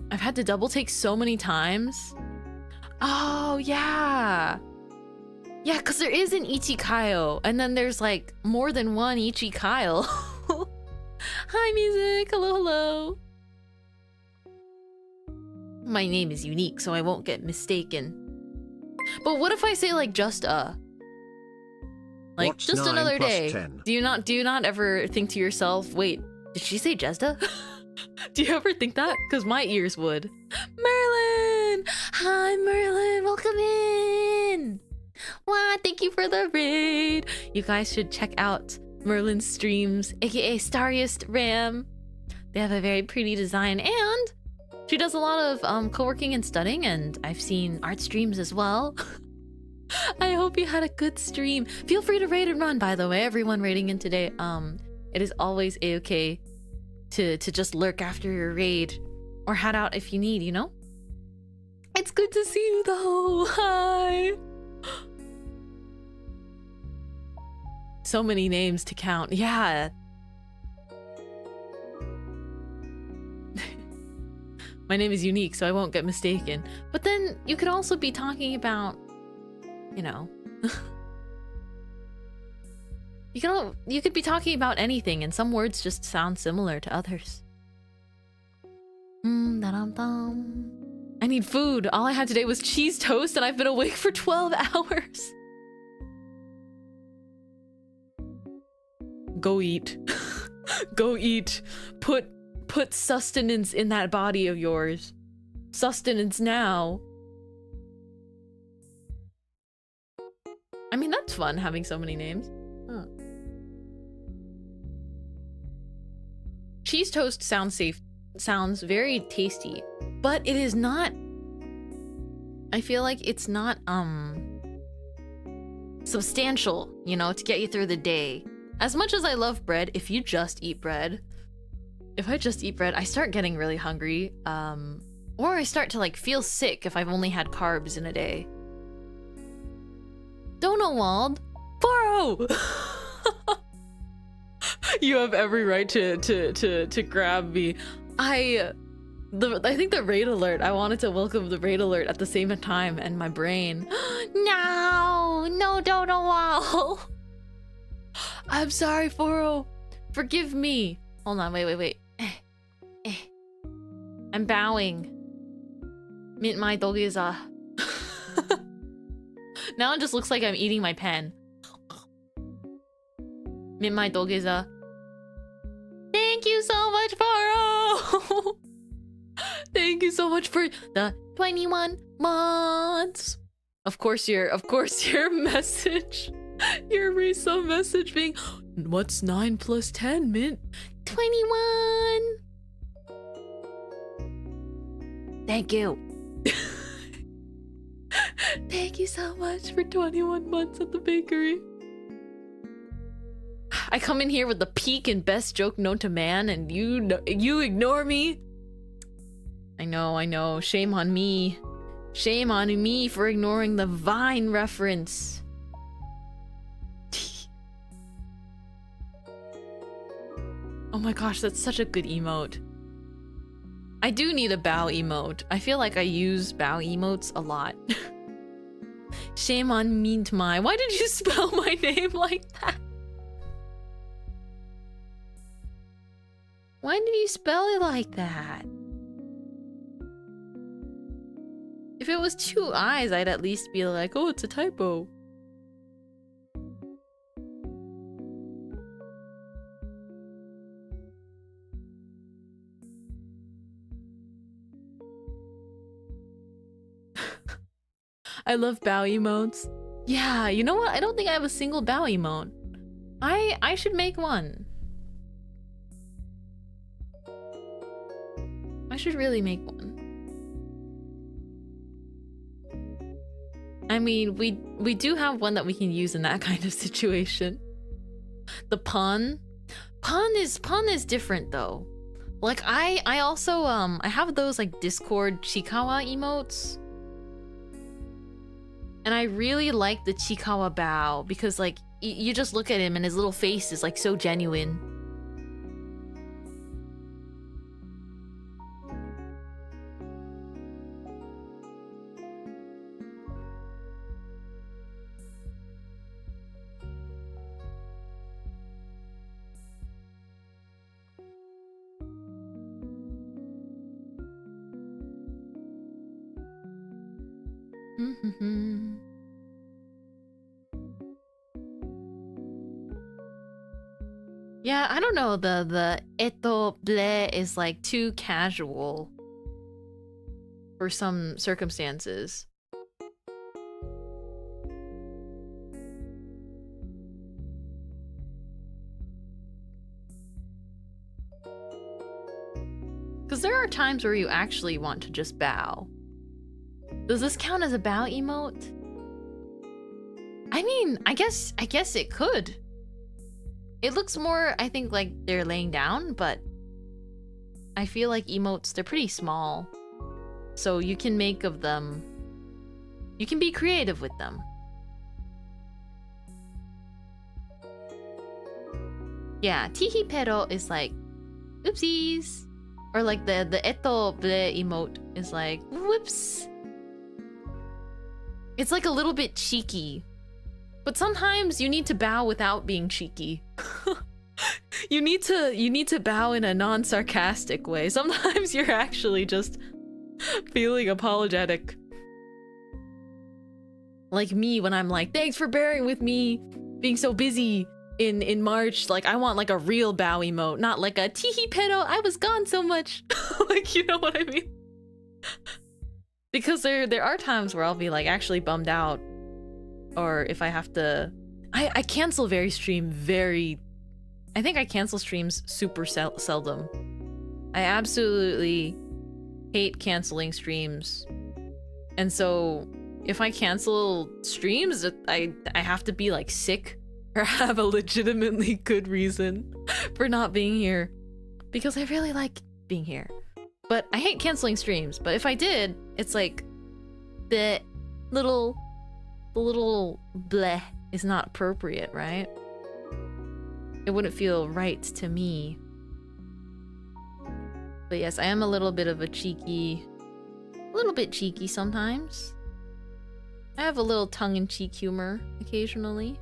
I've had to double take so many times. Oh yeah. Yeah, because there is an Ichikayo, and then there's like more than one Ichikayo. Hi music, hello hello. My name is unique, so I won't get mistaken. But what if I say like just like What's just 9 another plus day? 10? Do you not ever think to yourself, wait, did she say Jesta? Do you ever think that? Because my ears would. Merlin! Hi Merlin, welcome in! Wow, thank you for the raid! You guys should check out Merlin's streams, aka Starriest Ram. They have a very pretty design, and she does a lot of co-working and studying, and I've seen art streams as well. I hope you had a good stream. Feel free to raid and run, by the way, everyone raiding in today. It is always a-okay to just lurk after your raid, or head out if you need, you know? It's good to see you though. Hi. So many names to count. Yeah. My name is unique, so I won't get mistaken. But then you could also be talking about, you know, you could be talking about anything, and some words just sound similar to others. Da-dum-dum. I need food. All I had today was cheese toast, and I've been awake for 12 hours. Go eat. Go eat. Put sustenance in that body of yours. Sustenance now. I mean, that's fun having so many names. Huh. Cheese toast sounds safe. Sounds very tasty, but it is not. I feel like it's not substantial, you know, to get you through the day. As much as I love bread, if I just eat bread, I start getting really hungry, or I start to like feel sick if I've only had carbs in a day. Donowald, Faro. You have every right to grab me. I think the raid alert. I wanted to welcome the raid alert at the same time, and my brain. No, Donowald. I'm sorry, Faro. Forgive me. Hold on, wait. I'm bowing. Mintmai dogeza. Now it just looks like I'm eating my pen. Mintmai dogeza. Thank you so much, Faro. Thank you so much for the 21 months. Of course your message. Your resub message being, what's 9 plus 10, Mint? 21. Thank you. Thank you so much for 21 months at the bakery. I come in here with the peak and best joke known to man, and you ignore me. I know. Shame on me. Shame on me for ignoring the Vine reference. Oh my gosh, that's such a good emote. I do need a bow emote. I feel like I use bow emotes a lot. Shame on Mintmai. Why did you spell my name like that? Why did you spell it like that? If it was 2 eyes, I'd at least be like, oh, it's a typo. I love bow emotes. Yeah, you know what? I don't think I have a single bow emote. I should make one. I should really make one. I mean, we do have one that we can use in that kind of situation. The pun is different though. Like I also I have those like Discord Chikawa emotes. And I really like the Chikawa bow because like you just look at him and his little face is like so genuine. Yeah, I don't know, the eto ble is like too casual for some circumstances. Because there are times where you actually want to just bow. Does this count as a bow emote? I mean, I guess it could. It looks more, I think, like they're laying down, but I feel like emotes, they're pretty small. So you can make of them, you can be creative with them. Yeah, tihi pero is like, oopsies. Or like the eto ble emote is like, whoops. It's like a little bit cheeky. But sometimes you need to bow without being cheeky. You need to bow in a non-sarcastic way. Sometimes you're actually just feeling apologetic. Like me when I'm like, thanks for bearing with me being so busy in March. Like I want like a real bow emote, not like a tihi pero I was gone so much. Like, you know what I mean? Because there are times where I'll be like actually bummed out. Or if I have to... I cancel I think I cancel streams super seldom. I absolutely hate canceling streams. And so if I cancel streams, I have to be like sick or have a legitimately good reason for not being here. Because I really like being here. But I hate canceling streams. But if I did, it's like the little bleh is not appropriate, right? It wouldn't feel right to me. But yes, I am a little bit cheeky sometimes. I have a little tongue-in-cheek humor occasionally.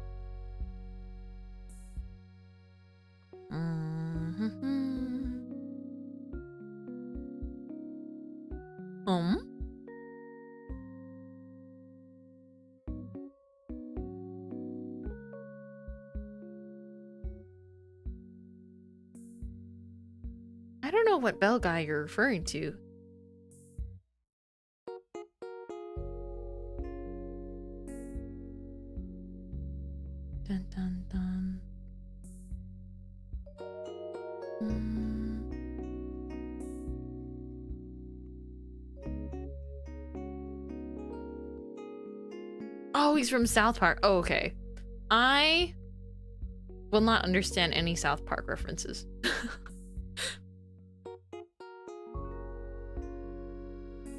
I don't know what bell guy you're referring to. Dun dun dun. Oh, he's from South Park. Oh, okay. I will not understand any South Park references.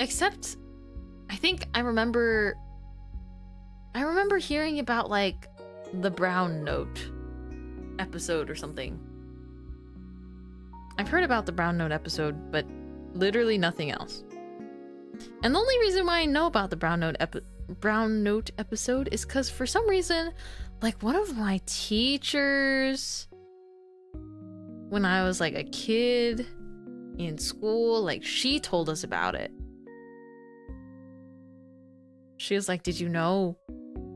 Except, I think I remember hearing about like the Brown Note episode or something. I've heard about the Brown Note episode, but literally nothing else. And the only reason why I know about the Brown Note episode is because for some reason, like one of my teachers, when I was like a kid in school, like she told us about it. She was like, did you know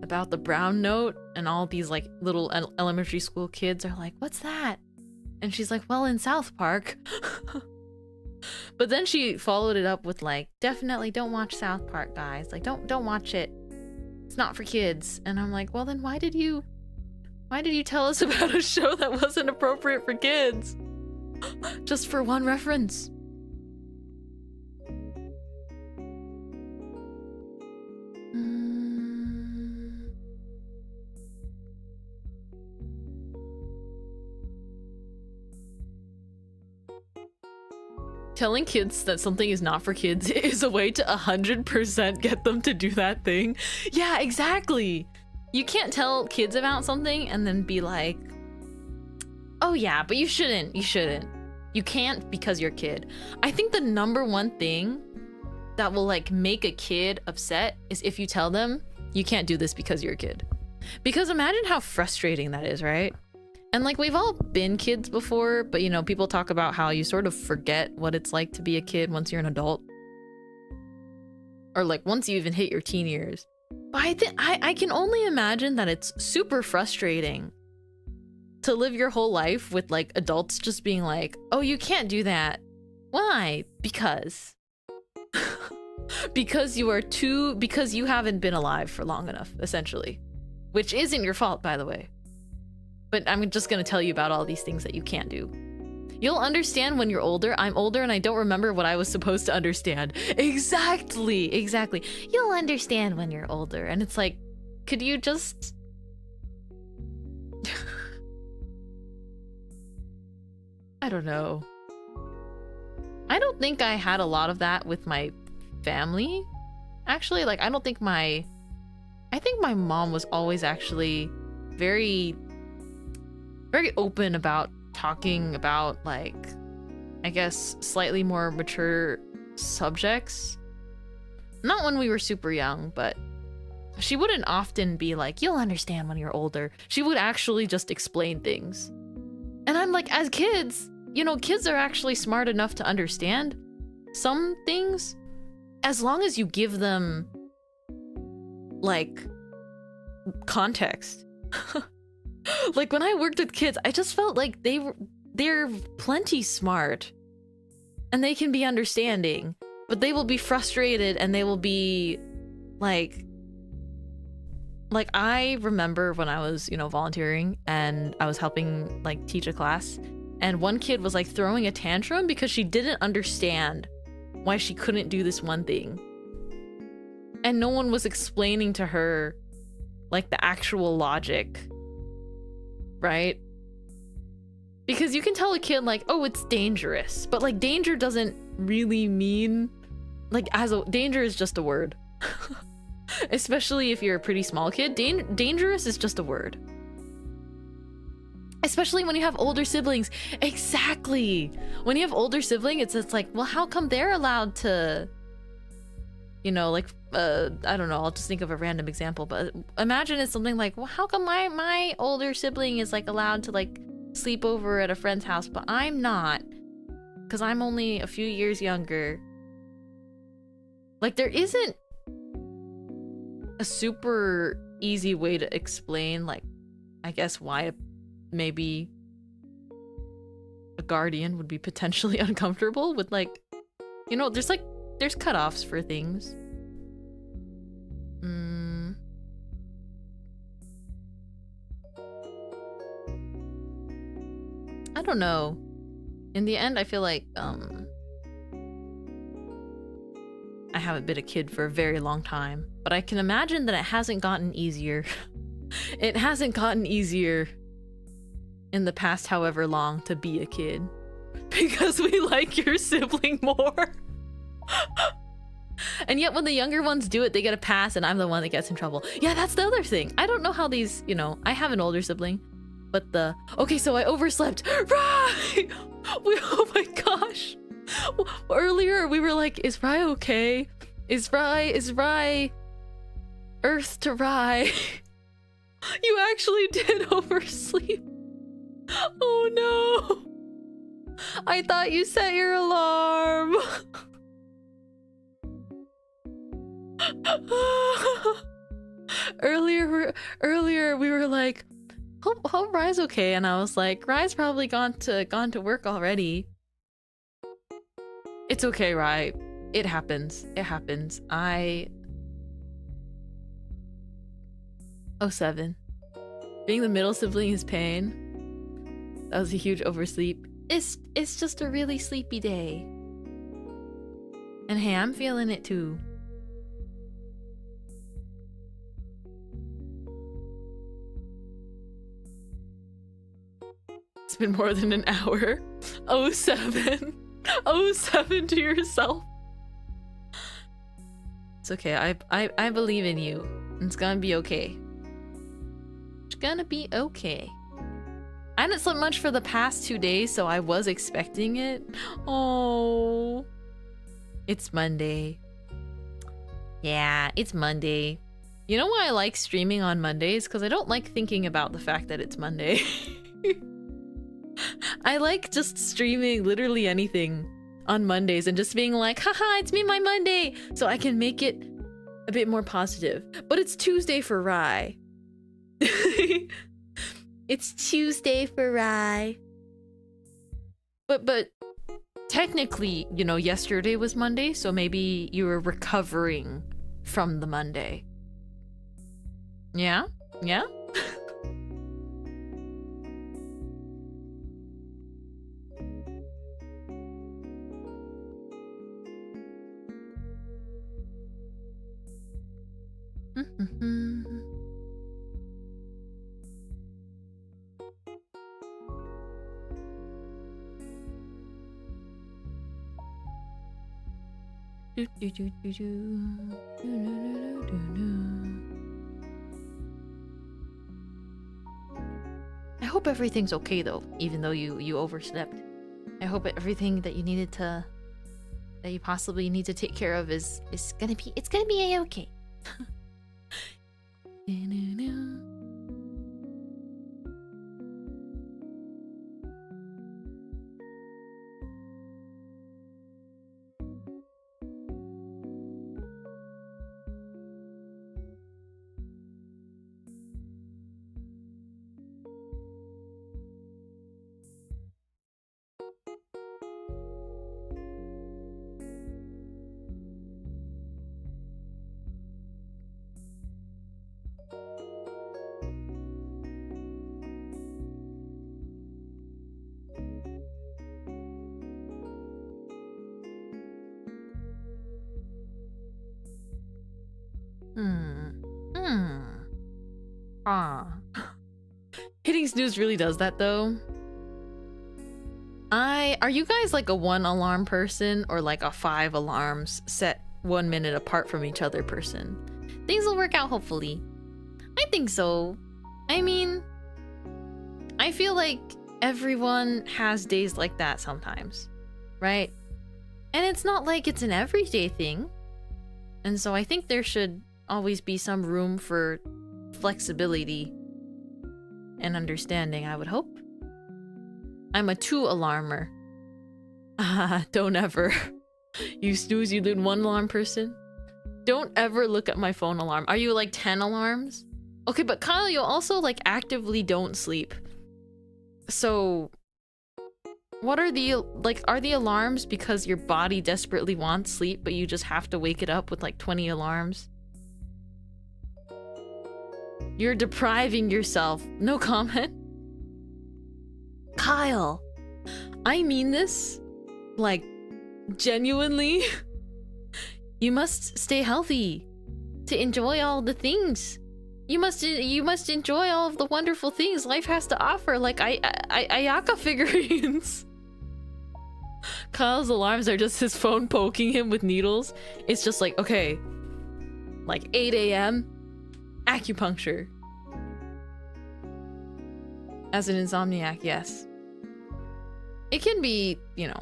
about the Brown Note? And all these like little elementary school kids are like, what's that? And she's like, well, in South Park. But then she followed it up with like, definitely don't watch South Park, guys. Like, don't watch it. It's not for kids. And I'm like, well then why did you tell us about a show that wasn't appropriate for kids? Just for one reference. Telling kids that something is not for kids is a way to 100% get them to do that thing. Yeah, exactly. You can't tell kids about something and then be like, oh yeah, but you shouldn't. You can't because you're a kid. I think the #1 thing that will like make a kid upset is if you tell them you can't do this because you're a kid. Because imagine how frustrating that is, right? And like we've all been kids before, but you know, people talk about how you sort of forget what it's like to be a kid once you're an adult. Or like once you even hit your teen years. But I can only imagine that it's super frustrating to live your whole life with like adults just being like, oh, you can't do that. Why? Because. Because you haven't been alive for long enough, essentially. Which isn't your fault, by the way. But I'm just gonna tell you about all these things that you can't do. You'll understand when you're older. I'm older and I don't remember what I was supposed to understand. Exactly. You'll understand when you're older. And it's like, could you just... I don't know. I don't think I had a lot of that with my family. Actually, like, I think my mom was always actually very open about talking about, like, I guess slightly more mature subjects. Not when we were super young, but she wouldn't often be like, you'll understand when you're older. She would actually just explain things. And I'm like, as kids, you know, kids are actually smart enough to understand some things as long as you give them, like, context. Like, when I worked with kids, I just felt like they're plenty smart. And they can be understanding. But they will be frustrated and they will be, like, I remember when I was, you know, volunteering and I was helping, like, teach a class. And one kid was, like, throwing a tantrum because she didn't understand why she couldn't do this one thing. And no one was explaining to her, like, the actual logic. Right? Because you can tell a kid, like, oh, it's dangerous. But, like, danger doesn't really mean... Like, danger is just a word. Especially if you're a pretty small kid. Dangerous is just a word. Especially when you have older siblings. Exactly! When you have older siblings, it's like, well, how come they're allowed to... You know, like, I don't know, I'll just think of a random example, but imagine it's something like, well, how come my older sibling is, like, allowed to, like, sleep over at a friend's house, but I'm not? Because I'm only a few years younger. Like, there isn't a super easy way to explain, like, I guess why maybe a guardian would be potentially uncomfortable with, like, you know, there's cutoffs for things. I don't know. In the end, I feel like, I haven't been a kid for a very long time, but I can imagine that it hasn't gotten easier. It hasn't gotten easier in the past however long to be a kid. Because we like your sibling more. And yet when the younger ones do it, they get a pass and I'm the one that gets in trouble. Yeah, that's the other thing. I don't know how these, you know, I have an older sibling, but okay, so I overslept. Right! Oh my gosh. Earlier we were like, is Rye okay? Is Rye Earth to Rye? You actually did oversleep. Oh no. I thought you set your alarm. Earlier we were like, hope Rye's okay, and I was like, Rye's probably gone to work already. It's okay, Rye. It happens. Oh, 7. Being the middle sibling is pain. That was a huge oversleep. It's just a really sleepy day. And hey, I'm feeling it too. It's been more than an hour. Oh, 7. Oh, 7 to yourself. It's okay. I believe in you. It's gonna be okay. It's gonna be okay. I haven't slept much for the past 2 days, so I was expecting it. Oh. It's Monday. Yeah, it's Monday. You know why I like streaming on Mondays? Because I don't like thinking about the fact that it's Monday. I like just streaming literally anything on Mondays and just being like, haha, it's me, my Monday, so I can make it a bit more positive. But it's Tuesday for Rye. It's Tuesday for Rye. But technically, you know, yesterday was Monday, so maybe you were recovering from the Monday. Yeah? Yeah? I hope everything's okay though, even though you overslept. I hope everything that you needed to, that you possibly need to take care of is gonna be, it's gonna be a-okay. Hitting snooze really does that though. Are you guys like a 1 alarm person or like a 5 alarms set 1 minute apart from each other person? Things will work out hopefully. I think so. I mean, I feel like everyone has days like that sometimes, right? And it's not like it's an everyday thing. And so I think there should always be some room for flexibility and understanding, I would hope. I'm a 2 alarmer. Don't ever. You snooze, you did 1 alarm person. Don't ever look at my phone alarm. Are you like 10 alarms? Okay, but Kyle, you also like actively don't sleep. So what are the, like, are the alarms because your body desperately wants sleep, but you just have to wake it up with like 20 alarms? You're depriving yourself. No comment. Kyle, I mean this, like, genuinely. You must stay healthy to enjoy all the things. You must enjoy all of the wonderful things life has to offer, like Ayaka figurines. Kyle's alarms are just his phone poking him with needles. It's just like, okay, like 8 a.m. acupuncture. As an insomniac, yes. It can be, you know,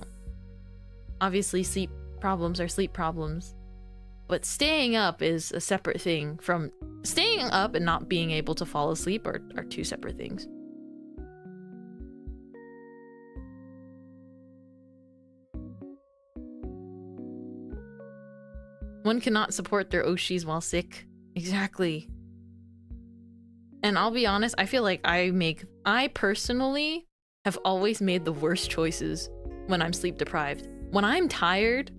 obviously sleep problems are sleep problems, but staying up is a separate thing from staying up and not being able to fall asleep are 2 separate things. One cannot support their Oshis while sick. Exactly. And I'll be honest, I feel like I personally have always made the worst choices when I'm sleep deprived. When I'm tired,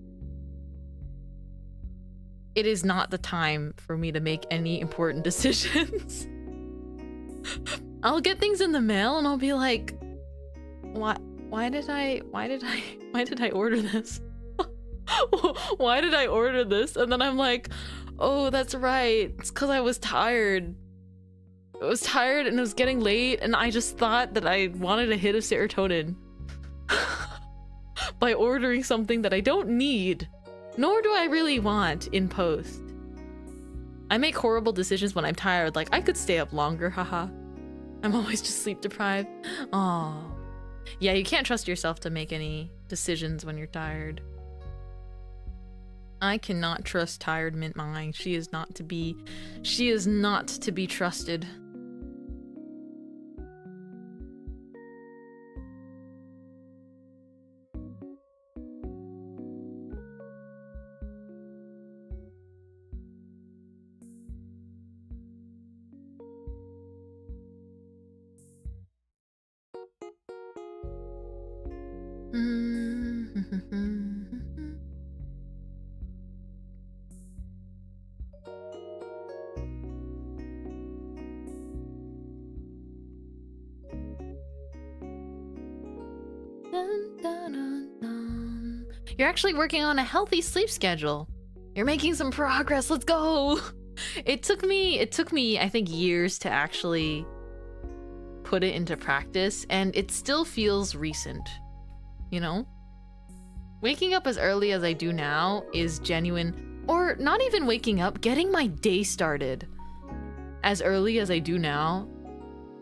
it is not the time for me to make any important decisions. I'll get things in the mail and I'll be like, why did I order this? Why did I order this? And then I'm like, oh, that's right. It's because I was tired. I was tired and it was getting late and I just thought that I wanted a hit of serotonin by ordering something that I don't need, nor do I really want in post. I make horrible decisions when I'm tired, like I could stay up longer, haha. I'm always just sleep deprived. Oh, yeah, you can't trust yourself to make any decisions when you're tired. I cannot trust tired Mintmai. She is not to be trusted. You're actually working on a healthy sleep schedule. You're making some progress. Let's go. It took me, I think, years to actually put it into practice, and it still feels recent, you know? Waking up as early as I do now is genuine, or not even waking up, getting my day started as early as I do now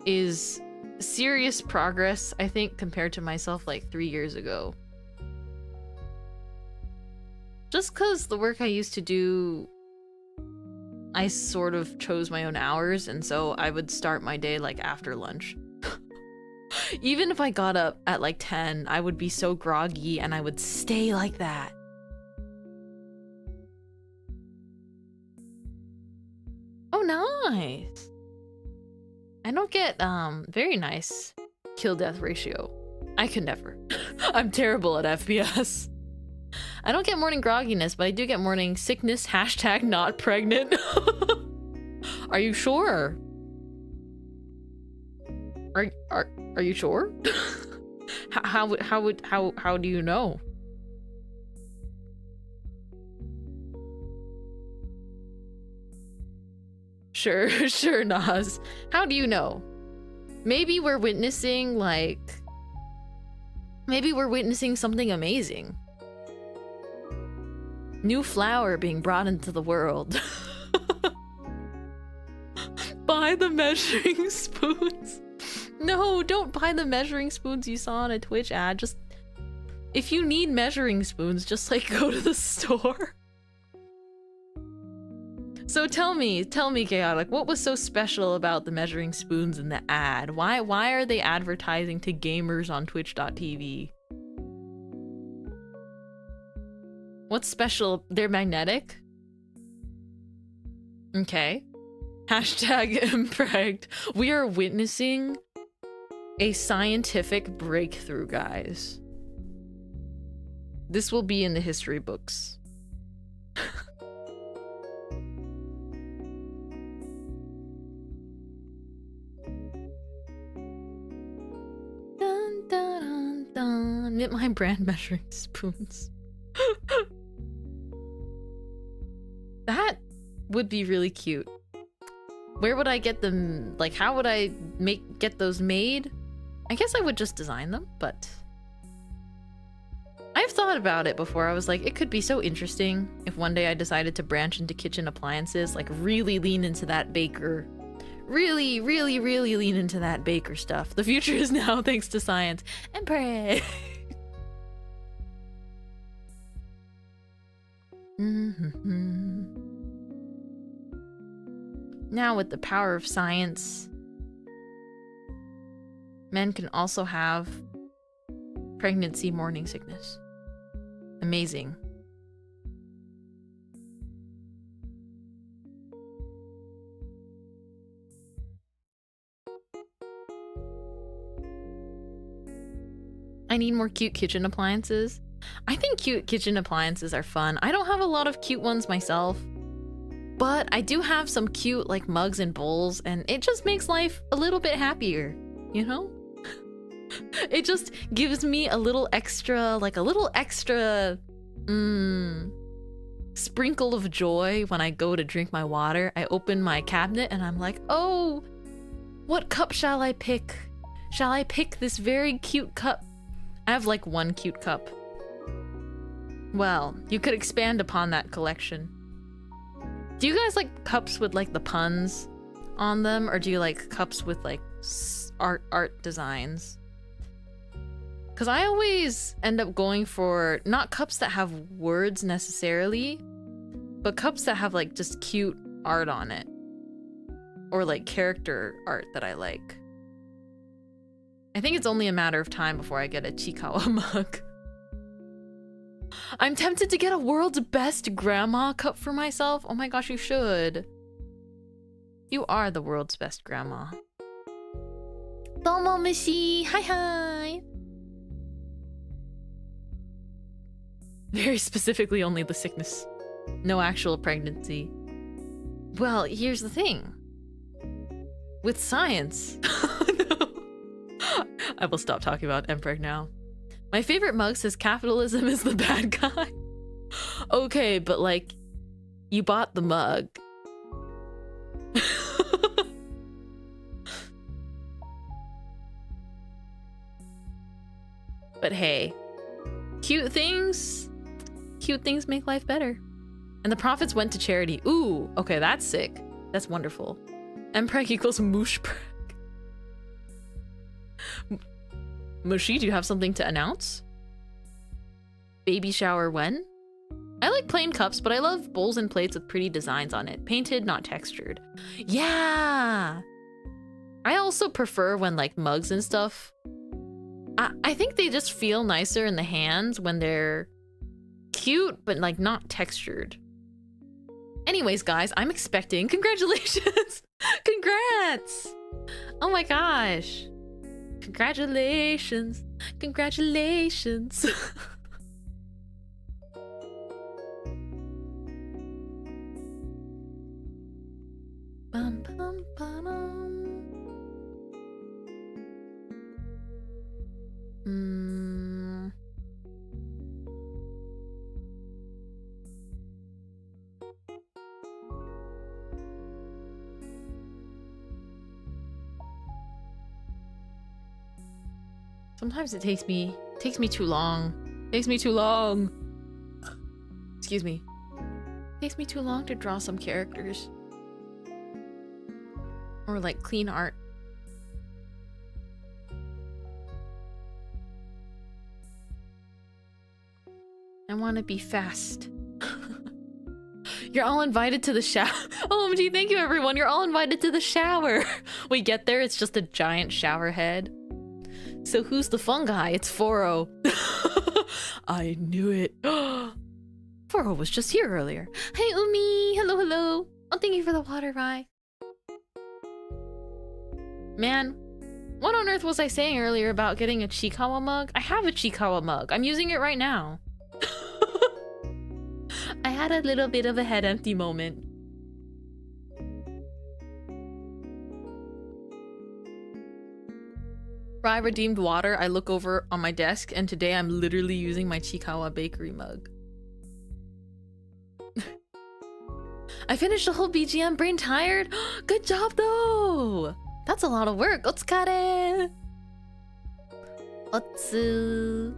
is serious progress, I think, compared to myself like 3 years ago. Just because the work I used to do, I sort of chose my own hours, and so I would start my day like after lunch. Even if I got up at like 10, I would be so groggy and I would stay like that. Oh, nice. I don't get very nice kill death ratio. I could never. I'm terrible at FPS. I don't get morning grogginess, but I do get morning sickness. Hashtag not pregnant. Are you sure? Are you sure? How do you know? Sure, Nas. How do you know? Maybe we're witnessing something amazing. New flower being brought into the world. Buy the measuring spoons. No, don't buy the measuring spoons you saw on a Twitch ad. Just, if you need measuring spoons, just like go to the store. So tell me, Chaotic, what was so special about the measuring spoons in the ad? Why are they advertising to gamers on twitch.tv? What's special? They're magnetic? Okay. Hashtag impregged. We are witnessing a scientific breakthrough, guys. This will be in the history books. Dun, dun, dun, dun. Knit my brand measuring spoons. That would be really cute. Where would I get them? Like, how would I get those made? I guess I would just design them, but I've thought about it before. I was like, it could be so interesting if one day I decided to branch into kitchen appliances, like really lean into that baker. Really lean into that baker stuff. The future is now thanks to science. And pray. Now with the power of science, men can also have pregnancy morning sickness. Amazing. I need more cute kitchen appliances. I think cute kitchen appliances are fun. I don't have a lot of cute ones myself. But I do have some cute like mugs and bowls, and it just makes life a little bit happier, you know? It just gives me a little extra, sprinkle of joy when I go to drink my water. I open my cabinet and I'm like, oh, what cup shall I pick? Shall I pick this very cute cup? I have like one cute cup. Well, you could expand upon that collection. Do you guys like cups with like the puns on them, or do you like cups with like art designs? Because I always end up going for not cups that have words necessarily, but cups that have like just cute art on it, or like character art that I like. I think it's only a matter of time before I get a Chikawa mug. I'm tempted to get a world's best grandma cup for myself. Oh my gosh, you should. You are the world's best grandma. Domo Mishi, hi hi. Very specifically only the sickness. No actual pregnancy. Well, here's the thing. With science. No. I will stop talking about mpreg now. My favorite mug says capitalism is the bad guy. Okay, but like, you bought the mug. But hey, cute things make life better. And the profits went to charity. Ooh, okay, that's sick. That's wonderful. Mpreg equals mooshpreg. Mushi, do you have something to announce? Baby shower when? I like plain cups, but I love bowls and plates with pretty designs on it. Painted, not textured. Yeah! I also prefer when like mugs and stuff. I think they just feel nicer in the hands when they're cute, but like not textured. Anyways, guys, I'm expecting. Congratulations! Congrats! Oh my gosh. Congratulations. Congratulations. Bum, bum, ba-dum. Sometimes it takes me too long. Takes me too long. Excuse me. Takes me too long to draw some characters. Or like clean art. I want to be fast. You're all invited to the shower. OMG, thank you everyone. You're all invited to the shower. We get there, it's just a giant shower head. So who's the fun guy? It's Foro. I knew it. Foro was just here earlier. Hey Umi, hello, hello. Oh, thank you for the water, Rai. Man, what on earth was I saying earlier about getting a Chikawa mug? I have a Chikawa mug. I'm using it right now. I had a little bit of a head empty moment. I redeemed water. I look over on my desk and today I'm literally using my Chikawa bakery mug. I finished the whole BGM, brain tired. Good job though. That's a lot of work. Otsukare. Otsu.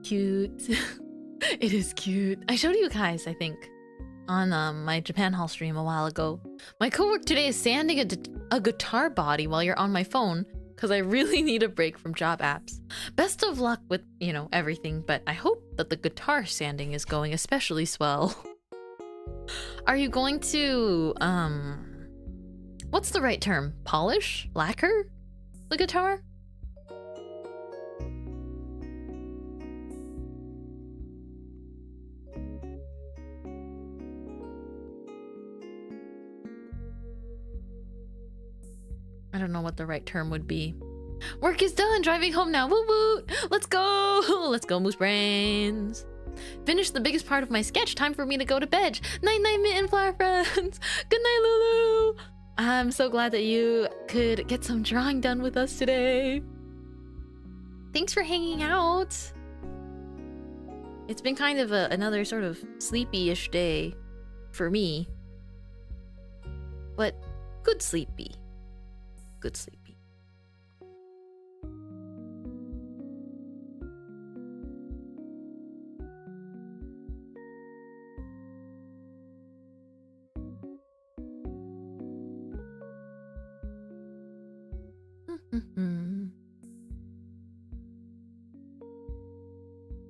Cute. It is cute. I showed you guys, I think, on my Japan haul stream a while ago. My cowork today is sanding a guitar body while you're on my phone because I really need a break from job apps. Best of luck with, you know, everything, but I hope that the guitar sanding is going especially swell. Are you going to, what's the right term? Polish? Lacquer? The guitar? I don't know what the right term would be. Work is done. Driving home now. Woo woo. Let's go. Let's go, Moose Brains. Finished the biggest part of my sketch. Time for me to go to bed. Night night, Mint and Flower Friends. Good night, Lulu. I'm so glad that you could get some drawing done with us today. Thanks for hanging out. It's been kind of another sort of sleepy-ish day for me. But good sleepy. Good sleepy.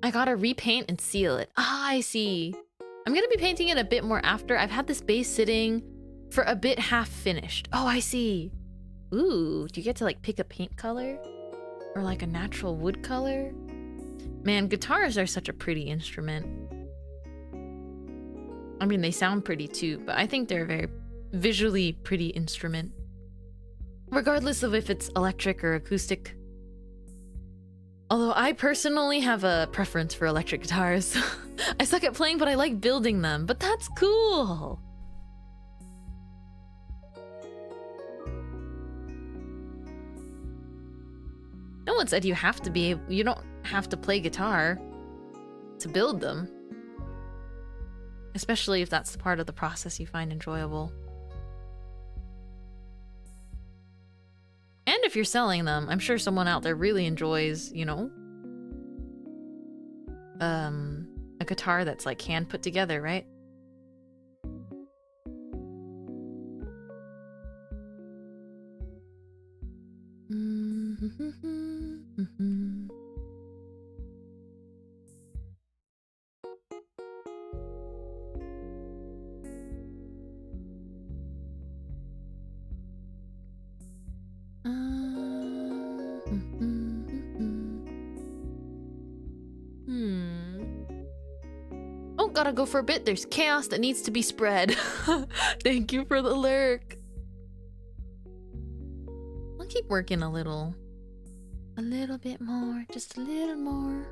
I gotta repaint and seal it. Ah, I see. I'm gonna be painting it a bit more after. I've had this base sitting for a bit half finished. Oh, I see. Ooh, do you get to like pick a paint color? Or like a natural wood color? Man, guitars are such a pretty instrument. I mean, they sound pretty too, but I think they're a very visually pretty instrument. Regardless of if it's electric or acoustic. Although I personally have a preference for electric guitars. I suck at playing, but I like building them. But that's cool! No one said you have to be able, you don't have to play guitar to build them. Especially if that's the part of the process you find enjoyable. And if you're selling them, I'm sure someone out there really enjoys, you know, a guitar that's like hand put together, right? Oh, gotta go for a bit. There's chaos that needs to be spread. Thank you for the lurk. I'll keep working a little bit more, just a little more.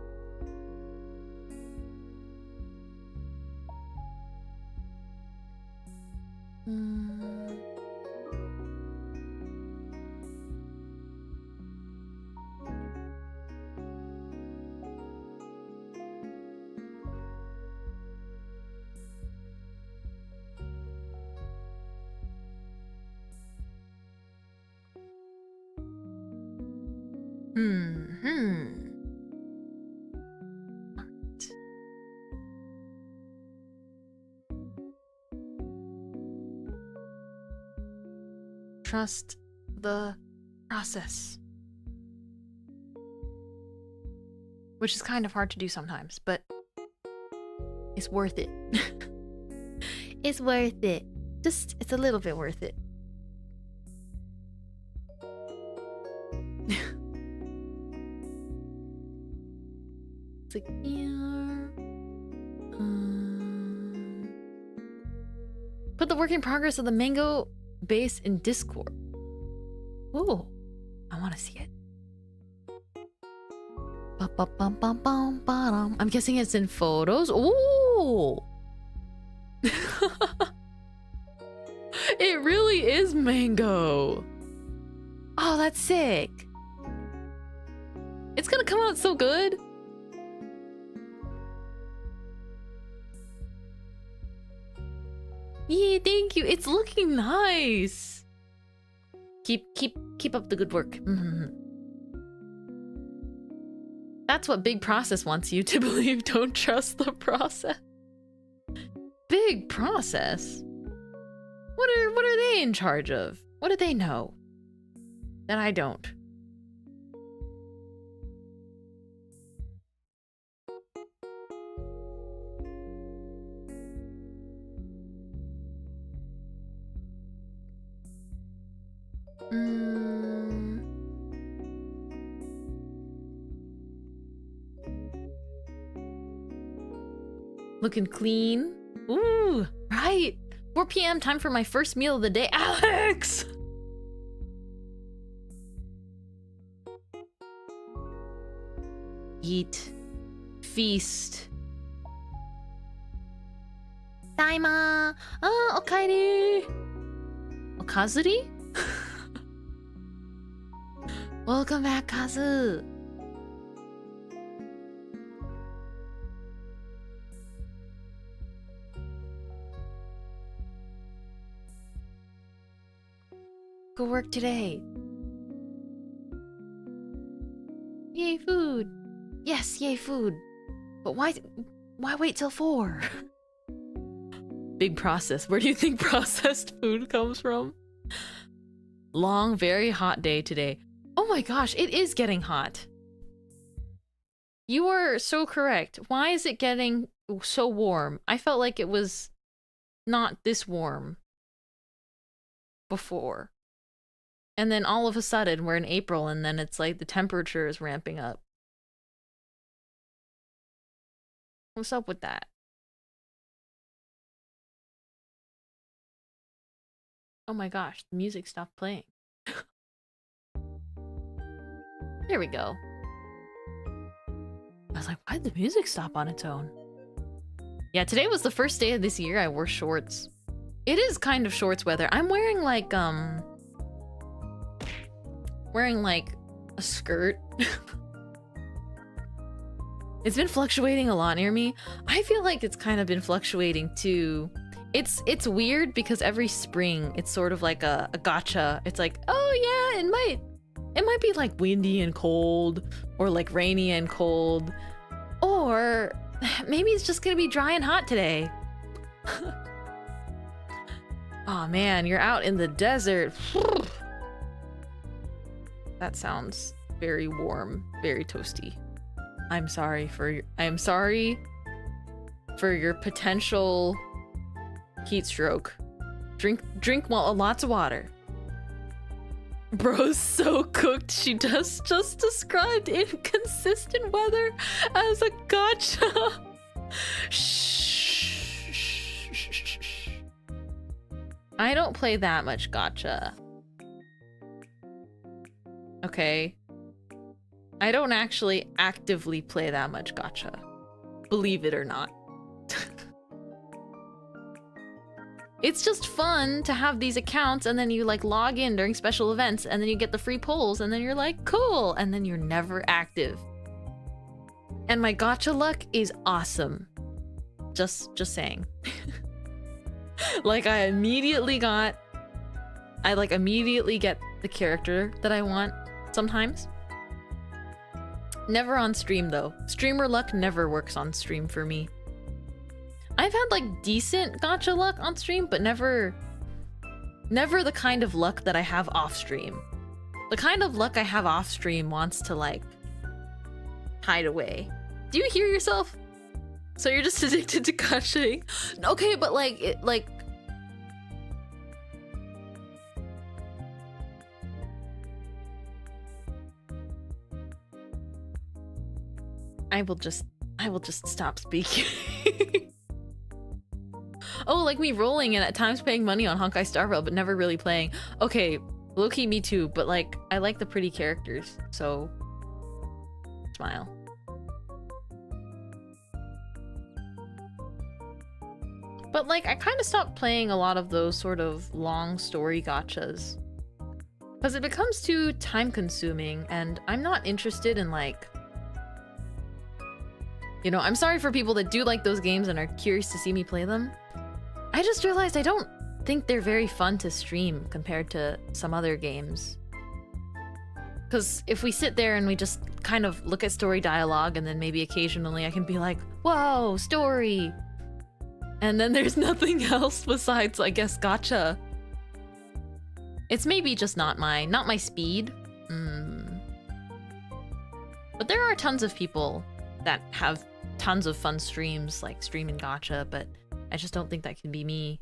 Trust the process. Which is kind of hard to do sometimes, but it's worth it. It's worth it. Just, it's a little bit worth it. It's like, yeah. Put the work in progress of the mango base in Discord. Ooh, I want to see it. I'm guessing it's in photos. Ooh. It really is mango. Oh, that's sick. It's gonna come out so good. Yeah, thank you. It's looking nice. Keep up the good work. That's what Big Process wants you to believe. Don't trust the process. Big Process? What are they in charge of? What do they know that I don't? Looking clean. Ooh, right. 4 p.m. time for my first meal of the day. Alex! eat, feast. Daima! Ah, okaeri! Okazuri? Welcome back, Kazu! Go work today. Yay, food! Yes, yay, food! But why wait till 4? Big process. Where do you think processed food comes from? Long, very hot day today. Oh my gosh, it is getting hot. You are so correct. Why is it getting so warm? I felt like it was not this warm before. And then all of a sudden, we're in April, and then it's like the temperature is ramping up. What's up with that? Oh my gosh, the music stopped playing. There we go. I was like, why'd the music stop on its own? Yeah, today was the first day of this year I wore shorts. It is kind of shorts weather. I'm wearing like a skirt. It's been fluctuating a lot near me. I feel like it's kind of been fluctuating too. It's weird because every spring it's sort of like a gotcha. It's like, oh yeah, it might be like windy and cold, or like rainy and cold, or maybe it's just gonna be dry and hot today. Oh man, you're out in the desert. That sounds very warm, very toasty. I am sorry for your potential heat stroke. Drink lots of water. Bro's so cooked. She just described inconsistent weather as a gotcha. Shh. I don't play that much gotcha. Okay. I don't actually actively play that much gotcha. Believe it or not. It's just fun to have these accounts, and then you like log in during special events, and then you get the free polls, and then you're like, cool, and then you're never active. And my gotcha luck is awesome. Just saying. Like I immediately get the character that I want sometimes. Never on stream though. Streamer luck never works on stream for me. I've had like decent gotcha luck on stream, but never the kind of luck that I have off stream. The kind of luck I have off stream wants to like hide away. Do you hear yourself? So you're just addicted to gotchaing? Okay, but I will just stop speaking. Oh, like me rolling and at times paying money on Honkai Star Rail, but never really playing. Okay, low-key me too, but like, I like the pretty characters, so... Smile. But like, I kind of stopped playing a lot of those sort of long story gachas. Because it becomes too time-consuming, and I'm not interested in like... You know, I'm sorry for people that do like those games and are curious to see me play them. I just realized I don't think they're very fun to stream compared to some other games. Because if we sit there and we just kind of look at story dialogue, and then maybe occasionally I can be like, whoa, story! And then there's nothing else besides, I guess, gotcha. It's maybe just not my speed. But there are tons of people that have tons of fun streams, like streaming gotcha, but I just don't think that can be me.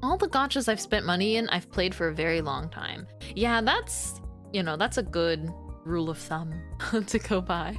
All the gotchas I've spent money in, I've played for a very long time. Yeah, that's, you know, that's a good rule of thumb to go by.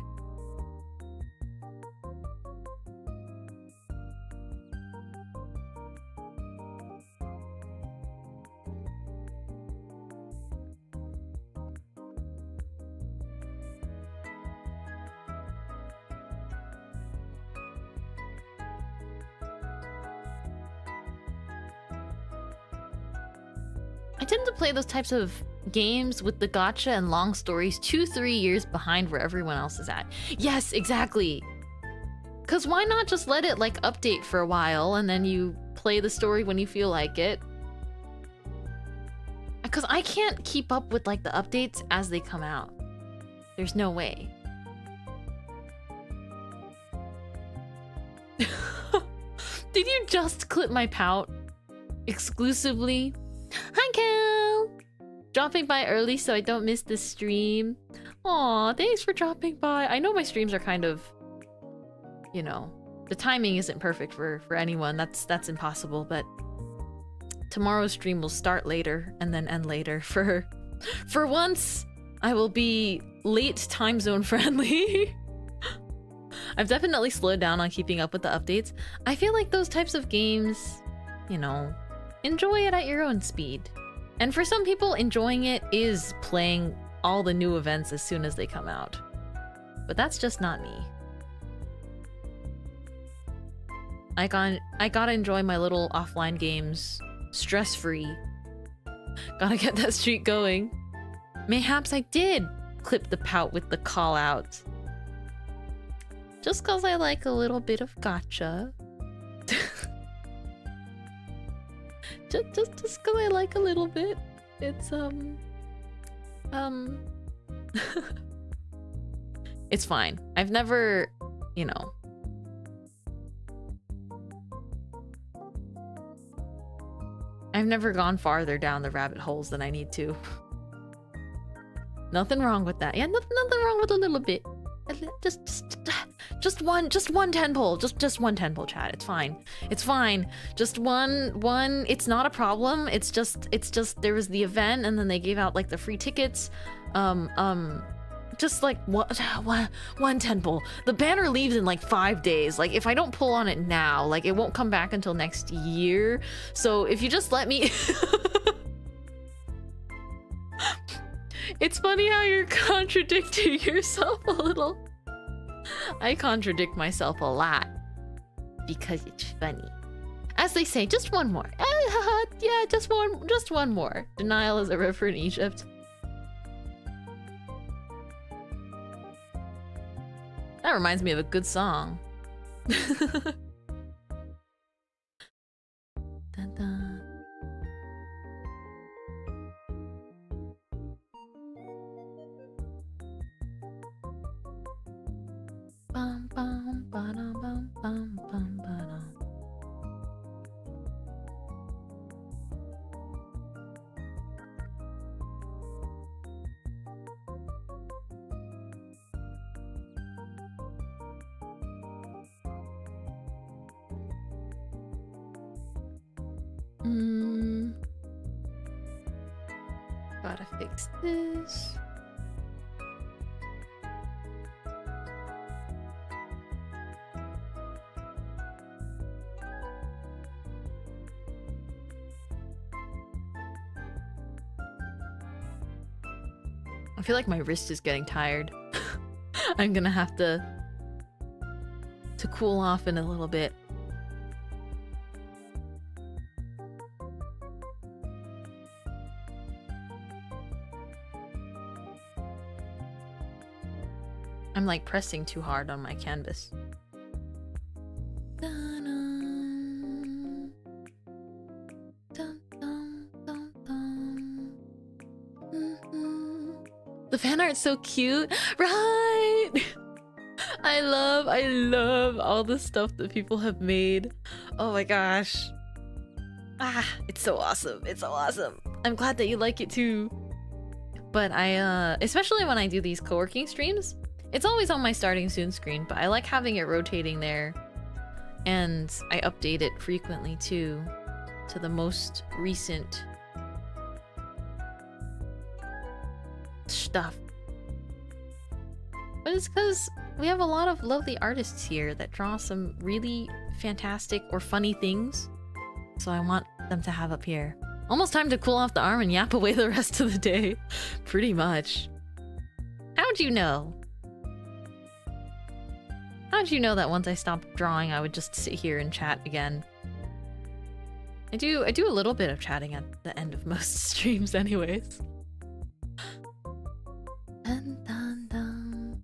I tend to play those types of games with the gacha and long stories 2-3 years behind where everyone else is at. Yes, exactly. Cause why not just let it like update for a while and then you play the story when you feel like it? Cause I can't keep up with like the updates as they come out. There's no way. Did you just clip my pout? Exclusively? Hi, Cal! Dropping by early so I don't miss the stream. Aw, thanks for dropping by. I know my streams are kind of, you know, the timing isn't perfect for anyone. That's impossible, but tomorrow's stream will start later and then end later. For once, I will be late time zone friendly. I've definitely slowed down on keeping up with the updates. I feel like those types of games, you know, enjoy it at your own speed. And for some people, enjoying it is playing all the new events as soon as they come out. But that's just not me. I gotta enjoy my little offline games stress-free. Gotta get that streak going. Mayhaps I did clip the pout with the call-out. Just cause I like a little bit of gacha. just cause I like a little bit. It's it's fine. I've never, you know. I've never gone farther down the rabbit holes than I need to. Nothing wrong with that. Yeah, nothing wrong with a little bit. Just one 10 pull. Just one 10 pull, chat. It's fine. It's fine. Just one. It's not a problem. It's just there was the event and then they gave out like the free tickets. Just like one 10 pull. The banner leaves in like 5 days. Like if I don't pull on it now, like it won't come back until next year. So if you just let me. It's funny how you're contradicting yourself a little. I contradict myself a lot because it's funny. As they say, just one more. Yeah, just one more. Denial is a river in Egypt. That reminds me of a good song. Dun, dun. Bum, bum, ba-dum, bum, bum, bum, ba-dum. Gotta fix this. I feel like my wrist is getting tired. I'm gonna have to cool off in a little bit. I'm like pressing too hard on my canvas. The fan art's so cute, right? I love all the stuff that people have made. Oh my gosh. It's so awesome. It's so awesome. I'm glad that you like it too. But I, especially when I do these co-working streams, it's always on my starting soon screen, but I like having it rotating there. And I update it frequently too, to the most recent stuff. But it's because we have a lot of lovely artists here that draw some really fantastic or funny things. So I want them to have up here. Almost time to cool off the arm and yap away the rest of the day. Pretty much. How'd you know? How'd you know that once I stopped drawing, I would just sit here and chat again? I do a little bit of chatting at the end of most streams anyways. Dun, dun, dun.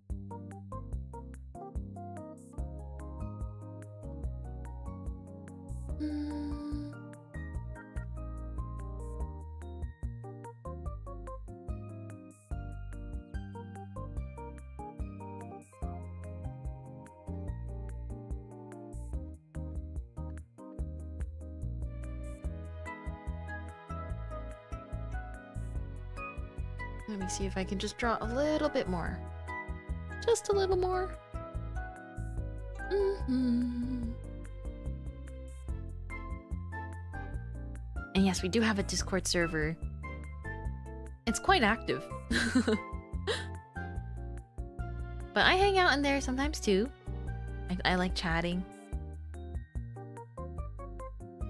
Let me see if I can just draw a little bit more. Just a little more. And yes, we do have a Discord server. It's quite active. But I hang out in there sometimes too. I like chatting.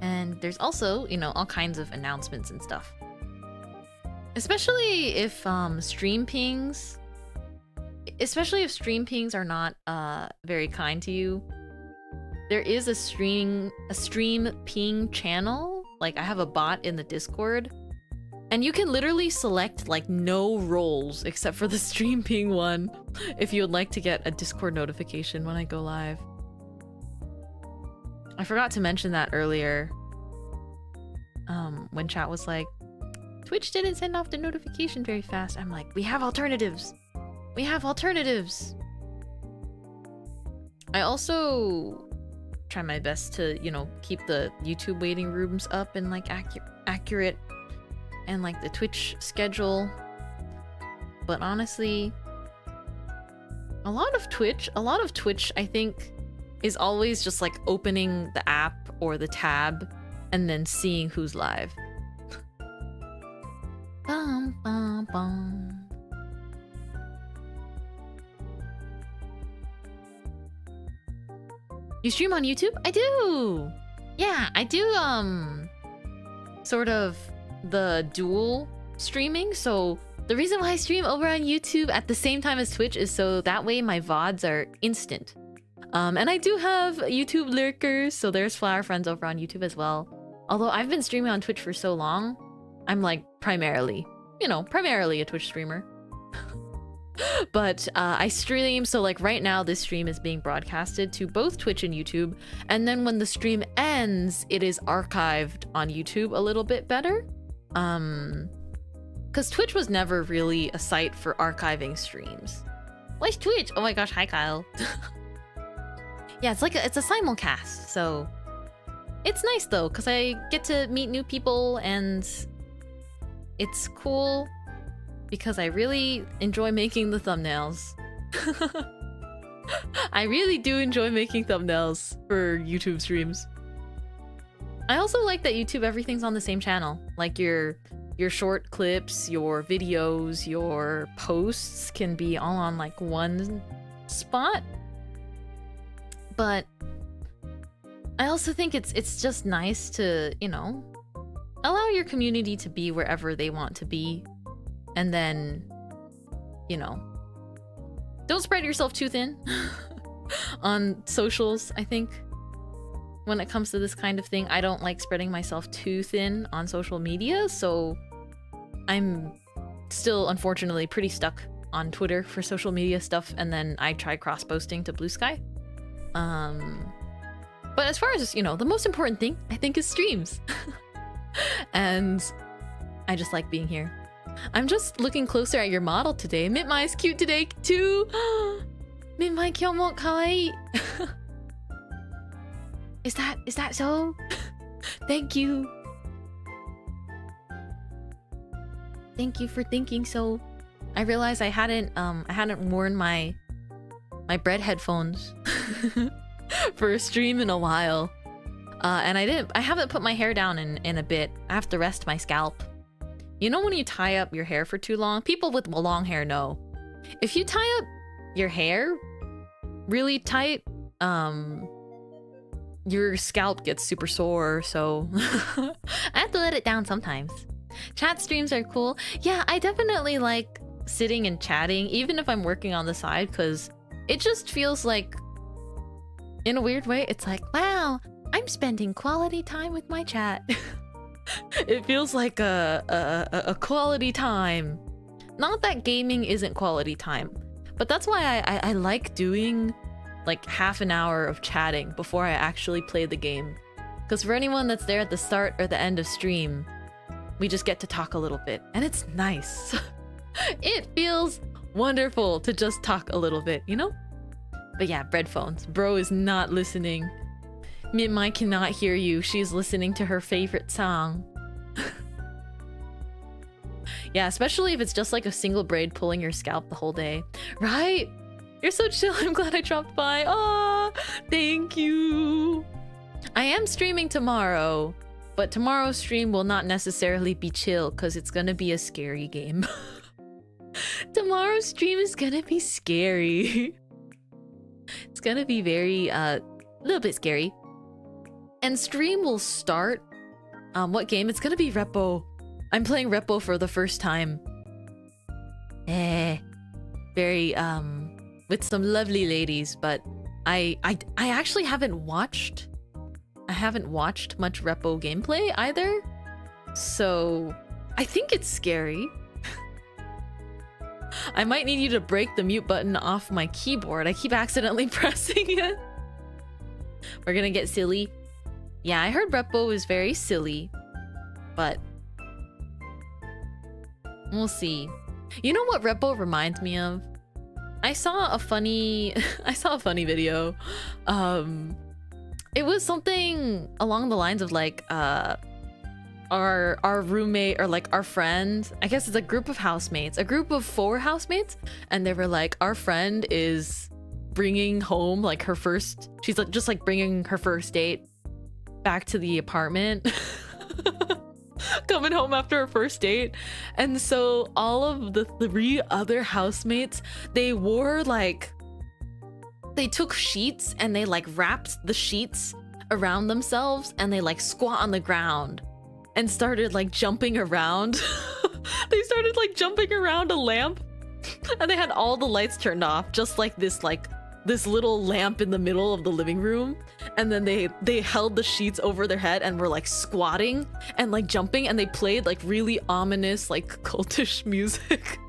And there's also, you know, all kinds of announcements and stuff. Especially if stream pings are not very kind to you. There is a stream ping channel. Like, I have a bot in the Discord, and you can literally select like no roles except for the stream ping one if you would like to get a Discord notification when I go live. I forgot to mention that earlier. When chat was like, Twitch didn't send off the notification very fast. I'm like, we have alternatives. We have alternatives. I also try my best to, you know, keep the YouTube waiting rooms up and like accurate, and like the Twitch schedule. But honestly, a lot of Twitch I think is always just like opening the app or the tab and then seeing who's live. Bum, bum, bum. You stream on YouTube? I do! Yeah, I do, sort of the dual streaming. So the reason why I stream over on YouTube at the same time as Twitch is so that way my VODs are instant. And I do have YouTube lurkers, so there's Flower Friends over on YouTube as well. Although I've been streaming on Twitch for so long, I'm like primarily a Twitch streamer. But I stream, so like right now this stream is being broadcasted to both Twitch and YouTube, and then when the stream ends, it is archived on YouTube a little bit better. Because Twitch was never really a site for archiving streams. What's Twitch? Oh my gosh, hi Kyle. Yeah, it's a simulcast, so it's nice though, because I get to meet new people and it's cool because I really enjoy making the thumbnails. I really do enjoy making thumbnails for YouTube streams. I also like that YouTube, everything's on the same channel. Like your short clips, your videos, your posts can be all on like one spot. But I also think it's just nice to, you know, allow your community to be wherever they want to be. And then, you know, don't spread yourself too thin on socials, I think. When it comes to this kind of thing, I don't like spreading myself too thin on social media, so I'm still, unfortunately, pretty stuck on Twitter for social media stuff, and then I try cross-posting to Blue Sky. But as far as, you know, the most important thing, I think, is streams. And I just like being here. I'm just looking closer at your model today. Mintmai is cute today, too! Mintmai kyou mo kawaii! Is that so? Thank you. Thank you for thinking so. I realized I hadn't worn my bread headphones for a stream in a while. And I haven't put my hair down in a bit. I have to rest my scalp. You know when you tie up your hair for too long? People with long hair know. If you tie up your hair really tight, your scalp gets super sore, so I have to let it down sometimes. Chat streams are cool. Yeah, I definitely like sitting and chatting, even if I'm working on the side, because it just feels like, in a weird way, it's like, wow, I'm spending quality time with my chat. It feels like a quality time. Not that gaming isn't quality time, but that's why I like doing like half an hour of chatting before I actually play the game. Because for anyone that's there at the start or the end of stream, we just get to talk a little bit, and it's nice. It feels wonderful to just talk a little bit, you know? But yeah, bread phones. Bro is not listening. Mintmai cannot hear you. She's listening to her favorite song. Yeah, especially if it's just like a single braid pulling your scalp the whole day. Right? You're so chill. I'm glad I dropped by. Oh, thank you. I am streaming tomorrow, but tomorrow's stream will not necessarily be chill because it's gonna be a scary game. Tomorrow's stream is gonna be scary. It's gonna be very, a little bit scary. And stream will start. What game? It's gonna be Repo. I'm playing Repo for the first time. Very, with some lovely ladies, but I actually haven't watched much Repo gameplay either. So I think it's scary. I might need you to break the mute button off my keyboard. I keep accidentally pressing it. We're gonna get silly. Yeah, I heard Repo is very silly, but we'll see. You know what Repo reminds me of? I saw a funny video. It was something along the lines of like our roommate or like our friend, I guess it's a group of housemates, a group of 4 housemates, and they were like, our friend is bringing home like her first, she's like just like bringing her first date back to the apartment. Coming home after her first date. And so all of the 3 other housemates, they wore like, they took sheets and they like wrapped the sheets around themselves and they like squat on the ground and started like jumping around. They started like jumping around a lamp and they had all the lights turned off, just like this little lamp in the middle of the living room. And then they held the sheets over their head and were like squatting and like jumping, and they played like really ominous like cultish music.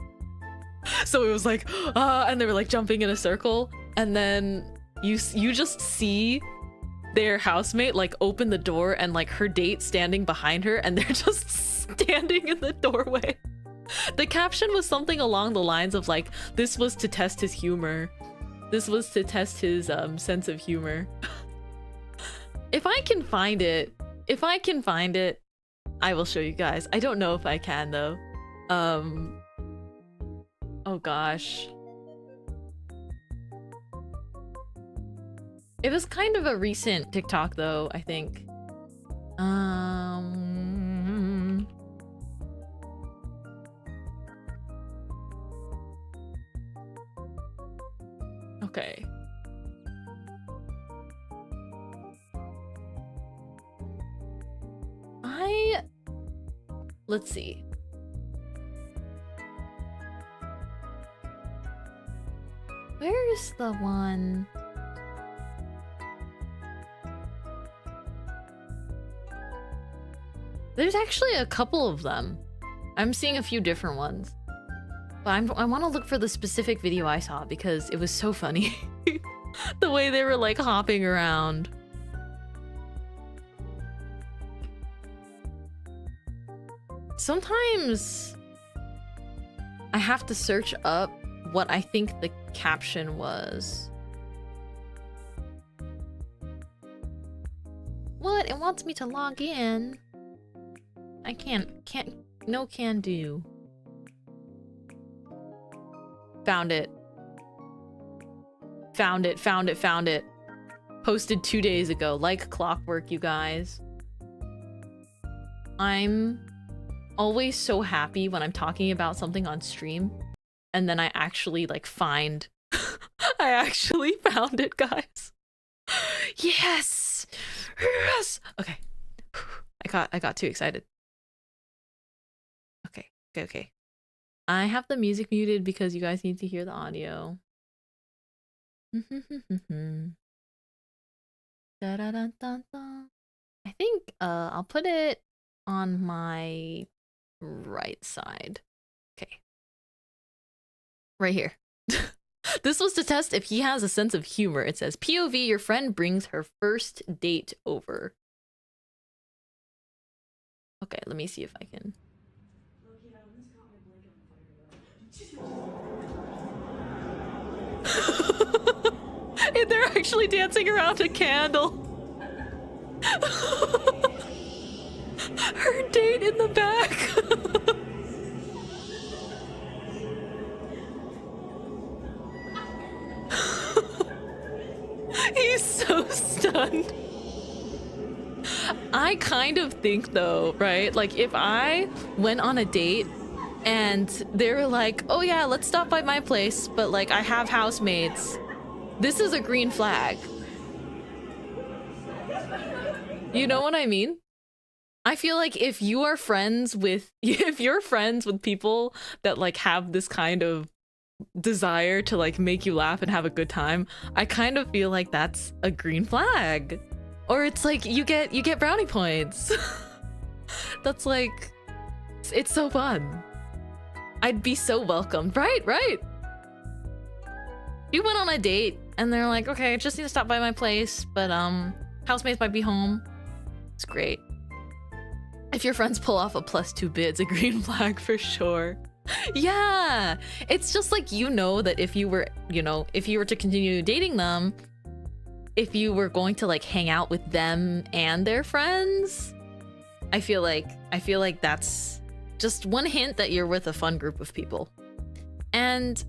So it was like and they were like jumping in a circle, and then you just see their housemate like open the door and like her date standing behind her, and they're just standing in the doorway. The caption was something along the lines of like, this was to test his humor. This was to test his sense of humor. If I can find it, I will show you guys. I don't know if I can though. Oh gosh. It was kind of a recent TikTok though, I think. Okay. Let's see. Where's the one? There's actually a couple of them. I'm seeing a few different ones. But I want to look for the specific video I saw because it was so funny. The way they were like hopping around. Sometimes I have to search up what I think the caption was. What? It wants me to log in. I can't, no can do. Found it. Found it. Posted 2 days ago, like clockwork, you guys. I'm always so happy when I'm talking about something on stream, and then I actually like find I actually found it, guys. Yes! Yes! Okay. I got too excited. Okay. I have the music muted because you guys need to hear the audio. Da da da da da. I think I'll put it on my right side. Okay. Right here. This was to test if he has a sense of humor. It says, POV, your friend brings her first date over. Okay, let me see if I can. And they're actually dancing around a candle. Her date in the back. He's so stunned. I kind of think though, right? Like if I went on a date and they were like, oh yeah, let's stop by my place, but like I have housemates. This is a green flag. You know what I mean? I feel like if you are friends with, if you're friends with people that like have this kind of desire to like make you laugh and have a good time, I kind of feel like that's a green flag. Or it's like you get brownie points. That's like, it's so fun. I'd be so welcomed, right? You went on a date and they're like, okay, I just need to stop by my place, but housemates might be home. It's great. If your friends pull off a +2 bid, it's a green flag for sure. Yeah, it's just like, you know, that if you were, you know, if you were to continue dating them, if you were going to like hang out with them and their friends, I feel like that's just one hint that you're with a fun group of people. And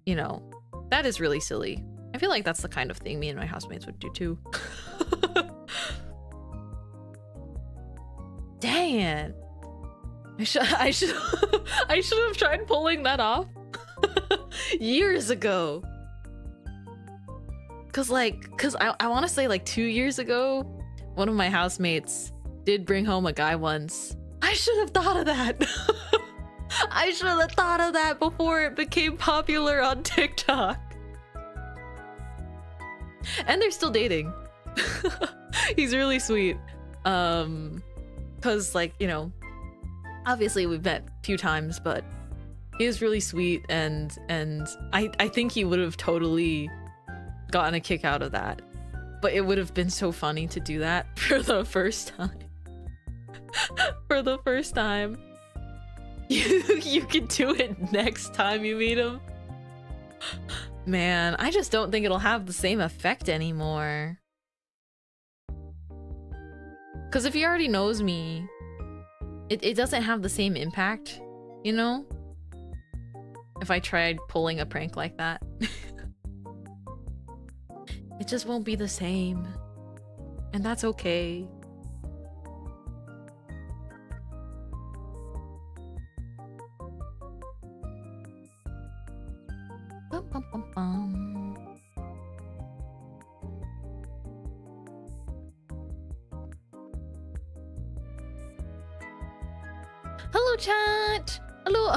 you know, that is really silly. I feel like that's the kind of thing me and my housemates would do too. Dang it. I should have tried pulling that off years ago. Cause I want to say like 2 years ago, one of my housemates did bring home a guy once. I should have thought of that. I should have thought of that before it became popular on TikTok. And they're still dating. He's really sweet. Cause like, you know, obviously we've met a few times, but he was really sweet, and I think he would have totally gotten a kick out of that. But it would have been so funny to do that for the first time. For the first time. You can do it next time you meet him. Man, I just don't think it'll have the same effect anymore. Because if he already knows me, it doesn't have the same impact, you know? If I tried pulling a prank like that. It just won't be the same. And that's okay. Bum, bum, bum, bum. Hello chat! Hello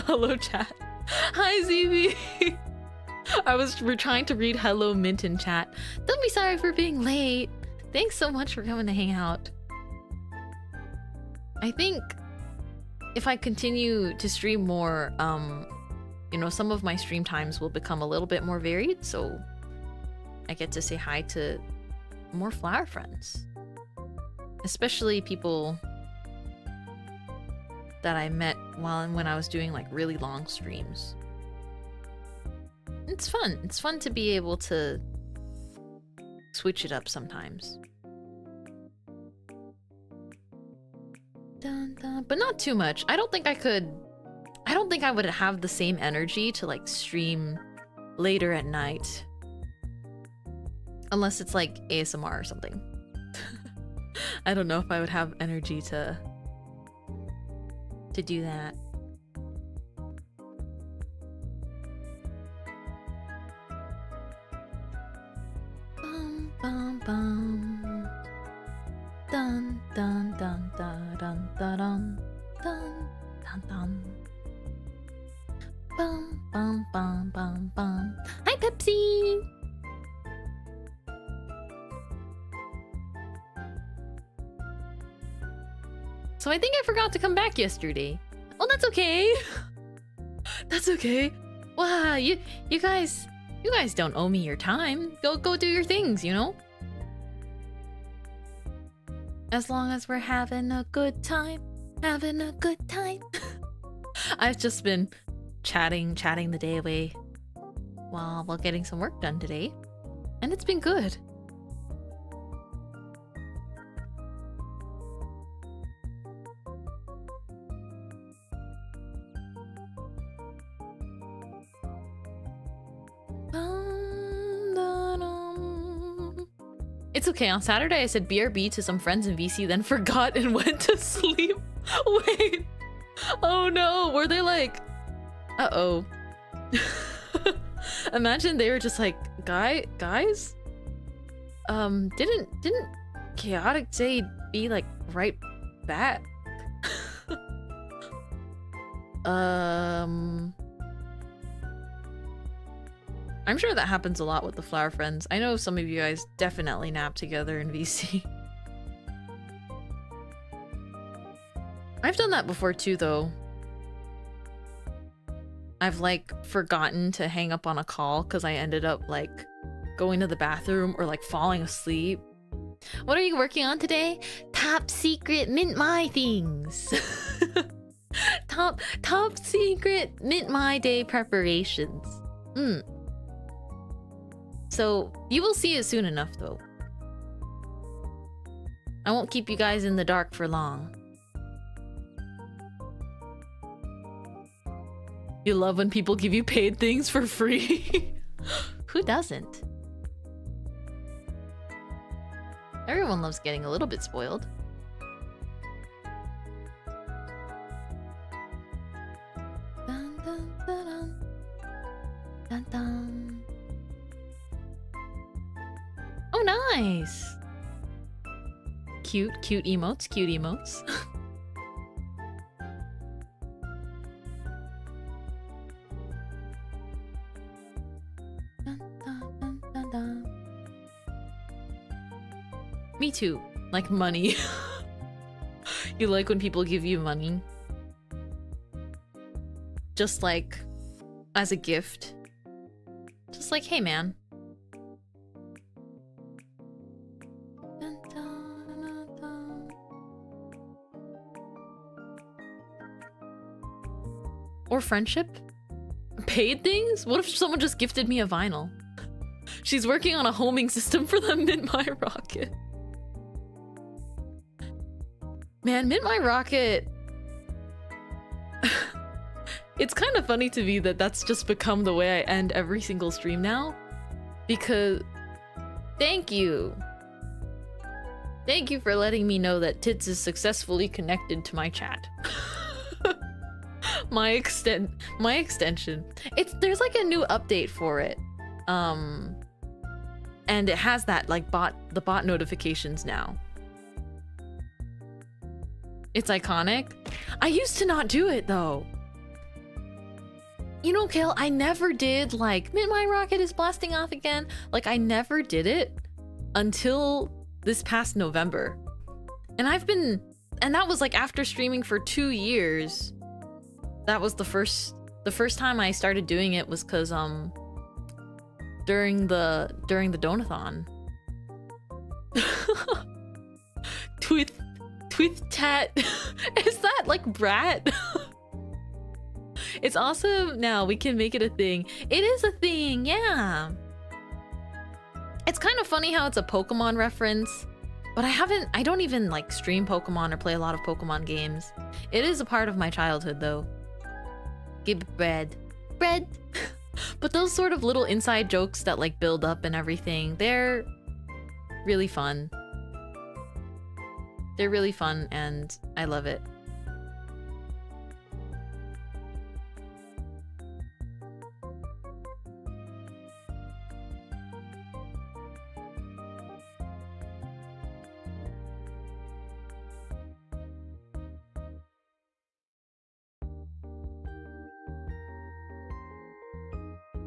hello chat. Hi ZB. We're trying to read hello Mint in chat. Don't be sorry for being late. Thanks so much for coming to hang out. I think if I continue to stream more, you know, some of my stream times will become a little bit more varied, so I get to say hi to more flower friends. Especially people that I met when I was doing like really long streams. It's fun. It's fun to be able to switch it up sometimes. Dun, dun. But not too much. I don't think I would have the same energy to like stream later at night. Unless it's like ASMR or something. I don't know if I would have energy to do that. Bum bum bum. Dun dun dun dun dun dun dun dun dun. Bum bum bum bum bum. Hi Pepsi. So I think I forgot to come back yesterday. Oh, that's okay. That's okay. Wow, you guys don't owe me your time. Go do your things, you know? As long as we're having a good time. Having a good time. I've just been chatting the day away while getting some work done today. And it's been good. It's okay, on Saturday I said BRB to some friends in VC, then forgot and went to sleep. Wait. Oh no, were they like... Uh-oh. Imagine they were just like, guys? Didn't Chaotic say be like right back? I'm sure that happens a lot with the flower friends. I know some of you guys definitely nap together in VC. I've done that before too, though. I've like forgotten to hang up on a call because I ended up like going to the bathroom or like falling asleep. What are you working on today? Top secret Mintmai things. Top secret Mintmai day preparations. So you will see it soon enough, though. I won't keep you guys in the dark for long. You love when people give you paid things for free. Who doesn't? Everyone loves getting a little bit spoiled. Dun, dun, dun, dun. Dun, dun. Oh, nice! Cute emotes. Dun, dun, dun, dun. Me too. Like money. You like when people give you money? Just like as a gift. Just like, hey man. Or friendship? Paid things? What if someone just gifted me a vinyl? She's working on a homing system for the Mintmai rocket. Man, Mintmai rocket... It's kind of funny to me that that's just become the way I end every single stream now. Because... Thank you. Thank you for letting me know that Tits is successfully connected to my chat. my extension. There's like a new update for it. And it has that like the bot notifications now. It's iconic. I used to not do it though. You know, Kale, I never did like Mintmai rocket is blasting off again. Like I never did it until this past November. And that was like after streaming for 2 years. That was the first time I started doing it was cuz during the donathon. Twith tat. Is that like brat? It's awesome now. We can make it a thing. It is a thing, yeah. It's kind of funny how it's a Pokemon reference, but I don't even like stream Pokemon or play a lot of Pokemon games. It is a part of my childhood though. Give bread. But those sort of little inside jokes that like build up and everything, they're really fun. They're really fun and I love it.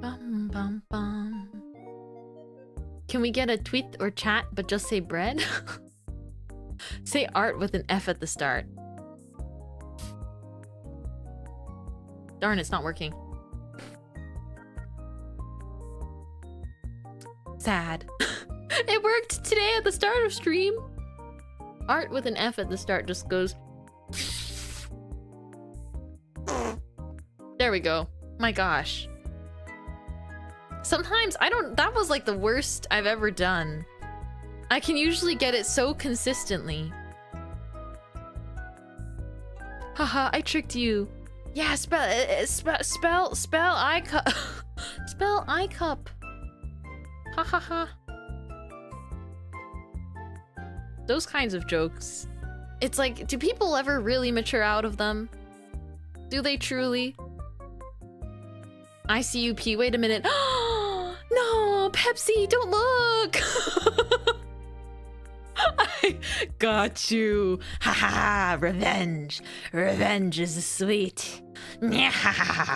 Bum, bum, bum. Can we get a tweet or chat but just say bread? Say art with an F at the start. Darn, it's not working. Sad. It worked today at the start of stream. Art with an F at the start just goes. There we go. My gosh. Sometimes I don't. That was like the worst I've ever done. I can usually get it so consistently. Haha, I tricked you. Yeah, spell I cup. Spell I cup. Ha ha ha. Those kinds of jokes. It's like, do people ever really mature out of them? Do they truly? ICUP, wait a minute. No, Pepsi, don't look! I got you. Ha ha, revenge. Revenge is sweet. How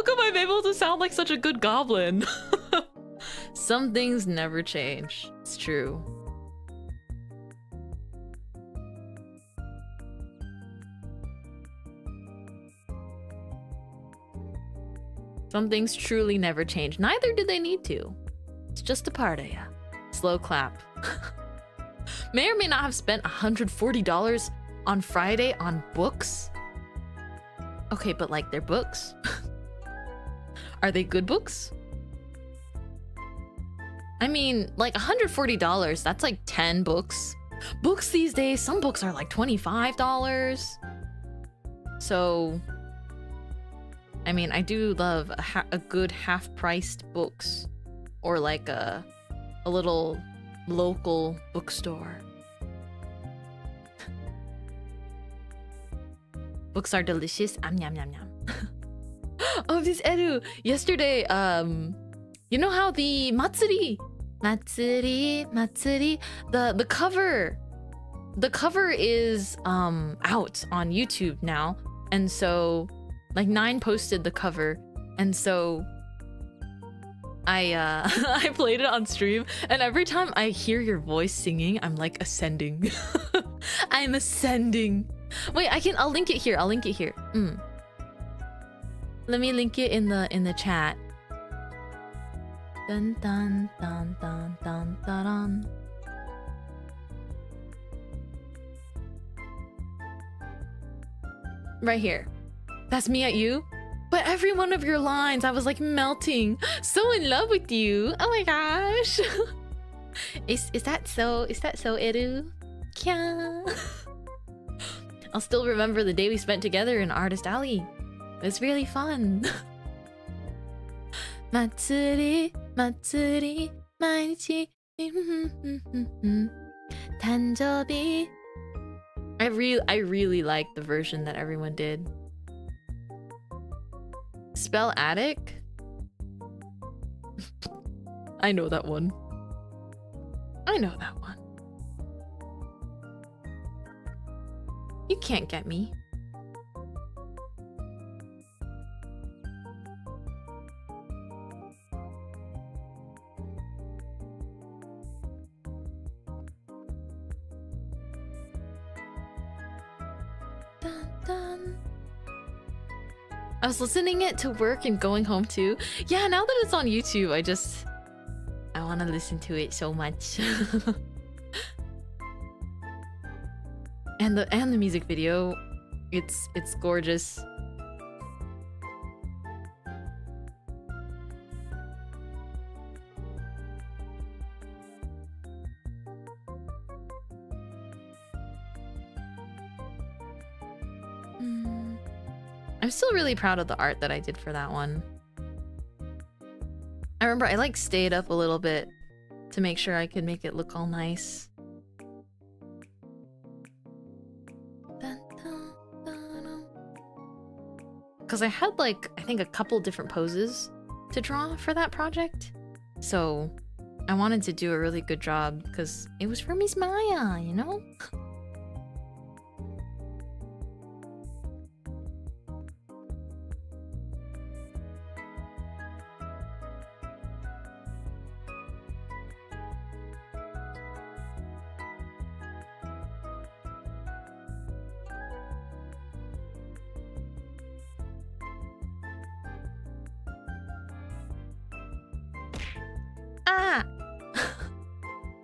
come I'm able to sound like such a good goblin? Some things never change. It's true. Some things truly never change. Neither do they need to. It's just a part of ya. Slow clap. May or may not have spent $140 on Friday on books. Okay, but like they're books. Are they good books? I mean, like $140, that's like 10 books. Books these days, some books are like $25. So, I mean, I do love a good half-priced books. Or like a little local bookstore. Books are delicious. Yum yum yum. Oh, this Edu. Yesterday, you know how the Matsuri, the cover is out on YouTube now, and so like 9 posted the cover, and so I played it on stream, and every time I hear your voice singing, I'm like ascending. I'm ascending. Wait, I'll link it here. I'll link it here. Let me link it in the chat. Dun dun dun dun dun dun dun. Right here. That's me at you. But every one of your lines, I was like melting. So in love with you. Oh my gosh. Is that so? Is that so, Eru? Kya? I'll still remember the day we spent together in Artist Alley. It was really fun. Matsuri, Matsuri, Mainichi. Tanjobi. I really like the version that everyone did. Spell attic? I know that one. I know that one. You can't get me. Dun, dun. I was listening it to work and going home too. Yeah, now that it's on YouTube, I want to listen to it so much. And the music video, it's gorgeous. I'm still really proud of the art that I did for that one. I remember I like stayed up a little bit to make sure I could make it look all nice. Because I had like, I think a couple different poses to draw for that project. So I wanted to do a really good job because it was for Miss Maya, you know?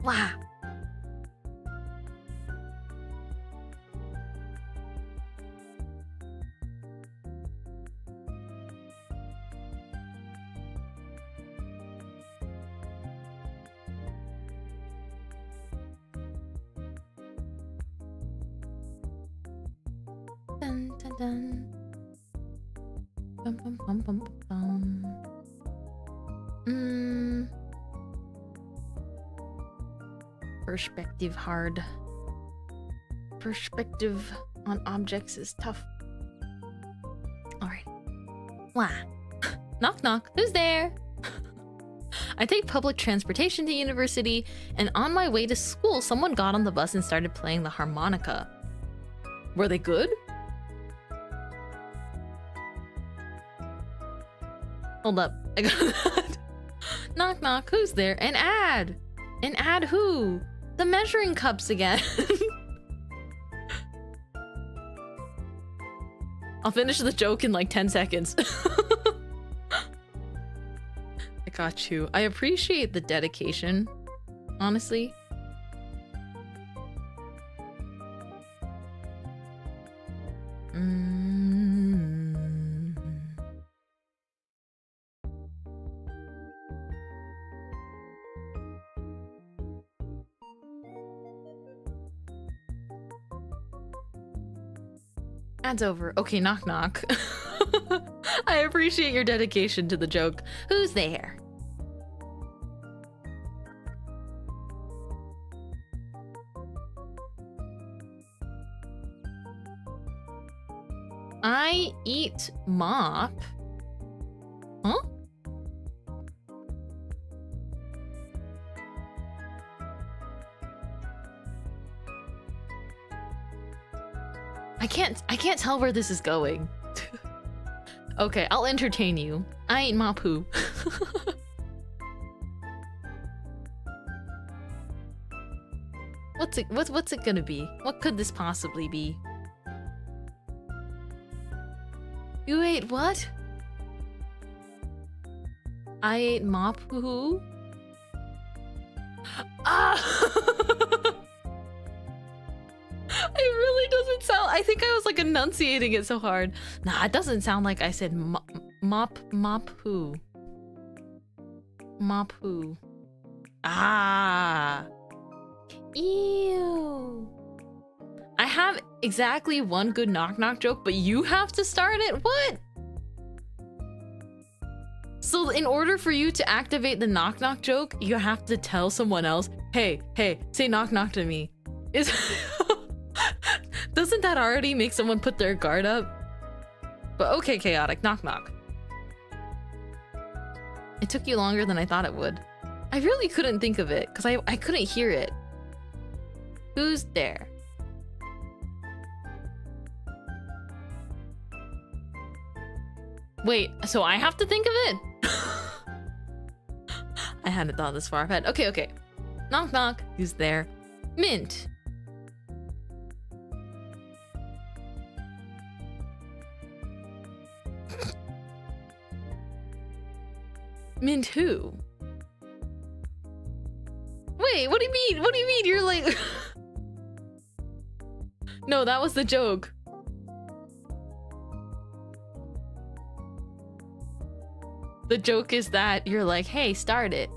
Wow. Dun, dun, dun. Bum, bum, bum, bum, bum. Perspective hard. Perspective on objects is tough. Alright. Wah. Knock knock. Who's there? I take public transportation to university, and on my way to school, someone got on the bus and started playing the harmonica. Were they good? Hold up. I got that. Knock knock. Who's there? An ad. An ad who? The measuring cups again. I'll finish the joke in like 10 seconds. I got you. I appreciate the dedication, honestly. Ad's over. Okay, knock knock. I appreciate your dedication to the joke. Who's there? I eat mop. Huh? I can't tell where this is going. Okay, I'll entertain you. I eat mop who. What's it gonna be? What could this possibly be? You ate what? I ate mop who? Ah! It really doesn't sound. I think I was like enunciating it so hard. Nah, it doesn't sound like I said mop who. Mop who. Ah. Ew. I have exactly one good knock knock joke, but you have to start it? What? So in order for you to activate the knock knock joke, you have to tell someone else, hey, say knock knock to me. Doesn't that already make someone put their guard up? But okay, chaotic, knock knock. It took you longer than I thought it would. I really couldn't think of it, because I couldn't hear it. Who's there? Wait, so I have to think of it? I hadn't thought this far ahead. Okay. Knock knock, who's there? Mint. Mint who? Wait, what do you mean? What do you mean? You're like... No, that was the joke. The joke is that you're like, hey, start it.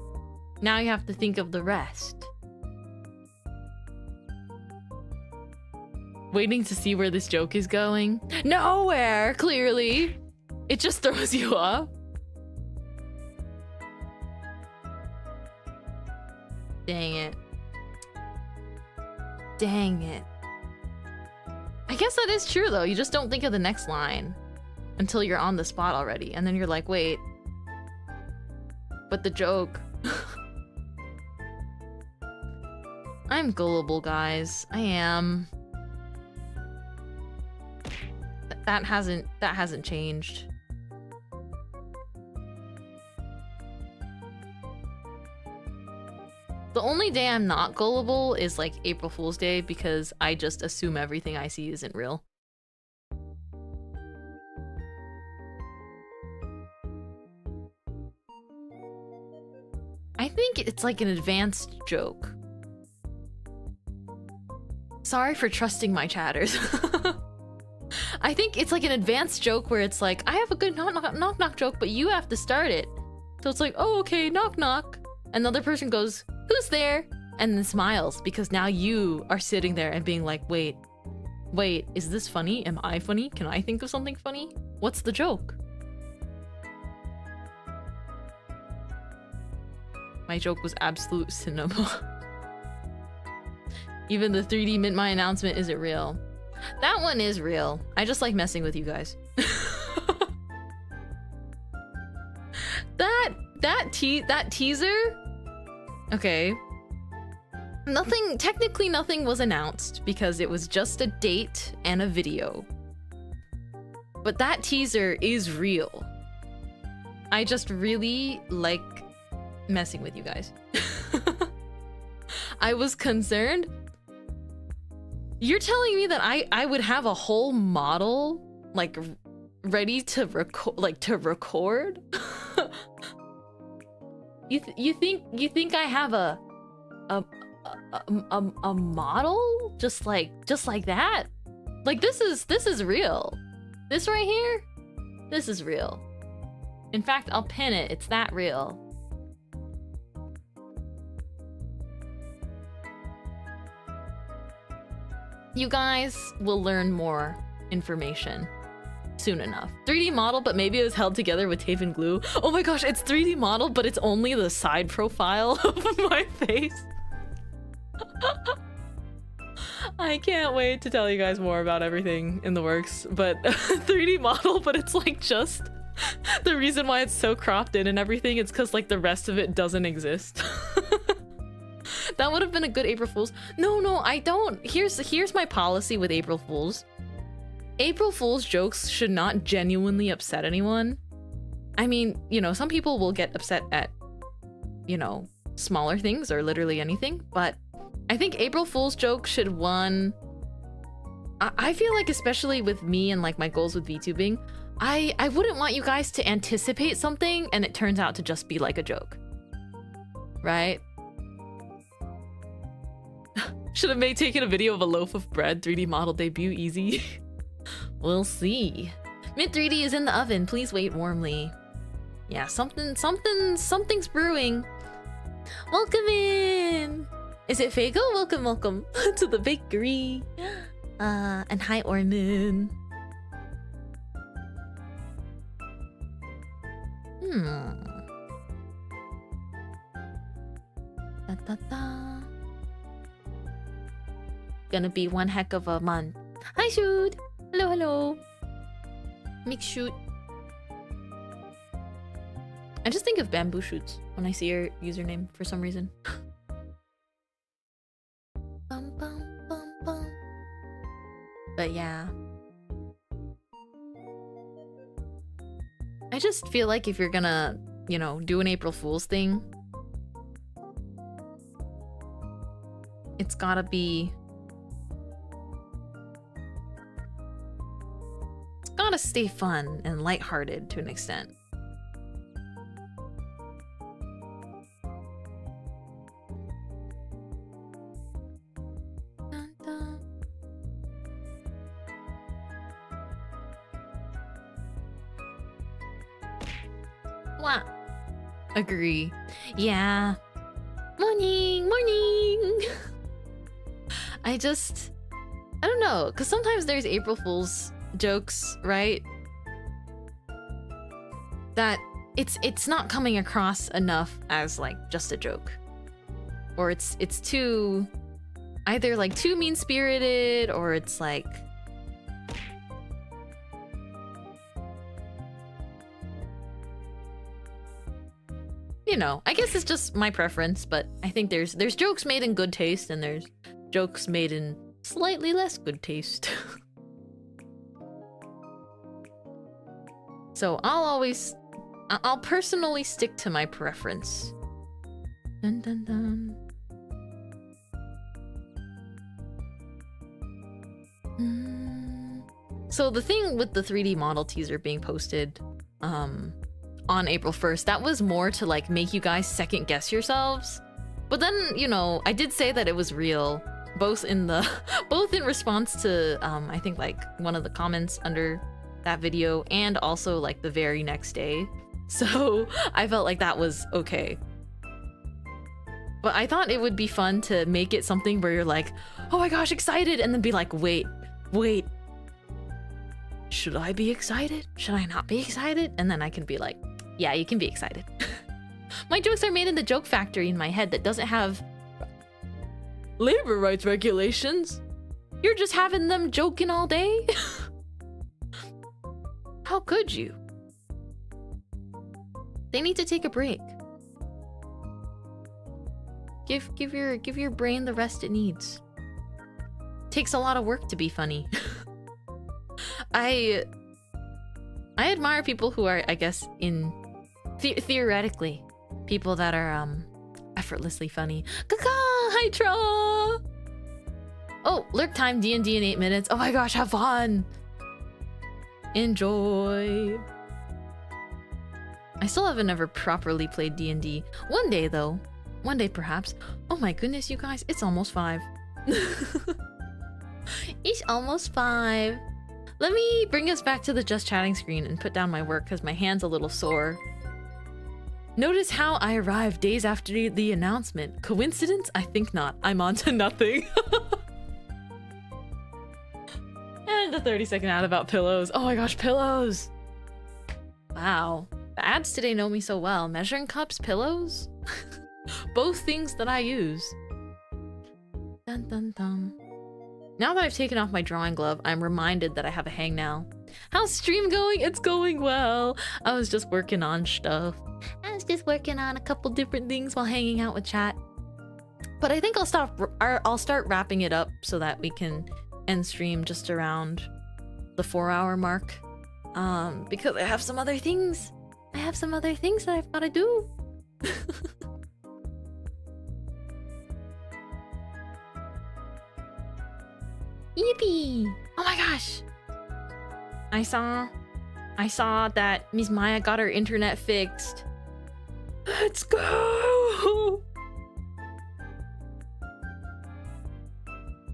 Now you have to think of the rest. Waiting to see where this joke is going? Nowhere, clearly. It just throws you off. Dang it. Dang it. I guess that is true though. You just don't think of the next line until you're on the spot already. And then you're like, wait. But the joke. I'm gullible, guys. I am. That hasn't changed. The only day I'm not gullible is like April Fool's Day because I just assume everything I see isn't real. I think it's like an advanced joke. Sorry for trusting my chatters. I think it's like an advanced joke where it's like, I have a good knock joke, but you have to start it. So it's like, oh, okay, knock knock. And the other person goes, who's there? And then smiles because now you are sitting there and being like, wait, is this funny? Am I funny? Can I think of something funny? What's the joke? My joke was absolute cinema. Even the 3D Mintmai announcement isn't real. That one is real. I just like messing with you guys. that teaser? Okay. Technically nothing was announced because it was just a date and a video. But that teaser is real. I just really like messing with you guys. I was concerned. You're telling me that I would have a whole model like ready to record? You think I have a model just like that? Like this is real. This right here, this is real. In fact, I'll pin it. It's that real. You guys will learn more information soon enough. 3D model, but maybe it was held together with tape and glue. Oh my gosh, it's 3D model, but it's only the side profile of my face. I can't wait to tell you guys more about everything in the works, but 3D model, but it's like just the reason why it's so cropped in and everything, it's because like the rest of it doesn't exist. That would have been a good April Fool's. No, I don't. Here's my policy with April Fools. April Fool's jokes should not genuinely upset anyone. I mean, you know, some people will get upset at, you know, smaller things or literally anything, but I think April Fool's jokes should I feel like especially with me and like my goals with VTubing, I wouldn't want you guys to anticipate something and it turns out to just be like a joke. Right? Should have taken a video of a loaf of bread 3D model debut easy. We'll see. Mint 3D is in the oven. Please wait warmly. Yeah, something's brewing. Welcome in. Is it Fago? Welcome to the bakery. And hi Ormun. Gonna be one heck of a month. Hi Shoot. Hello. Mix Shoot. I just think of bamboo shoots when I see your username for some reason. But yeah. I just feel like if you're gonna, you know, do an April Fool's thing, it's gotta stay fun and lighthearted to an extent. Dun, dun. Wow. Agree. Yeah. Morning. I don't know, because sometimes there's April Fool's jokes, right? That it's not coming across enough as like just a joke. Or it's too either like too mean-spirited or it's like you know, I guess it's just my preference, but I think there's jokes made in good taste and there's jokes made in slightly less good taste. So I'll personally stick to my preference. Dun, dun, dun. So the thing with the 3D model teaser being posted on April 1st, that was more to like make you guys second guess yourselves. But then, you know, I did say that it was real. both in the both in response to I think like one of the comments under that video and also like the very next day. So I felt like that was okay. But I thought it would be fun to make it something where you're like, oh my gosh, excited, and then be like, wait, should I be excited? Should I not be excited? And then I can be like, yeah, you can be excited. My jokes are made in the joke factory in my head that doesn't have labor rights regulations. You're just having them joking all day. How could you? They need to take a break. Give your brain the rest it needs. Takes a lot of work to be funny. I admire people who are, I guess, theoretically, people that are effortlessly funny. Kaka, hi Tra. Oh, lurk time D&D in 8 minutes. Oh my gosh, have fun. Enjoy. I still haven't ever properly played D&D. One day though. One day perhaps. Oh my goodness, you guys, it's almost 5. It's almost 5. Let me bring us back to the just chatting screen and put down my work because my hand's a little sore. Notice how I arrived days after the announcement. Coincidence? I think not. I'm on to nothing. And a 30-second ad about pillows. Oh my gosh, pillows! Wow. The ads today know me so well. Measuring cups, pillows? Both things that I use. Dun dun dun. Now that I've taken off my drawing glove, I'm reminded that I have a hangnail. How's stream going? It's going well. I was just working on stuff. I was just working on a couple different things while hanging out with chat. But I think I'll start wrapping it up so that we can end stream just around the 4-hour mark. Because I have some other things. I have some other things that I've got to do. Yippee! Oh my gosh! I saw that Miss Maya got her internet fixed. Let's go!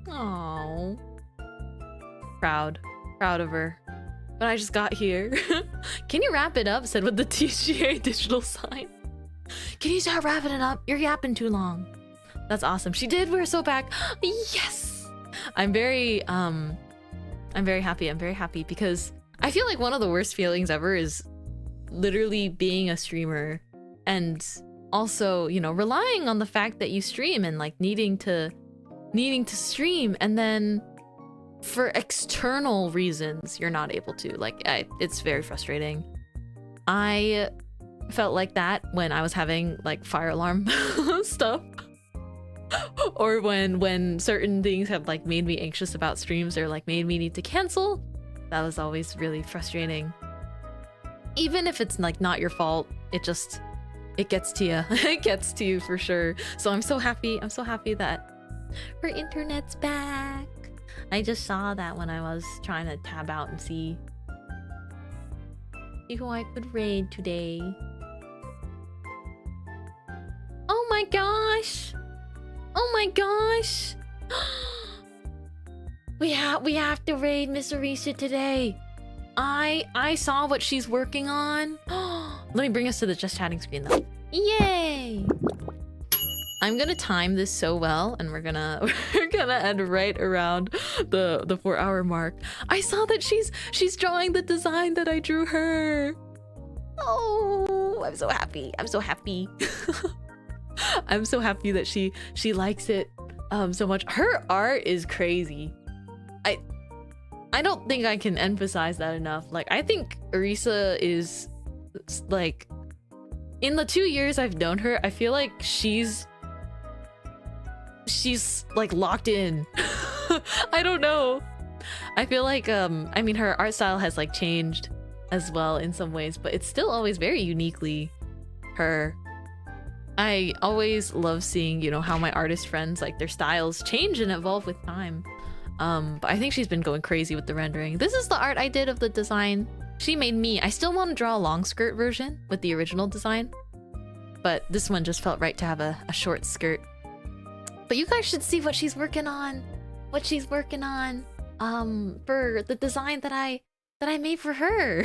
Oh, proud of her. But I just got here. Can you wrap it up? Said with the TGA digital sign. Can you start wrapping it up? You're yapping too long. That's awesome. She did. We're so back. Yes. I'm very happy. I'm very happy because I feel like one of the worst feelings ever is literally being a streamer and also, you know, relying on the fact that you stream and like needing to stream and then for external reasons you're not able to. Like it's very frustrating. I felt like that when I was having like fire alarm stuff. Or when certain things have like made me anxious about streams or like made me need to cancel. That was always really frustrating. Even if it's like not your fault, it gets to you. It gets to you for sure. So I'm so happy that her internet's back. I just saw that when I was trying to tab out and see who I could raid today. Oh my gosh! Oh my gosh! We have to raid Miss Arisa today. I saw what she's working on. Let me bring us to the just chatting screen though. Yay! I'm gonna time this so well, and we're gonna end right around the 4-hour mark. I saw that she's drawing the design that I drew her. Oh, I'm so happy. I'm so happy. I'm so happy that she likes it so much. Her art is crazy. I don't think I can emphasize that enough. Like, I think Arisa is like, in the 2 years I've known her, I feel like she's like locked in. I don't know. I feel like I mean her art style has like changed as well in some ways, but it's still always very uniquely her. I always love seeing, you know, how my artist friends, like, their styles change and evolve with time. But I think she's been going crazy with the rendering. This is the art I did of the design. She made me. I still want to draw a long skirt version with the original design, but this one just felt right to have a short skirt. But you guys should see what she's working on. What she's working on. For the design that I made for her.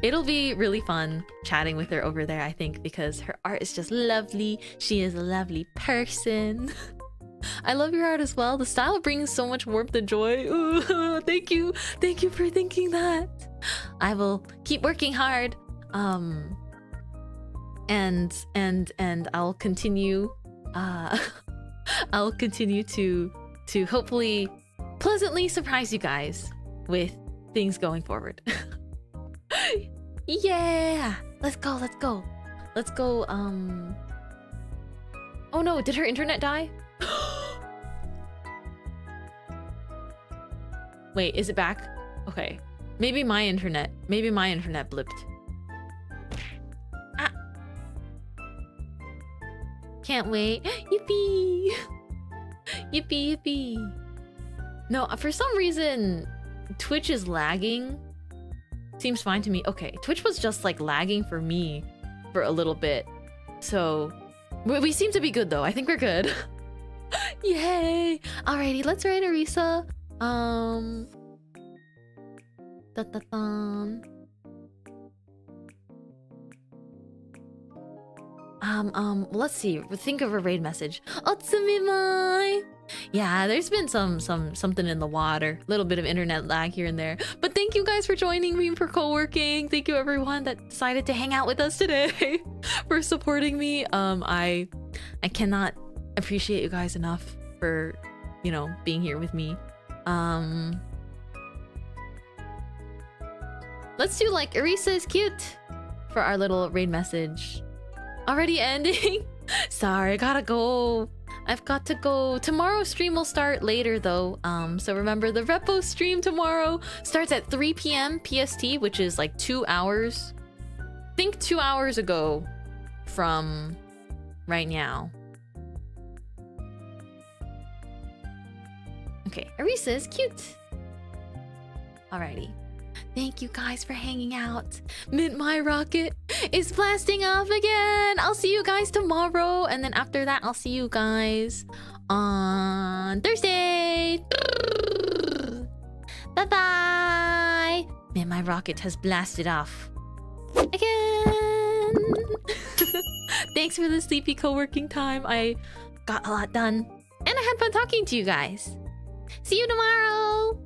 It'll be really fun chatting with her over there, I think, because her art is just lovely. She is a lovely person. I love your art as well. The style brings so much warmth and joy. Ooh, thank you for thinking that. I will keep working hard. And I'll continue. I'll continue to hopefully pleasantly surprise you guys with things going forward. Yeah, let's go. Oh no, did her internet die? Wait, is it back? Okay, maybe my internet blipped. Ah. Can't wait. Yippee. Yippee. No, for some reason Twitch is lagging. Seems fine to me. Okay, Twitch was just like lagging for me for a little bit. So we seem to be good though. I think we're good. Yay! Alrighty, let's write Arisa. Let's see. Think of a raid message. Otsumimai! Yeah, there's been something in the water. Little bit of internet lag here and there. But thank you guys for joining me for co-working. Thank you everyone that decided to hang out with us today for supporting me. I cannot appreciate you guys enough for, you know, being here with me. Let's do like Arisa is cute for our little raid message. Already ending? Sorry, gotta go. I've got to go. Tomorrow's stream will start later though. So remember the Repo stream tomorrow starts at 3 p.m. PST, which is like 2 hours. Think 2 hours ago from right now. Okay, Arisa is cute. Alrighty. Thank you guys for hanging out. Mintmai rocket is blasting off again. I'll see you guys tomorrow. And then after that, I'll see you guys on Thursday. Bye-bye. Mintmai rocket has blasted off again. Thanks for the sleepy co-working time. I got a lot done. And I had fun talking to you guys. See you tomorrow.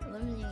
Love you.